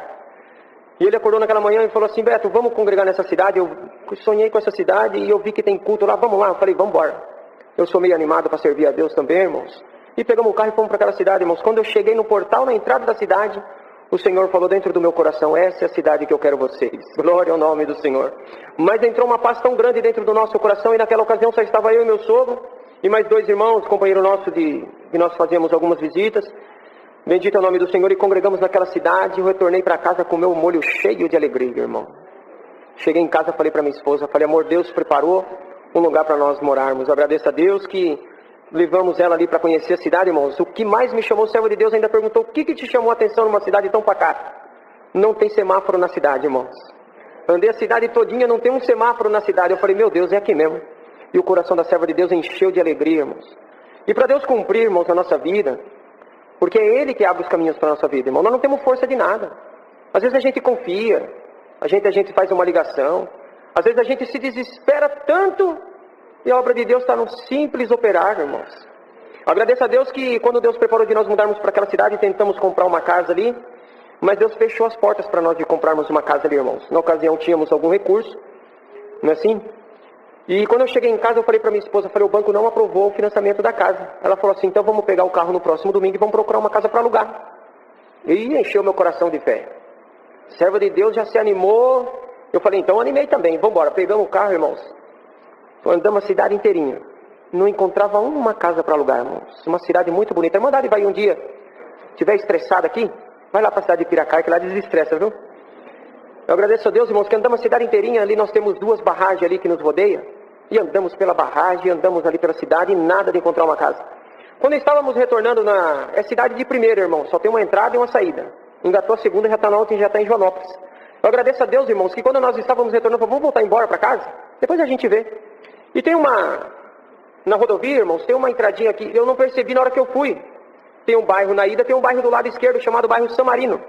E ele acordou naquela manhã e falou assim, Beto, vamos congregar nessa cidade? Eu sonhei com essa cidade e eu vi que tem culto lá, vamos lá. Eu falei, vamos embora. Eu sou meio animado para servir a Deus também, irmãos. E pegamos o carro e fomos para aquela cidade, irmãos. Quando eu cheguei no portal, na entrada da cidade, o Senhor falou dentro do meu coração, essa é a cidade que eu quero vocês. Glória ao nome do Senhor. Mas entrou uma paz tão grande dentro do nosso coração e naquela ocasião só estava eu e meu sogro e mais 2 irmãos, companheiro nosso que nós fazíamos algumas visitas. Bendito é o nome do Senhor, e congregamos naquela cidade. Eu retornei para casa com o meu molho cheio de alegria, irmão. Cheguei em casa, falei para minha esposa, falei, amor, Deus preparou um lugar para nós morarmos. Eu agradeço a Deus que levamos ela ali para conhecer a cidade, irmãos. O que mais me chamou, o servo de Deus ainda perguntou, o que te chamou a atenção numa cidade tão pacata? Não tem semáforo na cidade, irmãos. Andei a cidade todinha, não tem um semáforo na cidade. Eu falei, meu Deus, é aqui mesmo. E o coração da serva de Deus encheu de alegria, irmãos. E para Deus cumprir, irmãos, a nossa vida, porque é Ele que abre os caminhos para a nossa vida, irmão. Nós não temos força de nada. Às vezes a gente confia, a gente faz uma ligação, às vezes a gente se desespera tanto, e a obra de Deus está num simples operar, irmãos. Agradeço a Deus que quando Deus preparou de nós mudarmos para aquela cidade, tentamos comprar uma casa ali, mas Deus fechou as portas para nós de comprarmos uma casa ali, irmãos. Na ocasião tínhamos algum recurso, não é assim? E quando eu cheguei em casa, eu falei para minha esposa, o banco não aprovou o financiamento da casa. Ela falou assim, então vamos pegar o carro no próximo domingo e vamos procurar uma casa para alugar. E encheu meu coração de fé. Serva de Deus já se animou. Eu falei, então animei também, vamos embora. Pegamos o carro, irmãos. Andamos a cidade inteirinha. Não encontrava uma casa para alugar, irmãos. Uma cidade muito bonita. A Irmandade vai um dia, estiver estressada aqui, vai lá para a cidade de Piracaia, que lá desestressa, viu? Eu agradeço a Deus, irmãos, que andamos a cidade inteirinha. Ali nós temos 2 barragens ali que nos rodeiam. E andamos pela barragem, andamos ali pela cidade e nada de encontrar uma casa. Quando estávamos retornando é cidade de primeira, irmão. Só tem uma entrada e uma saída. Engatou a segunda, já está na outra e já está em Joanópolis. Eu agradeço a Deus, irmãos, que quando nós estávamos retornando, vamos voltar embora para casa? Depois a gente vê. E tem na rodovia, irmãos, tem uma entradinha aqui. Eu não percebi na hora que eu fui. Tem um bairro na ida, tem um bairro do lado esquerdo chamado bairro San Marino.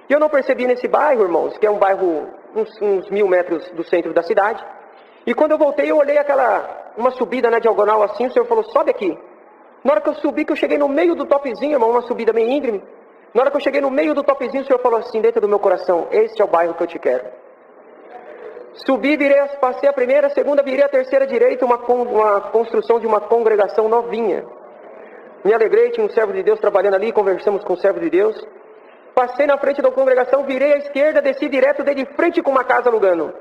E eu não percebi nesse bairro, irmãos, que é um bairro uns 1.000 metros do centro da cidade. E quando eu voltei, eu olhei uma subida na diagonal assim, o Senhor falou, sobe aqui. Na hora que eu subi, que eu cheguei no meio do topzinho, irmão, uma subida bem íngreme. Na hora que eu cheguei no meio do topzinho, o Senhor falou assim, dentro do meu coração, este é o bairro que eu te quero. Subi, passei a primeira, a segunda, virei a terceira direita, uma construção de uma congregação novinha. Me alegrei, tinha um servo de Deus trabalhando ali, conversamos com o servo de Deus. Passei na frente da congregação, virei à esquerda, desci direto, dei de frente com uma casa alugando.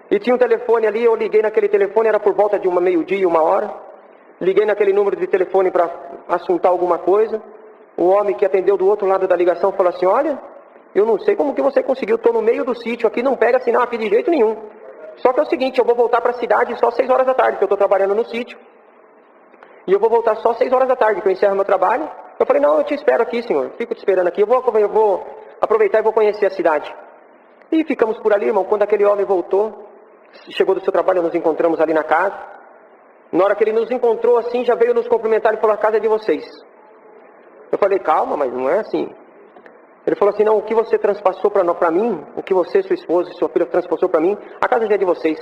E tinha um telefone ali, eu liguei naquele telefone, era por volta de 12:30, 1h. Liguei naquele número de telefone para assuntar alguma coisa. O homem que atendeu do outro lado da ligação falou assim: olha, eu não sei como que você conseguiu, estou no meio do sítio aqui, não pega sinal aqui de jeito nenhum. Só que é o seguinte, eu vou voltar para a cidade só 6 horas da tarde, porque eu estou trabalhando no sítio. E eu vou voltar só 6 horas da tarde, que eu encerro meu trabalho. Eu falei: não, eu te espero aqui, senhor, fico te esperando aqui, eu vou aproveitar e vou conhecer a cidade. E ficamos por ali, irmão. Quando aquele homem voltou, chegou do seu trabalho, nos encontramos ali na casa. Na hora que ele nos encontrou assim, já veio nos cumprimentar e falou: a casa é de vocês. Eu falei: calma, mas não é assim. Ele falou assim: não, o que você transpassou para mim, o que você, sua esposa e sua filha transpassou para mim, a casa já é de vocês.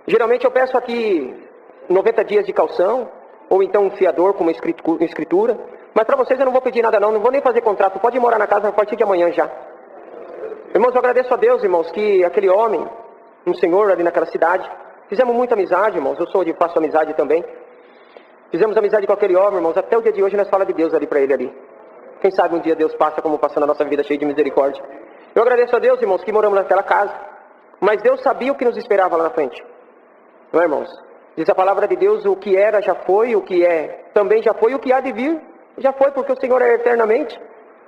Geralmente eu peço aqui 90 dias de calção, ou então um fiador com uma escritura. Mas para vocês eu não vou pedir nada não vou nem fazer contrato, pode morar na casa a partir de amanhã já. Irmãos, eu agradeço a Deus, irmãos, que aquele homem, um senhor ali naquela cidade, fizemos muita amizade, irmãos, faço amizade também. Fizemos amizade com aquele homem, irmãos, até o dia de hoje nós falamos de Deus ali para ele ali. Quem sabe um dia Deus passa como passou na nossa vida, cheio de misericórdia. Eu agradeço a Deus, irmãos, que moramos naquela casa, mas Deus sabia o que nos esperava lá na frente. Não é, irmãos? Diz a palavra de Deus: o que era já foi, o que é também já foi, o que há de vir já foi, porque o Senhor é eternamente.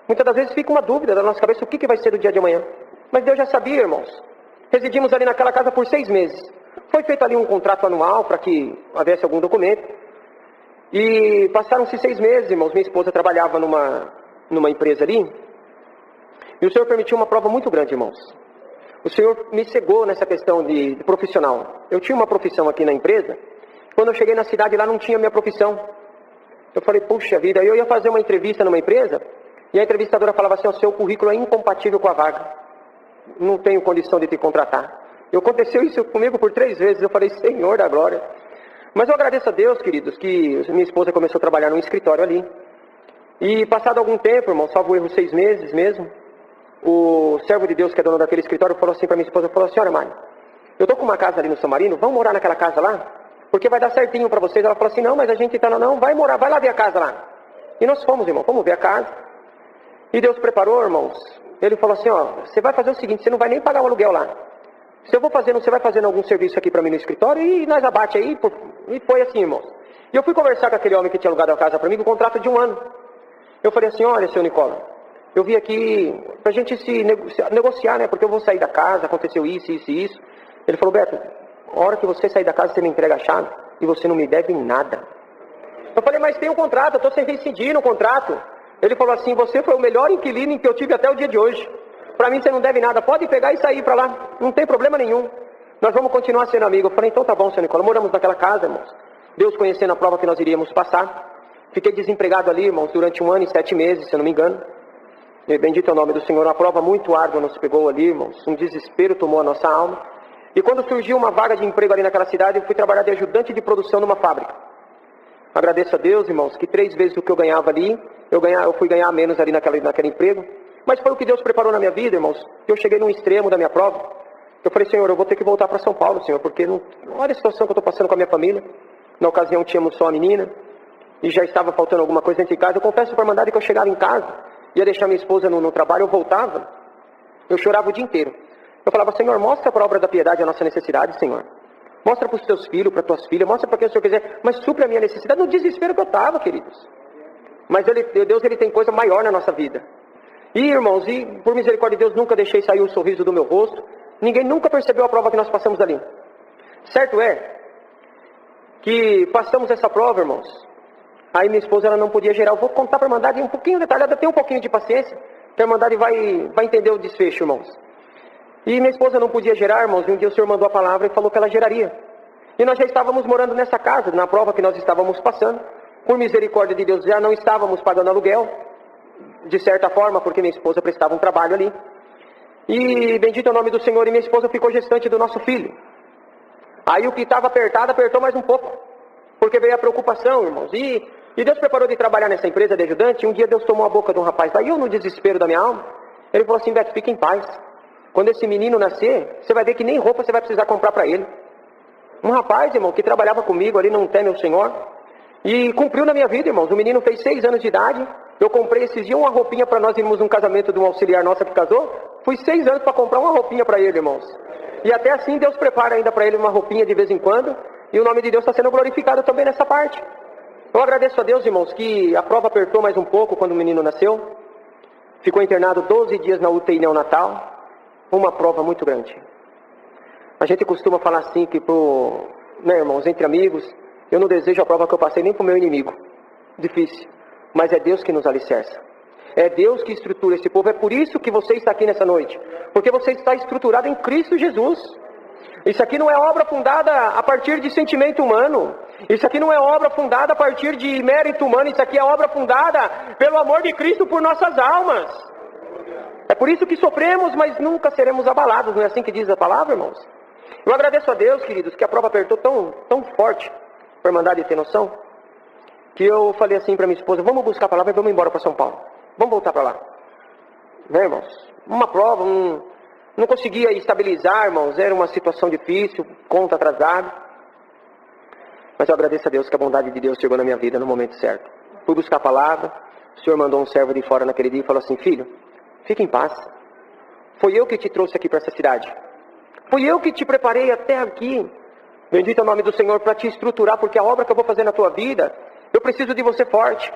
Muitas das vezes fica uma dúvida na nossa cabeça: o que vai ser do dia de amanhã? Mas Deus já sabia, irmãos. Residimos ali naquela casa por 6 meses. Foi feito ali um contrato anual para que houvesse algum documento. E passaram-se 6 meses, irmãos. Minha esposa trabalhava numa empresa ali. E o Senhor permitiu uma prova muito grande, irmãos. O Senhor me cegou nessa questão de profissional. Eu tinha uma profissão aqui na empresa. Quando eu cheguei na cidade lá não tinha minha profissão. Eu falei: puxa vida. Aí eu ia fazer uma entrevista numa empresa. E a entrevistadora falava assim: o seu currículo é incompatível com a vaga. Não tenho condição de te contratar. Aconteceu isso comigo por 3 vezes. Eu falei: Senhor da glória. Mas eu agradeço a Deus, queridos, que minha esposa começou a trabalhar num escritório ali. E passado algum tempo, irmão, salvo erro 6 meses mesmo, o servo de Deus que é dono daquele escritório falou assim para minha esposa, falou: senhora Mari, eu tô com uma casa ali no São Marino, vamos morar naquela casa lá? Porque vai dar certinho para vocês. Ela falou assim: não, mas a gente tá não, vai morar, vai lá ver a casa lá. E nós fomos, irmão, fomos ver a casa. E Deus preparou, irmãos. Ele falou assim: ó, você vai fazer o seguinte, você não vai nem pagar o aluguel lá. Se eu vou fazendo, você vai fazendo algum serviço aqui para mim no escritório e nós abate aí. E foi assim, irmãos. E eu fui conversar com aquele homem que tinha alugado a casa para mim, com um contrato de 1 ano. Eu falei assim: olha, seu Nicola, eu vim aqui pra gente se negociar, né? Porque eu vou sair da casa, aconteceu isso, isso e isso. Ele falou: Beto, a hora que você sair da casa, você me entrega a chave e você não me deve nada. Eu falei: mas tem um contrato, eu tô sem rescindir no contrato. Ele falou assim: você foi o melhor inquilino que eu tive até o dia de hoje. Para mim você não deve nada, pode pegar e sair para lá, não tem problema nenhum. Nós vamos continuar sendo amigos. Eu falei: então tá bom, seu Nicola. Moramos naquela casa, irmãos. Deus conhecendo a prova que nós iríamos passar. Fiquei desempregado ali, irmãos, durante 1 ano e 7 meses, se eu não me engano. E bendito é o nome do Senhor. Uma prova muito árdua nos pegou ali, irmãos. Um desespero tomou a nossa alma. E quando surgiu uma vaga de emprego ali naquela cidade, eu fui trabalhar de ajudante de produção numa fábrica. Agradeço a Deus, irmãos, que 3 vezes o que eu ganhava ali, eu fui ganhar menos ali naquele emprego. Mas foi o que Deus preparou na minha vida, irmãos. Eu cheguei num extremo da minha prova. Eu falei: Senhor, eu vou ter que voltar para São Paulo, Senhor, porque olha a situação que eu estou passando com a minha família. Na ocasião tínhamos só a menina e já estava faltando alguma coisa dentro de casa. Eu confesso para a Irmandade que eu chegava em casa, ia deixar minha esposa no trabalho, eu voltava, eu chorava o dia inteiro. Eu falava: Senhor, mostra para a obra da piedade a nossa necessidade, Senhor. Mostra para os teus filhos, para as tuas filhas, mostra para quem o Senhor quiser, mas supre a minha necessidade, no desespero que eu estava, queridos. Mas Deus, Ele tem coisa maior na nossa vida. E, irmãos, e por misericórdia de Deus, nunca deixei sair o sorriso do meu rosto. Ninguém nunca percebeu a prova que nós passamos ali. Certo é que passamos essa prova, irmãos. Aí minha esposa, ela não podia gerar. Eu vou contar para a Irmandade um pouquinho detalhado, tem um pouquinho de paciência, que a Irmandade vai entender o desfecho, irmãos. E minha esposa não podia gerar, irmãos, e um dia o Senhor mandou a palavra e falou que ela geraria. E nós já estávamos morando nessa casa, na prova que nós estávamos passando. Por misericórdia de Deus, já não estávamos pagando aluguel, de certa forma, porque minha esposa prestava um trabalho ali. E bendito é o nome do Senhor, e minha esposa ficou gestante do nosso filho. Aí o que estava apertado, apertou mais um pouco, porque veio a preocupação, irmãos. E Deus preparou de trabalhar nessa empresa de ajudante. E um dia Deus tomou a boca de um rapaz, daí eu no desespero da minha alma, ele falou assim: Beto, fica em paz. Quando esse menino nascer, você vai ver que nem roupa você vai precisar comprar para ele. Um rapaz, irmão, que trabalhava comigo ali, não teme o Senhor, e cumpriu na minha vida, irmãos. O menino fez 6 anos de idade. Eu comprei esses dias uma roupinha para nós irmos num casamento de um auxiliar nossa que casou. Fui 6 anos para comprar uma roupinha para ele, irmãos. E até assim Deus prepara ainda para ele uma roupinha de vez em quando. E o nome de Deus está sendo glorificado também nessa parte. Eu agradeço a Deus, irmãos, que a prova apertou mais um pouco quando o menino nasceu. Ficou internado 12 dias na UTI neonatal. Uma prova muito grande. A gente costuma falar assim que, né, irmãos, entre amigos, eu não desejo a prova que eu passei nem para o meu inimigo. Difícil. Mas é Deus que nos alicerça. É Deus que estrutura esse povo. É por isso que você está aqui nessa noite. Porque você está estruturado em Cristo Jesus. Isso aqui não é obra fundada a partir de sentimento humano. Isso aqui não é obra fundada a partir de mérito humano. Isso aqui é obra fundada pelo amor de Cristo por nossas almas. É por isso que sofremos, mas nunca seremos abalados. Não é assim que diz a palavra, irmãos? Eu agradeço a Deus, queridos, que a prova apertou tão forte, para a Irmandade ter noção, que eu falei assim para minha esposa: vamos buscar a palavra e vamos embora para São Paulo. Vamos voltar para lá. Né, irmãos? Uma prova, não conseguia estabilizar, irmãos. Era uma situação difícil, conta atrasada. Mas eu agradeço a Deus que a bondade de Deus chegou na minha vida no momento certo. Fui buscar a palavra. O Senhor mandou um servo de fora naquele dia e falou assim: filho, fique em paz. Foi eu que te trouxe aqui para essa cidade. Fui eu que te preparei até aqui. Bendito é o nome do Senhor, para te estruturar, porque a obra que eu vou fazer na tua vida, eu preciso de você forte.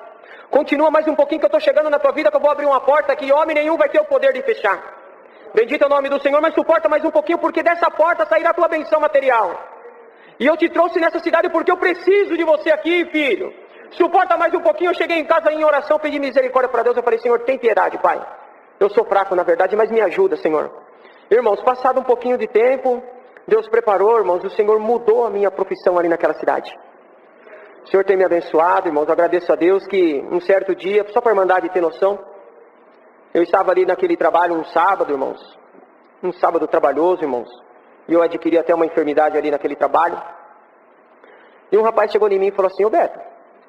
Continua mais um pouquinho que eu estou chegando na tua vida, que eu vou abrir uma porta que homem nenhum vai ter o poder de fechar. Bendito é o nome do Senhor, mas suporta mais um pouquinho, porque dessa porta sairá a tua benção material. E eu te trouxe nessa cidade porque eu preciso de você aqui, filho. Suporta mais um pouquinho. Eu cheguei em casa em oração, pedi misericórdia para Deus. Eu falei: Senhor, tem piedade, Pai. Eu sou fraco, na verdade, mas me ajuda, Senhor. Irmãos, passado um pouquinho de tempo, Deus preparou, irmãos. O Senhor mudou a minha profissão ali naquela cidade. O Senhor tem me abençoado, irmãos. Eu agradeço a Deus que um certo dia, só para a Irmandade ter noção, eu estava ali naquele trabalho um sábado, irmãos. Um sábado trabalhoso, irmãos. E eu adquiri até uma enfermidade ali naquele trabalho. E um rapaz chegou em mim e falou assim: ô Beto,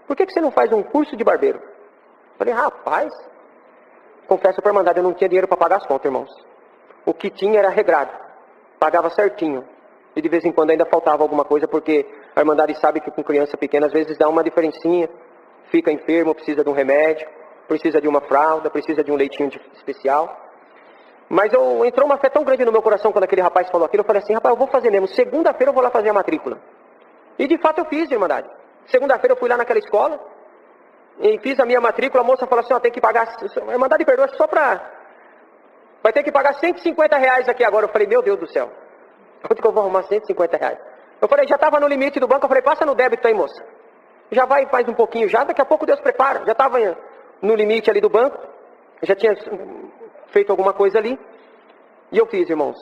por que você não faz um curso de barbeiro? Eu falei: rapaz, confesso para a Irmandade, eu não tinha dinheiro para pagar as contas, irmãos. O que tinha era regrado. Pagava certinho. E de vez em quando ainda faltava alguma coisa, porque a Irmandade sabe que com criança pequena às vezes dá uma diferencinha. Fica enfermo, precisa de um remédio, precisa de uma fralda, precisa de um leitinho especial. Mas entrou uma fé tão grande no meu coração quando aquele rapaz falou aquilo. Eu falei assim: rapaz, eu vou fazer mesmo. Segunda-feira eu vou lá fazer a matrícula. E de fato eu fiz, Irmandade. Segunda-feira eu fui lá naquela escola e fiz a minha matrícula. A moça falou assim: ó, tem que pagar, a Irmandade perdoa só vai ter que pagar R$150 aqui agora. Eu falei: meu Deus do céu, onde que eu vou arrumar R$150? Eu falei: já estava no limite do banco. Eu falei: passa no débito aí, moça. Já vai, faz um pouquinho já, daqui a pouco Deus prepara. Já estava no limite ali do banco, já tinha feito alguma coisa ali. E eu fiz, irmãos.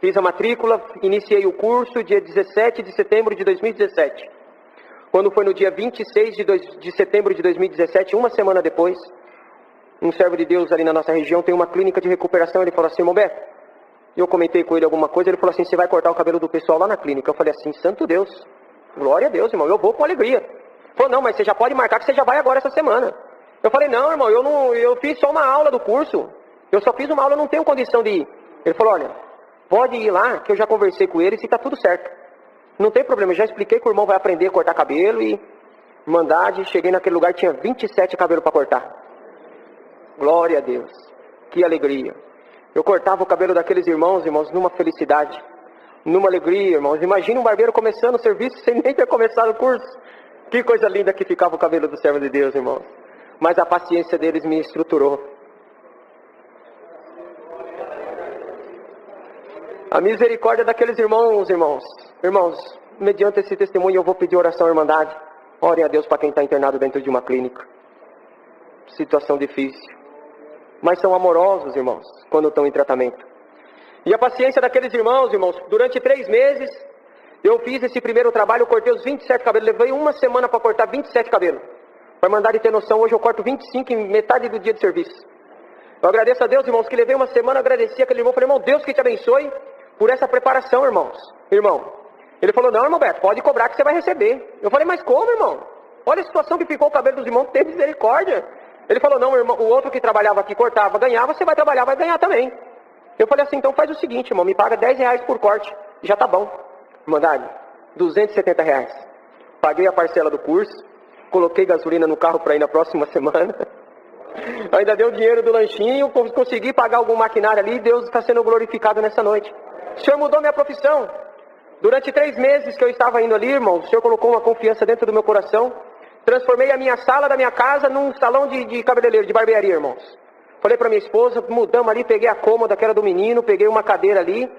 Fiz a matrícula, iniciei o curso dia 17 de setembro de 2017. Quando foi no dia 26 de setembro de 2017, uma semana depois, um servo de Deus ali na nossa região tem uma clínica de recuperação. Ele falou assim: irmão Beto, eu comentei com ele alguma coisa, ele falou assim: você vai cortar o cabelo do pessoal lá na clínica. Eu falei assim: santo Deus, glória a Deus, irmão, eu vou com alegria. Ele falou: não, mas você já pode marcar que você já vai agora essa semana. Eu falei: não, irmão, eu fiz só uma aula do curso. Eu só fiz uma aula, eu não tenho condição de ir. Ele falou: olha, pode ir lá, que eu já conversei com eles e está tudo certo. Não tem problema, eu já expliquei que o irmão vai aprender a cortar cabelo e Irmandade. Cheguei naquele lugar, tinha 27 cabelos para cortar. Glória a Deus, que alegria. Eu cortava o cabelo daqueles irmãos, numa felicidade, numa alegria, irmãos. Imagina um barbeiro começando o serviço sem nem ter começado o curso. Que coisa linda que ficava o cabelo do servo de Deus, irmãos. Mas a paciência deles me estruturou. A misericórdia daqueles irmãos. Irmãos, mediante esse testemunho eu vou pedir oração à Irmandade. Orem a Deus para quem está internado dentro de uma clínica. Situação difícil. Mas são amorosos, irmãos, quando estão em tratamento. E a paciência daqueles irmãos, durante 3 meses, eu fiz esse primeiro trabalho, eu cortei os 27 cabelos. Levei uma semana para cortar 27 cabelos. Para a Irmandade ter noção, hoje eu corto 25 em metade do dia de serviço. Eu agradeço a Deus, irmãos, que levei uma semana, agradeci aquele irmão. Falei: irmão, Deus que te abençoe por essa preparação, irmãos. Irmão, ele falou: não, irmão Beto, pode cobrar que você vai receber. Eu falei: mas como, irmão? Olha a situação que ficou o cabelo dos irmãos, tem misericórdia. Ele falou: não, irmão, o outro que trabalhava aqui cortava, ganhava, você vai trabalhar, vai ganhar também. Eu falei assim: então faz o seguinte, irmão, me paga R$10 por corte, já tá bom. Irmandade, R$270. Paguei a parcela do curso, coloquei gasolina no carro para ir na próxima semana. Ainda deu dinheiro do lanchinho, consegui pagar algum maquinário ali, Deus está sendo glorificado nessa noite. O Senhor mudou minha profissão. Durante 3 meses que eu estava indo ali, irmãos, o Senhor colocou uma confiança dentro do meu coração. Transformei a minha sala da minha casa num salão de cabeleireiro, de barbearia, irmãos. Falei para minha esposa, mudamos ali, peguei a cômoda que era do menino, peguei uma cadeira ali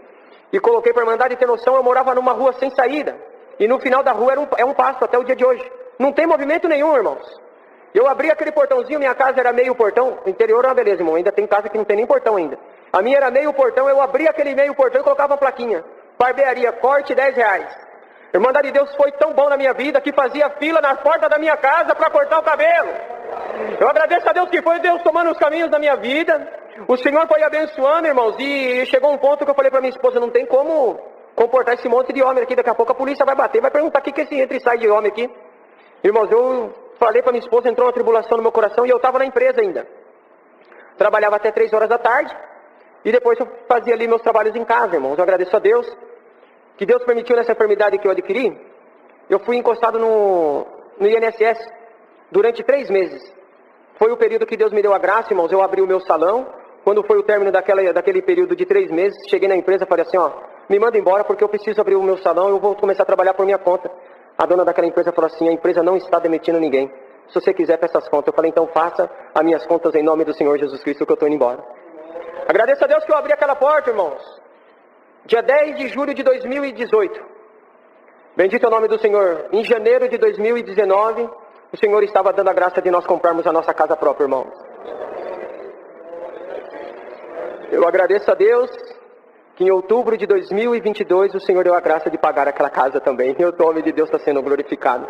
e coloquei para mandar de ter noção, eu morava numa rua sem saída. E no final da rua é um pasto até o dia de hoje. Não tem movimento nenhum, irmãos. Eu abri aquele portãozinho, minha casa era meio portão. O interior é uma beleza, irmão. Ainda tem casa que não tem nem portão ainda. A minha era meio portão, eu abri aquele meio portão e colocava uma plaquinha. Barbearia, corte R$10. Irmandade de Deus foi tão bom na minha vida que fazia fila na porta da minha casa para cortar o cabelo. Eu agradeço a Deus que foi Deus tomando os caminhos da minha vida. O Senhor foi abençoando, irmãos. E chegou um ponto que eu falei para minha esposa, não tem como comportar esse monte de homem aqui. Daqui a pouco a polícia vai bater, vai perguntar o que é esse entra e sai de homem aqui. Irmãos, eu falei para minha esposa, entrou uma tribulação no meu coração e eu estava na empresa ainda. Trabalhava até 3 horas da tarde e depois eu fazia ali meus trabalhos em casa, irmãos. Eu agradeço a Deus que Deus permitiu nessa enfermidade que eu adquiri. Eu fui encostado no INSS durante 3 meses. Foi o período que Deus me deu a graça, irmãos. Eu abri o meu salão. Quando foi o término daquele período de 3 meses, cheguei na empresa e falei assim, ó, me manda embora porque eu preciso abrir o meu salão e eu vou começar a trabalhar por minha conta. A dona daquela empresa falou assim, a empresa não está demitindo ninguém. Se você quiser, peça as contas. Eu falei, então faça as minhas contas em nome do Senhor Jesus Cristo que eu estou indo embora. Agradeço a Deus que eu abri aquela porta, irmãos. Dia 10 de julho de 2018. Bendito é o nome do Senhor. Em janeiro de 2019, o Senhor estava dando a graça de nós comprarmos a nossa casa própria, irmãos. Eu agradeço a Deus que em outubro de 2022 o Senhor deu a graça de pagar aquela casa também. E o nome de Deus está sendo glorificado.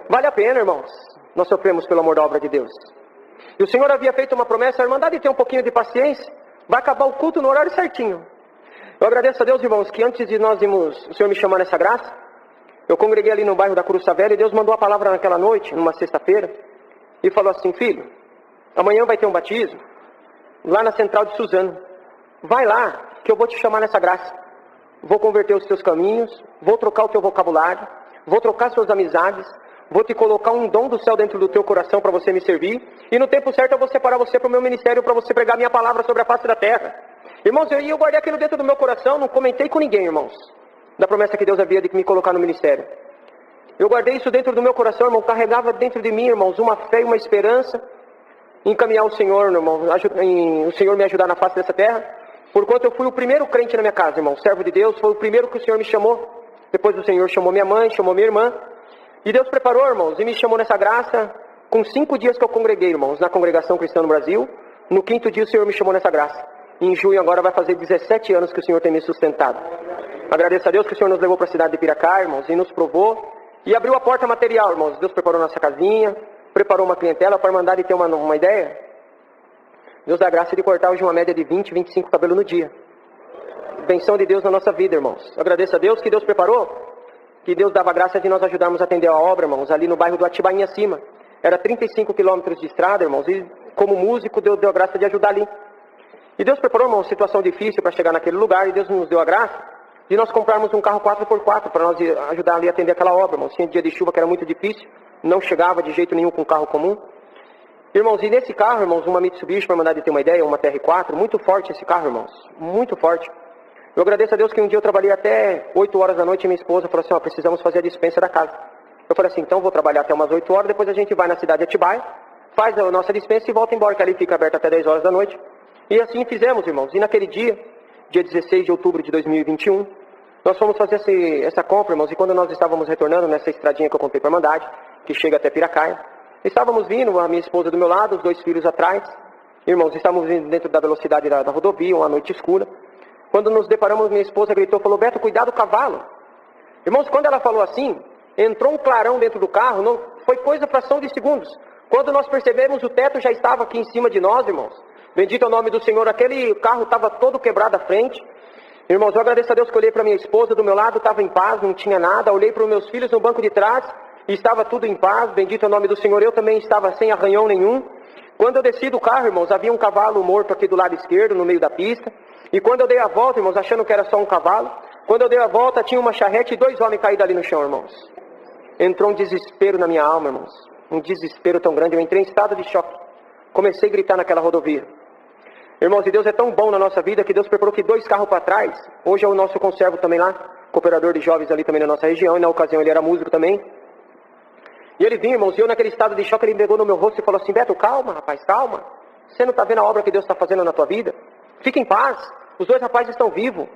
Vale a pena, irmãos. Nós sofremos pelo amor da obra de Deus. E o Senhor havia feito uma promessa, a irmandade tem um pouquinho de paciência. Vai acabar o culto no horário certinho. Eu agradeço a Deus, irmãos, que antes de nós irmos, o Senhor me chamar nessa graça, eu congreguei ali no bairro da Cruz Velha e Deus mandou a palavra naquela noite, numa sexta-feira, e falou assim, filho, amanhã vai ter um batismo, lá na central de Suzano. Vai lá, que eu vou te chamar nessa graça. Vou converter os teus caminhos, vou trocar o teu vocabulário, vou trocar as tuas amizades, vou te colocar um dom do céu dentro do teu coração para você me servir, e no tempo certo eu vou separar você para o meu ministério, para você pregar minha palavra sobre a face da terra. Irmãos, eu guardei aquilo dentro do meu coração, não comentei com ninguém, irmãos, da promessa que Deus havia de me colocar no ministério. Eu guardei isso dentro do meu coração, irmão, carregava dentro de mim, irmãos, uma fé e uma esperança em caminhar o Senhor, irmão, o Senhor me ajudar na face dessa terra, porquanto eu fui o primeiro crente na minha casa, irmão, servo de Deus, foi o primeiro que o Senhor me chamou. Depois o Senhor chamou minha mãe, chamou minha irmã, e Deus preparou, irmãos, e me chamou nessa graça, com 5 dias que eu congreguei, irmãos, na Congregação Cristã no Brasil. No 5º dia o Senhor me chamou nessa graça. Em junho agora vai fazer 17 anos que o Senhor tem me sustentado. Agradeço a Deus que o Senhor nos levou para a cidade de Piracá, irmãos, e nos provou, e abriu a porta material, irmãos. Deus preparou nossa casinha, preparou uma clientela para mandar e ter uma ideia. Deus dá graça de cortar hoje uma média de 20, 25 cabelos no dia. Benção de Deus na nossa vida, irmãos. Agradeço a Deus que Deus preparou, que Deus dava graça de nós ajudarmos a atender a obra, irmãos, ali no bairro do Atibainha Acima. Era 35 quilômetros de estrada, irmãos, e como músico Deus deu a graça de ajudar ali. E Deus preparou, irmão, uma situação difícil para chegar naquele lugar, e Deus nos deu a graça de nós comprarmos um carro 4x4 para nós ajudar ali a atender aquela obra, irmãos. Tinha dia de chuva que era muito difícil, não chegava de jeito nenhum com um carro comum. Irmãos, e nesse carro, irmãos, uma Mitsubishi, para mandar de ter uma ideia, uma TR4, muito forte esse carro, irmãos, muito forte. Eu agradeço a Deus que um dia eu trabalhei até 8 horas da noite e minha esposa falou assim, ó, precisamos fazer a dispensa da casa. Eu falei assim, então vou trabalhar até umas 8 horas, depois a gente vai na cidade de Atibaia, faz a nossa dispensa e volta embora, que ali fica aberto até 10 horas da noite. E assim fizemos, irmãos. E naquele dia 16 de outubro de 2021, nós fomos fazer essa compra, irmãos. E quando nós estávamos retornando nessa estradinha que eu contei para a Irmandade, que chega até Piracaia, estávamos vindo, a minha esposa do meu lado, os 2 filhos atrás. Irmãos, estávamos vindo dentro da velocidade da rodovia, uma noite escura. Quando nos deparamos, minha esposa gritou, falou, Beto, cuidado do cavalo. Irmãos, quando ela falou assim, entrou um clarão dentro do carro, não foi coisa, fração de segundos. Quando nós percebemos, o teto já estava aqui em cima de nós, irmãos. Bendito é o nome do Senhor. Aquele carro estava todo quebrado à frente. Irmãos, eu agradeço a Deus que eu olhei para minha esposa, do meu lado estava em paz, não tinha nada. Olhei para os meus filhos no banco de trás e estava tudo em paz. Bendito é o nome do Senhor. Eu também estava sem arranhão nenhum. Quando eu desci do carro, irmãos, havia um cavalo morto aqui do lado esquerdo, no meio da pista. E quando eu dei a volta, irmãos, achando que era só um cavalo, quando eu dei a volta, tinha uma charrete e 2 homens caídos ali no chão, irmãos. Entrou um desespero na minha alma, irmãos. Um desespero tão grande. Eu entrei em estado de choque. Comecei a gritar naquela rodovia. Irmãos, e Deus é tão bom na nossa vida que Deus preparou que 2 carros para trás, hoje é o nosso conservo também lá, cooperador de jovens ali também na nossa região, e na ocasião ele era músico também. E ele vinha, irmãos, e eu naquele estado de choque, ele pegou no meu rosto e falou assim: Beto, calma, rapaz, calma. Você não está vendo a obra que Deus está fazendo na tua vida? Fica em paz, os dois rapazes estão vivos.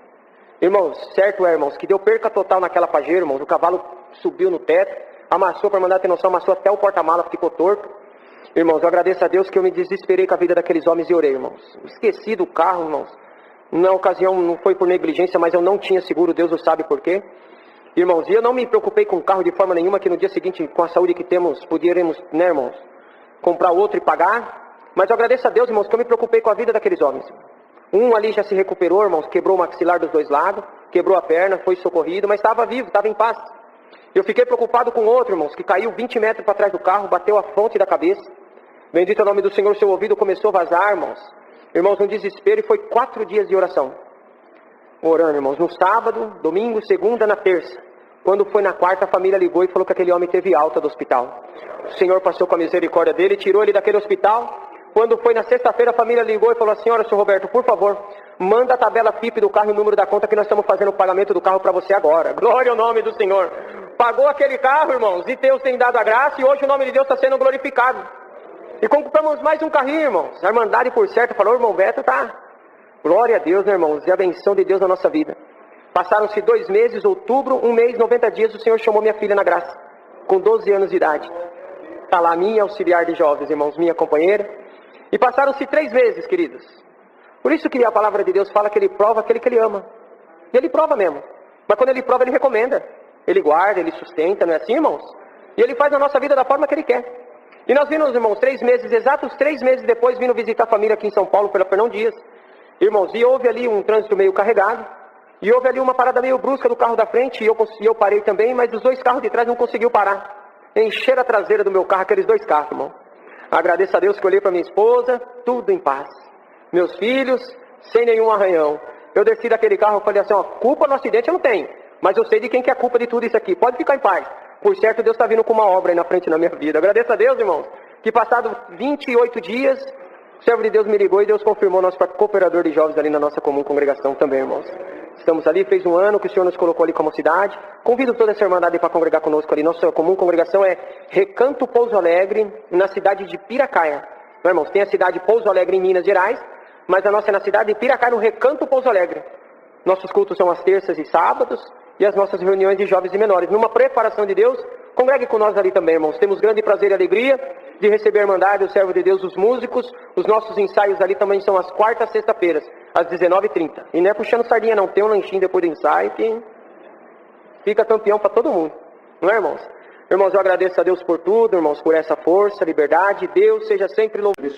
Irmãos, certo é, irmãos, que deu perca total naquela pajeira, irmãos. O cavalo subiu no teto, amassou, para mandar ter noção, amassou até o porta-mala, ficou torto. Irmãos, eu agradeço a Deus que eu me desesperei com a vida daqueles homens e orei, irmãos. Esqueci do carro, irmãos. Na ocasião não foi por negligência, mas eu não tinha seguro, Deus o sabe por quê. Irmãos, e eu não me preocupei com o carro de forma nenhuma, que no dia seguinte, com a saúde que temos, poderíamos, né, irmãos, comprar outro e pagar. Mas eu agradeço a Deus, irmãos, que eu me preocupei com a vida daqueles homens. Um ali já se recuperou, irmãos, quebrou o maxilar dos dois lados, quebrou a perna, foi socorrido, mas estava vivo, estava em paz. Eu fiquei preocupado com outro, irmãos, que caiu 20 metros para trás do carro, bateu a fronte da cabeça. Bendito é o nome do Senhor, seu ouvido começou a vazar, irmãos. Irmãos, um desespero, e foi 4 dias de oração. Orando, irmãos, no sábado, domingo, segunda, na terça. Quando foi na quarta, a família ligou e falou que aquele homem teve alta do hospital. O Senhor passou com a misericórdia dele, tirou ele daquele hospital. Quando foi na sexta-feira, a família ligou e falou assim: senhora, senhor Roberto, por favor, manda a tabela FIP do carro e o número da conta que nós estamos fazendo o pagamento do carro para você agora. Glória ao nome do Senhor. Pagou aquele carro, irmãos, e Deus tem dado a graça, e hoje o nome de Deus está sendo glorificado. E compramos mais um carrinho, irmãos. A Irmandade, por certo, falou: irmão Beto, tá. Glória a Deus, né, irmãos, e a benção de Deus na nossa vida. Passaram-se 2 meses, outubro, 1 mês, 90 dias, o Senhor chamou minha filha na graça, com 12 anos de idade. Está lá minha auxiliar de jovens, irmãos, minha companheira. E passaram-se 3 meses, queridos. Por isso que a palavra de Deus fala que Ele prova aquele que Ele ama. E Ele prova mesmo. Mas quando Ele prova, Ele recomenda. Ele guarda, Ele sustenta, não é assim, irmãos? E Ele faz a nossa vida da forma que Ele quer. E nós vimos, irmãos, 3 meses, exatos 3 meses depois, vindo visitar a família aqui em São Paulo, pela Fernão Dias. Irmãos, e houve ali um trânsito meio carregado. E houve ali uma parada meio brusca do carro da frente, e eu parei também, mas os 2 carros de trás não conseguiu parar. Encheram a traseira do meu carro, aqueles 2 carros, irmão. Agradeço a Deus que eu olhei para minha esposa, tudo em paz. Meus filhos, sem nenhum arranhão. Eu desci daquele carro e falei assim: ó, culpa no acidente eu não tenho, mas eu sei de quem que é a culpa de tudo isso aqui. Pode ficar em paz. Por certo, Deus está vindo com uma obra aí na frente na minha vida. Agradeço a Deus, irmãos, que passado 28 dias, o servo de Deus me ligou e Deus confirmou nosso cooperador de jovens ali na nossa comum congregação também, irmãos. Estamos ali, fez 1 ano que o Senhor nos colocou ali como cidade. Convido toda essa irmandade para congregar conosco ali. Nossa comum congregação é Recanto Pouso Alegre, na cidade de Piracaia. Não, irmãos, tem a cidade de Pouso Alegre em Minas Gerais, mas a nossa é na cidade de Piracaia, no Recanto Pouso Alegre. Nossos cultos são às terças e sábados, e as nossas reuniões de jovens e menores. Numa preparação de Deus, congregue com nós ali também, irmãos. Temos grande prazer e alegria de receber a Irmandade, o servo de Deus, os músicos. Os nossos ensaios ali também são às quartas e sexta-feiras, às 19h30. E não é puxando sardinha não, tem um lanchinho depois do ensaio que fica campeão para todo mundo. Não é, irmãos? Irmãos, eu agradeço a Deus por tudo, irmãos, por essa força, liberdade. Deus seja sempre louvado.